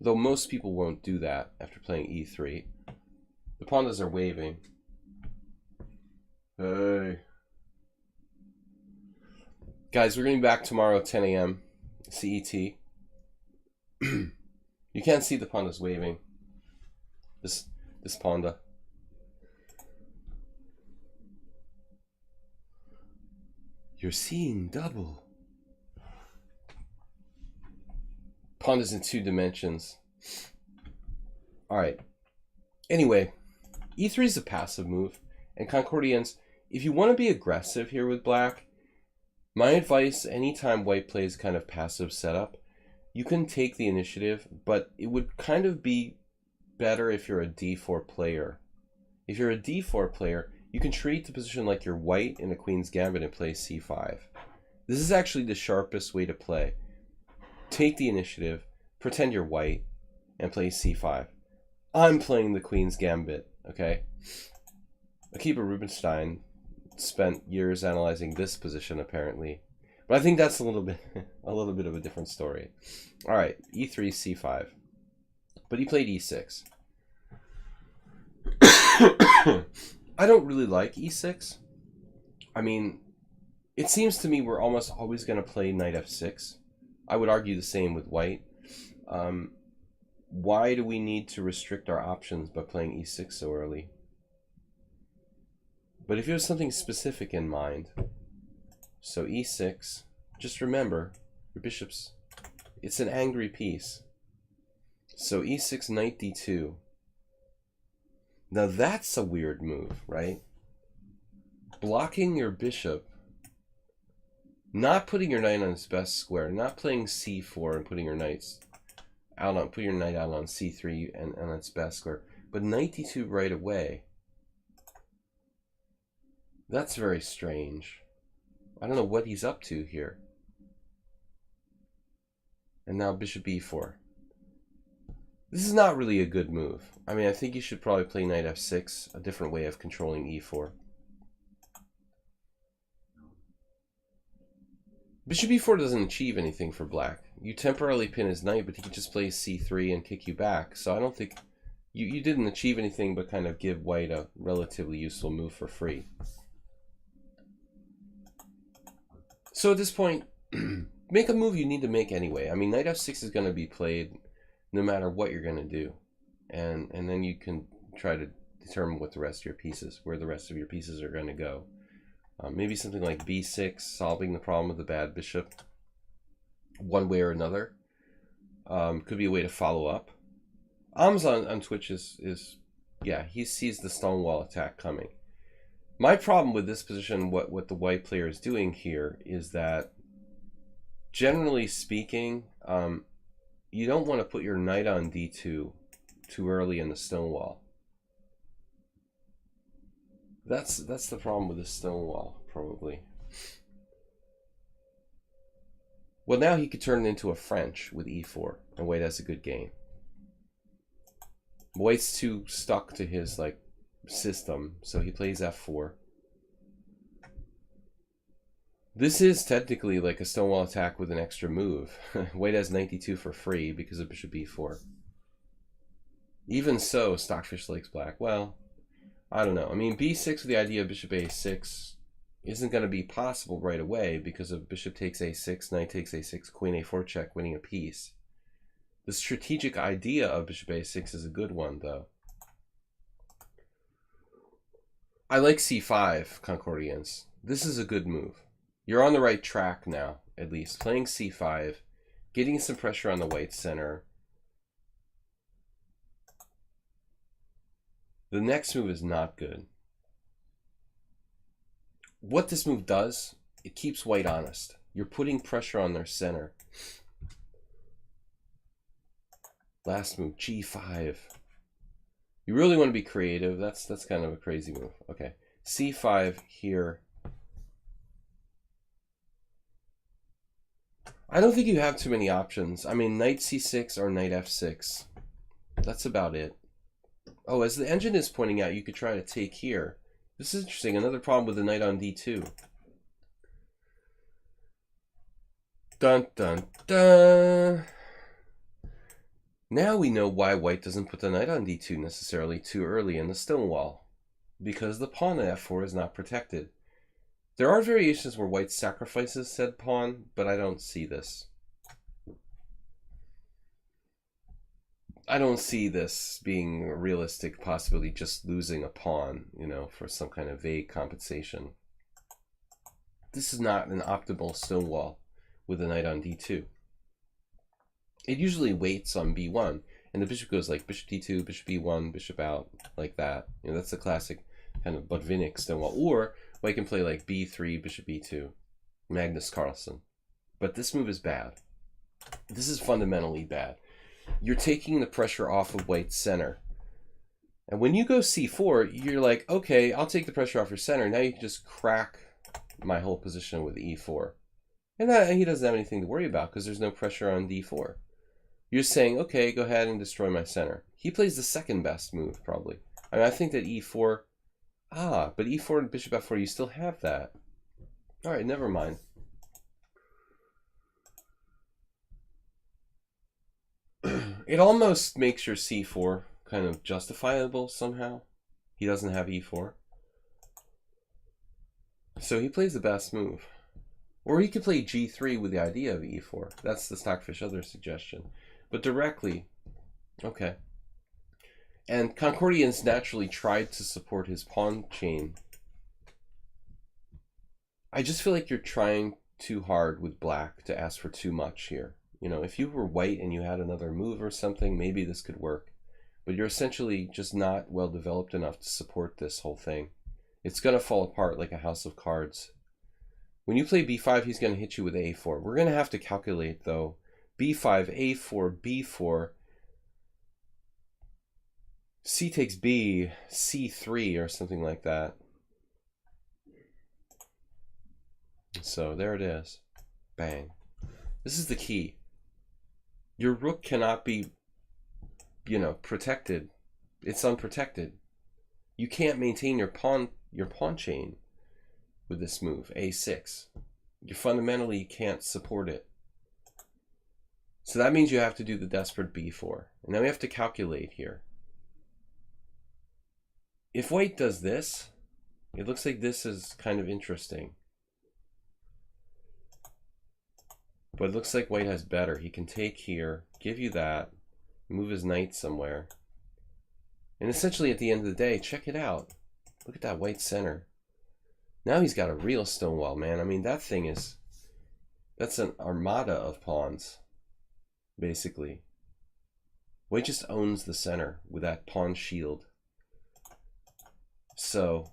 Though most people won't do that after playing e3. The Pawndas are waving. Hey. Guys, we're going to be back tomorrow at 10 a.m. CET. You can't see the Pawndas waving. This Pawnda. You're seeing double. Pawnda's in 2 dimensions. Alright. Anyway, e3 is a passive move. And Concordians, if you want to be aggressive here with black, my advice, anytime white plays kind of passive setup, you can take the initiative, but it would kind of be better if you're a d4 player. If you're a d4 player, you can treat the position like you're white in a Queen's Gambit and play c5. This is actually the sharpest way to play. Take the initiative, pretend you're white, and play c5. I'm playing the Queen's Gambit, okay? Akiba Rubinstein spent years analyzing this position, apparently. But I think that's a little bit of a different story. All right, e3, c5. But he played e6. I don't really like e6. I mean, it seems to me we're almost always going to play knight f6. I would argue the same with white. Why do we need to restrict our options by playing e6 so early? But if you have something specific in mind, so e6, just remember, your bishop's, it's an angry piece. So e6, knight d2. Now that's a weird move, right? Blocking your bishop, not putting your knight on its best square, not playing c4 and putting your knights out on, putting your knight out on c3 and on its best square, but knight d2 right away. That's very strange. I don't know what he's up to here. And now bishop e4. This is not really a good move. I mean, I think you should probably play knight f6, a different way of controlling e4. Bishop e4 doesn't achieve anything for black. You temporarily pin his knight, but he can just play c3 and kick you back. So I don't think you didn't achieve anything but kind of give white a relatively useful move for free. So at this point, make a move you need to make anyway. I mean, knight f6 is going to be played no matter what you're going to do. And then you can try to determine what the rest of your pieces, where the rest of your pieces are going to go. Maybe something like b6, solving the problem of the bad bishop one way or another. Could be a way to follow up. Alms on Twitch is yeah, he sees the Stonewall attack coming. My problem with this position, what the white player is doing here, is that generally speaking, you don't want to put your knight on d2 too early in the stone wall. That's the problem with the stone wall, probably. Well, now he could turn it into a French with e4, and white has a good game. White's too stuck to his like system, so he plays f4. This is technically like a stonewall attack with an extra move. White has knight d2 for free because of bishop b4. Even so, Stockfish likes black. Well, I don't know. I mean, b6 with the idea of bishop a6 isn't going to be possible right away because of bishop takes a6, knight takes a6, queen a4 check, winning a piece. The strategic idea of bishop a6 is a good one, though. I like c5, Concordians. This is a good move. You're on the right track now, at least. Playing c5, getting some pressure on the white center. The next move is not good. What this move does, it keeps white honest. You're putting pressure on their center. Last move, g5. You really want to be creative. That's kind of a crazy move. Okay, c5 here. I don't think you have too many options. I mean, knight c6 or knight f6. That's about it. Oh, as the engine is pointing out, you could try to take here. This is interesting. Another problem with the knight on d2. Dun dun dun. Now we know why white doesn't put the knight on d2 necessarily too early in the stone wall. Because the pawn at f4 is not protected. There are variations where white sacrifices said pawn, but I don't see this. I don't see this being a realistic possibility, just losing a pawn, you know, for some kind of vague compensation. This is not an optimal stone wall with a knight on d2. It usually waits on b1, and the bishop goes like bishop d2, bishop b1, bishop out, like that. You know, that's the classic kind of Botvinnik stone wall. Or white can play like b3, bishop b2, Magnus Carlsen. But this move is bad. This is fundamentally bad. You're taking the pressure off of white's center. And when you go c4, you're like, okay, I'll take the pressure off your center. Now you can just crack my whole position with e4. And he doesn't have anything to worry about because there's no pressure on d4. You're saying, okay, go ahead and destroy my center. He plays the second best move, probably. I mean, I think that e4... but e4 and bishop f4, you still have that. All right, never mind. It almost makes your c4 kind of justifiable somehow. He doesn't have e4. So he plays the best move. Or he could play g3 with the idea of e4. That's the Stockfish other suggestion. But directly, okay. And Concordians naturally tried to support his pawn chain. I just feel like you're trying too hard with black to ask for too much here. You know, if you were white and you had another move or something, maybe this could work. But you're essentially just not well developed enough to support this whole thing. It's going to fall apart like a house of cards. When you play b5, he's going to hit you with a4. We're going to have to calculate, though. b5, a4, b4. C takes b, c3, or something like that. So there it is. Bang. This is the key. Your rook cannot be, you know, protected. It's unprotected. You can't maintain your pawn chain with this move, a6. You fundamentally can't support it. So that means you have to do the desperate b4. And now we have to calculate here. If white does this, it looks like this is kind of interesting. But it looks like white has better. He can take here, give you that, move his knight somewhere. And essentially at the end of the day, check it out. Look at that white center. Now he's got a real stone wall, man. I mean, that thing is... that's an armada of pawns, basically. White just owns the center with that pawn shield. So,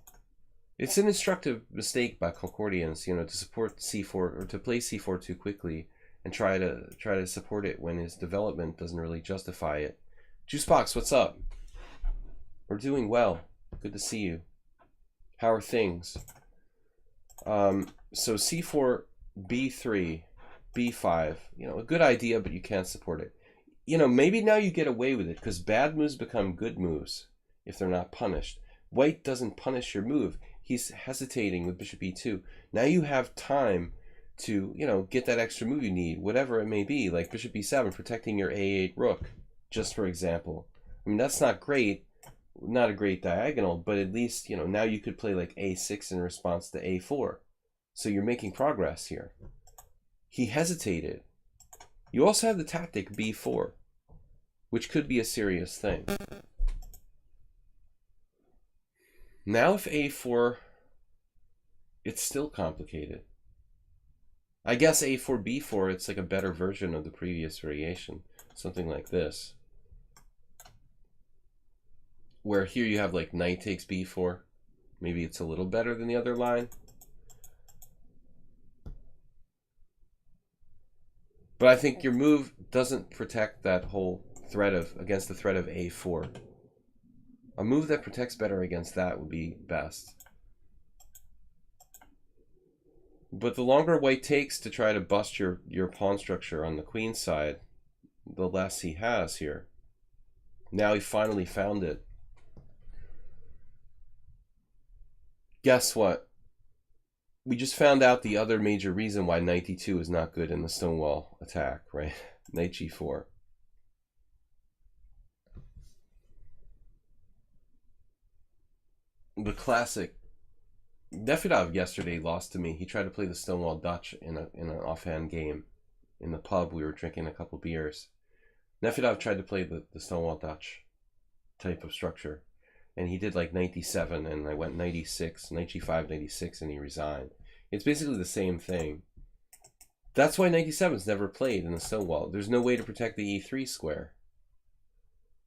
It's an instructive mistake by Concordians, you know, to support c4 or to play c4 too quickly and try to support it when his development doesn't really justify it. Juicebox, what's up? We're doing well. Good to see you. How are things? So c4, b3, b5. You know, a good idea, but you can't support it. You know, maybe now you get away with it because bad moves become good moves if they're not punished. White doesn't punish your move. He's hesitating with bishop e2. Now you have time to, you know, get that extra move you need, whatever it may be, like bishop e7, protecting your a8 rook, just for example. I mean, that's not great, not a great diagonal, but at least, you know, now you could play like a6 in response to a4. So you're making progress here. He hesitated. You also have the tactic b4, which could be a serious thing. Now if a4, it's still complicated. I guess a4, b4, it's like a better version of the previous variation. Something like this. Where here you have like knight takes b4. Maybe it's a little better than the other line. But I think your move doesn't protect that whole threat of, against the threat of a4. A move that protects better against that would be best. But the longer white takes to try to bust your pawn structure on the queen side, the less he has here. Now he finally found it. Guess what? We just found out the other major reason why knight d2 is not good in the Stonewall attack, right? Knight g4. The classic. Nefedov yesterday lost to me. He tried to play the Stonewall Dutch in an offhand game. In the pub, we were drinking a couple beers. Nefedov tried to play the Stonewall Dutch type of structure. And he did like knight d7, and I went knight e6, knight g5, knight e6, and he resigned. It's basically the same thing. That's why knight d7 is never played in the Stonewall. There's no way to protect the e3 square.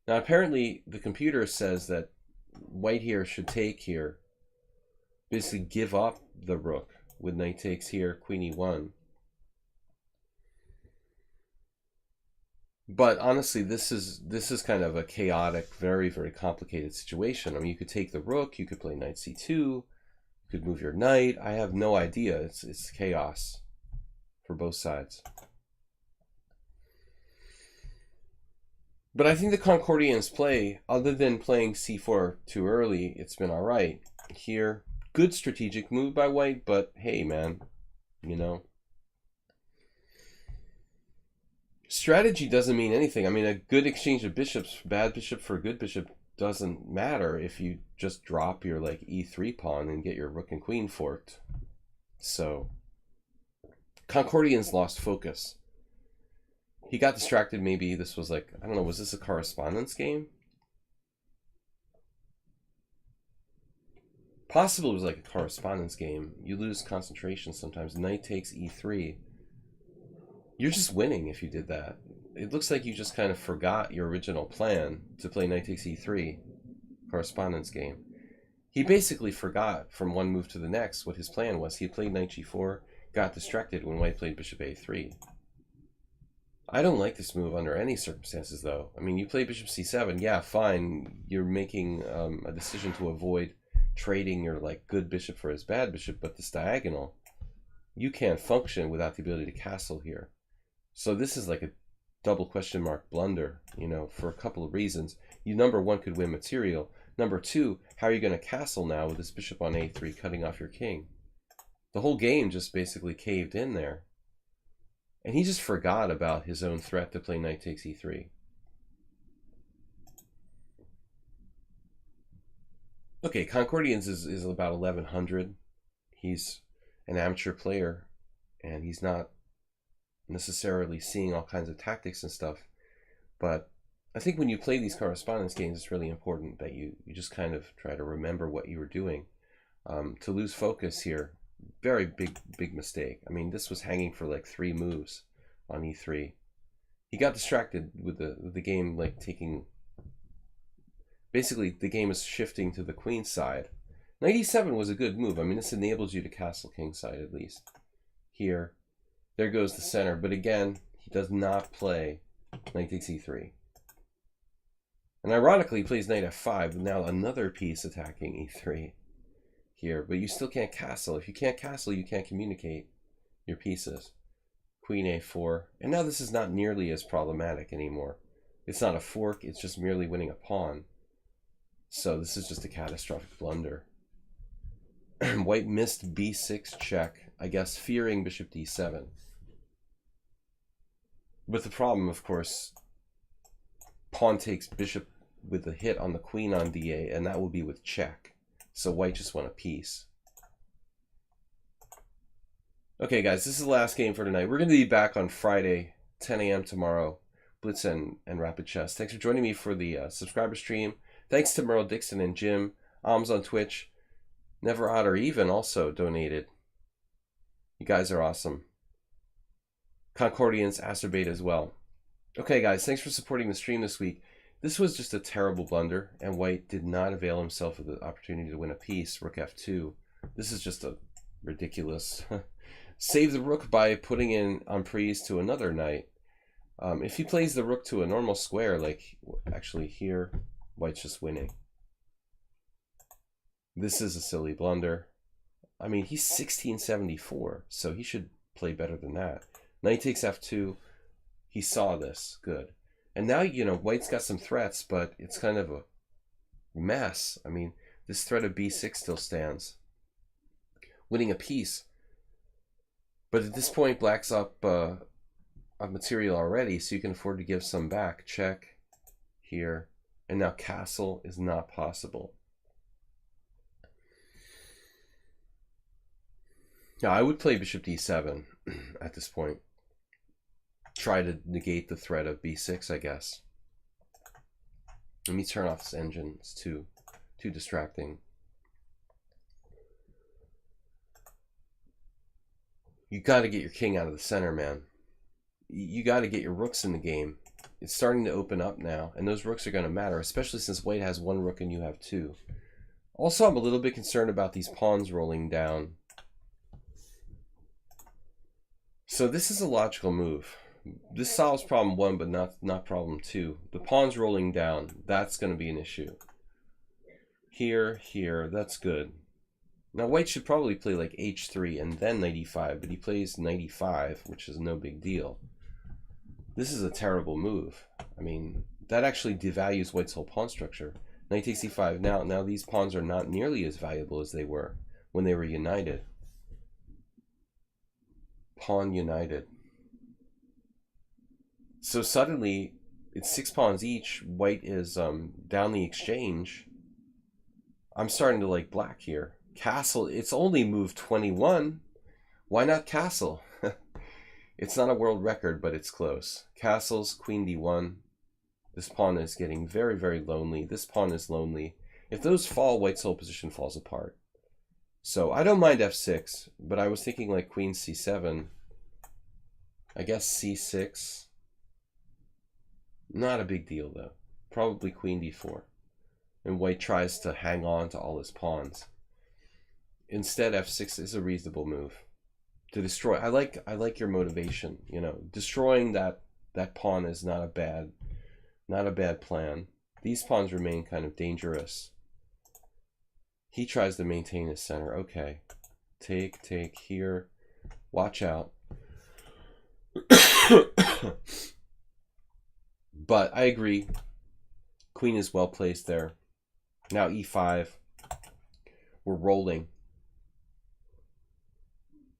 Now apparently the computer says that white here should take here. Basically give up the rook with knight takes here, queen e1. But honestly, this is kind of a chaotic, very, very complicated situation. I mean, you could take the rook, you could play knight c2, you could move your knight. I have no idea. It's chaos for both sides. But I think the Concordians play, other than playing c4 too early, it's been all right. Here, good strategic move by white, but hey, man, you know. Strategy doesn't mean anything. I mean, a good exchange of bishops, bad bishop for a good bishop, doesn't matter if you just drop your like e3 pawn and get your rook and queen forked. So, Concordians lost focus. He got distracted. Maybe this was like, I don't know, was this a correspondence game? Possibly it was like a correspondence game. You lose concentration sometimes. Knight takes e3. You're just winning if you did that. It looks like you just kind of forgot your original plan to play knight takes e3 correspondence game. He basically forgot from one move to the next what his plan was. He played knight g4, got distracted when white played bishop a3. I don't like this move under any circumstances, though. I mean, you play bishop c7, yeah, fine. You're making a decision to avoid trading your like good bishop for his bad bishop, but this diagonal, you can't function without the ability to castle here. So this is like a double question mark blunder, you know, for a couple of reasons. You, number one, could win material. Number two, how are you going to castle now with this bishop on a3 cutting off your king? The whole game just basically caved in there. And he just forgot about his own threat to play knight takes e3. Okay, Concordians is about 1100. He's an amateur player, and he's not necessarily seeing all kinds of tactics and stuff. But I think when you play these correspondence games, it's really important that you just kind of try to remember what you were doing. To lose focus here, very big mistake. I mean, this was hanging for like 3 moves on e3. He got distracted with the game, like taking... Basically, the game is shifting to the queen side, Knight e7 was a good move. I mean, this enables you to castle kingside at least. Here. There goes the center. But again, he does not play knight takes e3. And ironically, he plays knight f5. Now another piece attacking e3 here. But you still can't castle. If you can't castle, you can't communicate your pieces. Queen a4. And now this is not nearly as problematic anymore. It's not a fork. It's just merely winning a pawn. So this is just a catastrophic blunder. White missed b6 check, I guess, fearing bishop d7. With the problem, of course, pawn takes bishop with a hit on the queen on d8, and that will be with check. So white just won a piece. Okay, guys, this is the last game for tonight. We're going to be back on Friday, 10 a.m. tomorrow, Blitz and Rapid Chess. Thanks for joining me for the subscriber stream. Thanks to Merle Dixon and Jim. Alms on Twitch. Never Odd or Even also donated. You guys are awesome. Concordians, Acerbate as well. Okay, guys, thanks for supporting the stream this week. This was just a terrible blunder, and white did not avail himself of the opportunity to win a piece, rook f2. This is just a ridiculous... Save the rook by putting in emprise to another knight. If he plays the rook to a normal square, like actually here, white's just winning. This is a silly blunder. I mean, he's 1674, so he should play better than that. Knight takes f2. He saw this. Good. And now, you know, white's got some threats, but it's kind of a mess. I mean, this threat of b6 still stands. Winning a piece. But at this point, black's up material already, so you can afford to give some back. Check here. And now castle is not possible. Now, I would play bishop d7 at this point. Try to negate the threat of b6, I guess. Let me turn off this engine. It's too distracting. You got to get your king out of the center, man. You got to get your rooks in the game. It's starting to open up now, and those rooks are going to matter, especially since white has one rook and you have two. Also, I'm a little bit concerned about these pawns rolling down. So this is a logical move. This solves problem 1, but not problem 2. The pawn's rolling down. That's going to be an issue. Here, that's good. Now white should probably play like h3 and then knight e5, but he plays knight e5, which is no big deal. This is a terrible move. I mean, that actually devalues white's whole pawn structure. Knight takes e5. Now these pawns are not nearly as valuable as they were when they were united. Pawn united. So suddenly, it's 6 pawns each. White is down the exchange. I'm starting to like black here. Castle, it's only move 21. Why not castle? It's not a world record, but it's close. Castles, queen d1. This pawn is getting very, very lonely. This pawn is lonely. If those fall, white's whole position falls apart. So I don't mind f6, but I was thinking like queen c7. I guess c6. Not a big deal though. Probably queen d4. And white tries to hang on to all his pawns. Instead, f6 is a reasonable move to destroy. I like your motivation. You know, destroying that pawn is not a bad plan. These pawns remain kind of dangerous. He tries to maintain his center. Okay, take here. Watch out. But I agree. Queen is well placed there. Now e5. We're rolling.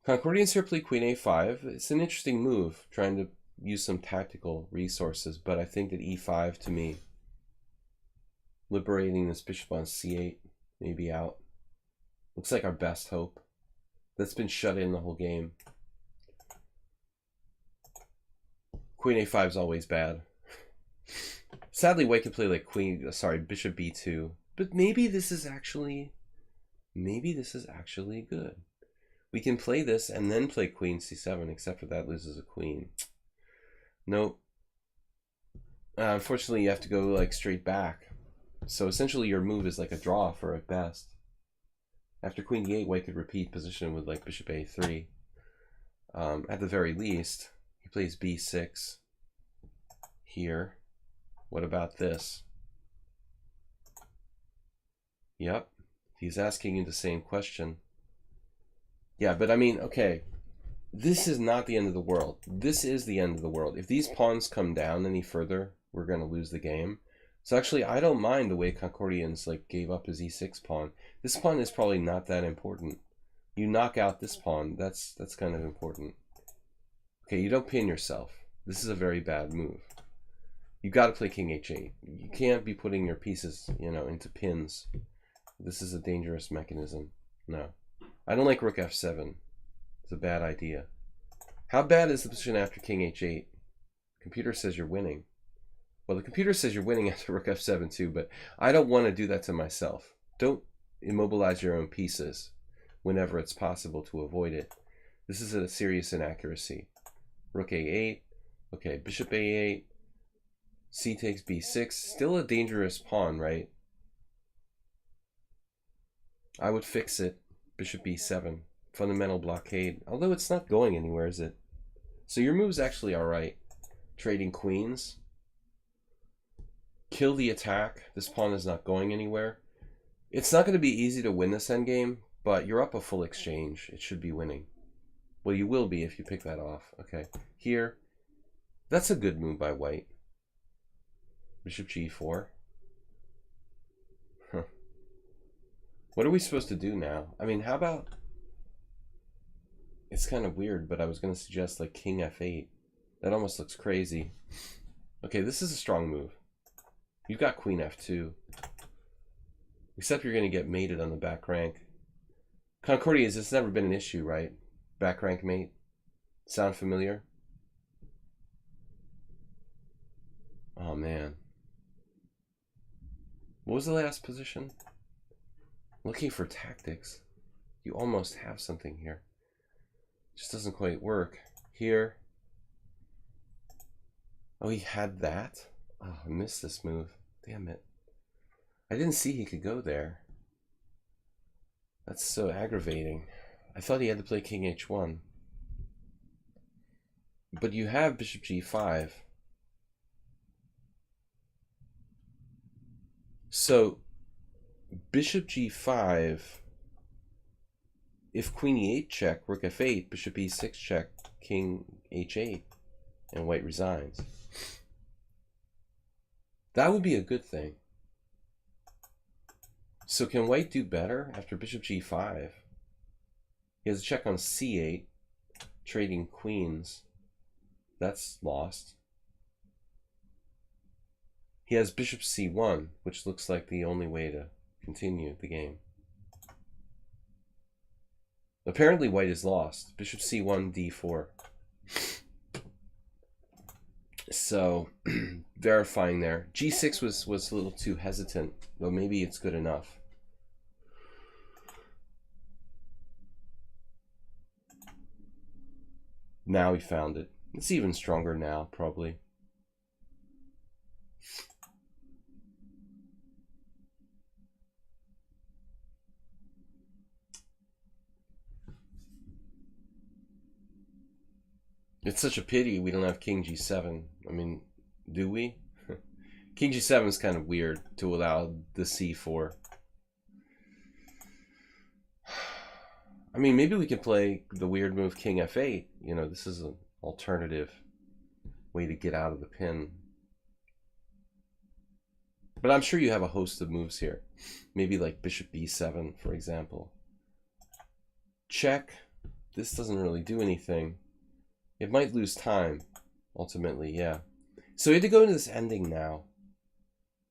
Concordians here play queen a5. It's an interesting move, trying to use some tactical resources, but I think that e5 to me, liberating this bishop on c8, maybe out. Looks like our best hope. That's been shut in the whole game. Queen a5 is always bad. Sadly, white could play like bishop b2, but maybe this is actually good. We can play this and then play queen c7, except for that loses a queen. Nope. Unfortunately, you have to go like straight back. So essentially your move is like a draw for at best. After queen e8, white could repeat position with like bishop a3. At the very least, he plays b6 here. What about this? Yep, he's asking you the same question. Yeah, but I mean, okay, this is not the end of the world. This is the end of the world. If these pawns come down any further, we're going to lose the game. So actually, I don't mind the way Concordians like gave up his e6 pawn. This pawn is probably not that important. You knock out this pawn, that's kind of important. Okay, you don't pin yourself. This is a very bad move. You got to play king h8. You can't be putting your pieces, you know, into pins. This is a dangerous mechanism. No. I don't like rook f7. It's a bad idea. How bad is the position after king h8? Computer says you're winning. Well, the computer says you're winning after rook f7 too, but I don't want to do that to myself. Don't immobilize your own pieces whenever it's possible to avoid it. This is a serious inaccuracy. Rook a8. Okay, bishop a8. C takes b6. Still a dangerous pawn, right? I would fix it. Bishop b7. Fundamental blockade. Although it's not going anywhere, is it? So your move's actually alright. Trading queens. Kill the attack. This pawn is not going anywhere. It's not going to be easy to win this endgame, but you're up a full exchange. It should be winning. Well, you will be if you pick that off. Okay. Here. That's a good move by white. Bishop g4. Huh. What are we supposed to do now? I mean, how about... It's kind of weird, but I was going to suggest like king f8. That almost looks crazy. Okay, this is a strong move. You've got queen f2. Except you're going to get mated on the back rank. Concordians, it's never been an issue, right? Back rank mate. Sound familiar? Oh, man. What was the last position? Looking for tactics. You almost have something here. Just doesn't quite work. Here. Oh, he had that? Oh, I missed this move. Damn it. I didn't see he could go there. That's so aggravating. I thought he had to play king h1. But you have bishop g5. So, bishop g5, if queen e8 check, rook f8, bishop e6 check, king h8, and white resigns. That would be a good thing. So can white do better after bishop g5? He has a check on c8, trading queens. That's lost. He has bishop c1, which looks like the only way to continue the game. Apparently white is lost. Bishop c1, d4. So, verifying there. g6 was a little too hesitant, though maybe it's good enough. Now he found it. It's even stronger now, probably. It's such a pity we don't have king g7. I mean, do we? King g7 is kind of weird to allow the c4. I mean, maybe we could play the weird move king f8. You know, this is an alternative way to get out of the pin. But I'm sure you have a host of moves here. Maybe like bishop b7, for example. Check. This doesn't really do anything. It might lose time, ultimately, yeah. So we had to go into this ending now.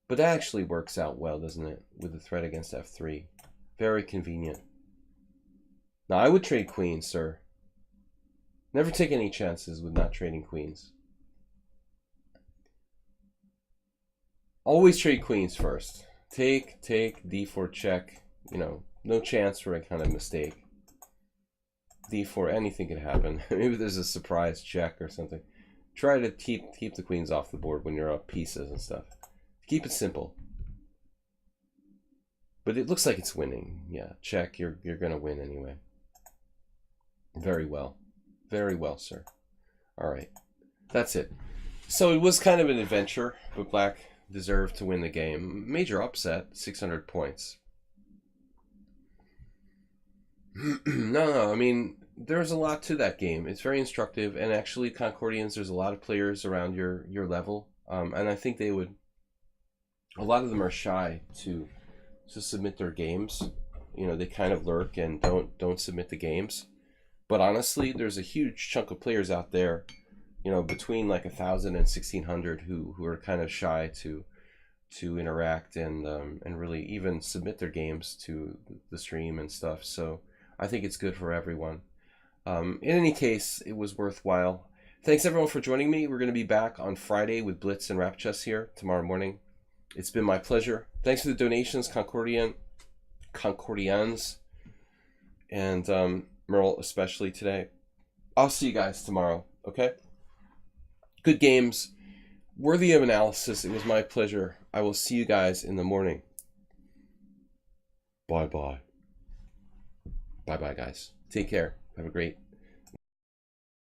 But that actually works out well, doesn't it? With the threat against f3. Very convenient. Now, I would trade queens, sir. Never take any chances with not trading queens. Always trade queens first. Take, d4 check. You know, no chance for a kind of mistake. d4, anything could happen. Maybe there's a surprise check or something. Try to keep the queens off the board when you're up pieces and stuff. Keep it simple. But it looks like it's winning. Yeah, check. You're going to win anyway. Very well. Very well, sir. All right. That's it. So it was kind of an adventure, but black deserved to win the game. Major upset, 600 points. No, I mean, there's a lot to that game. It's very instructive, and actually, Concordians, there's a lot of players around your level, and I think they would. A lot of them are shy to submit their games. You know, they kind of lurk and don't submit the games. But honestly, there's a huge chunk of players out there, you know, between like 1,000 and 1,600 who are kind of shy to interact and really even submit their games to the stream and stuff. So I think it's good for everyone. In any case, it was worthwhile. Thanks everyone for joining me. We're going to be back on Friday with Blitz and Rap Chess here tomorrow morning. It's been my pleasure. Thanks for the donations, Concordians, and Merle especially today. I'll see you guys tomorrow, okay? Good games, worthy of analysis. It was my pleasure. I will see you guys in the morning. Bye-bye. Bye-bye, guys. Take care. Have a great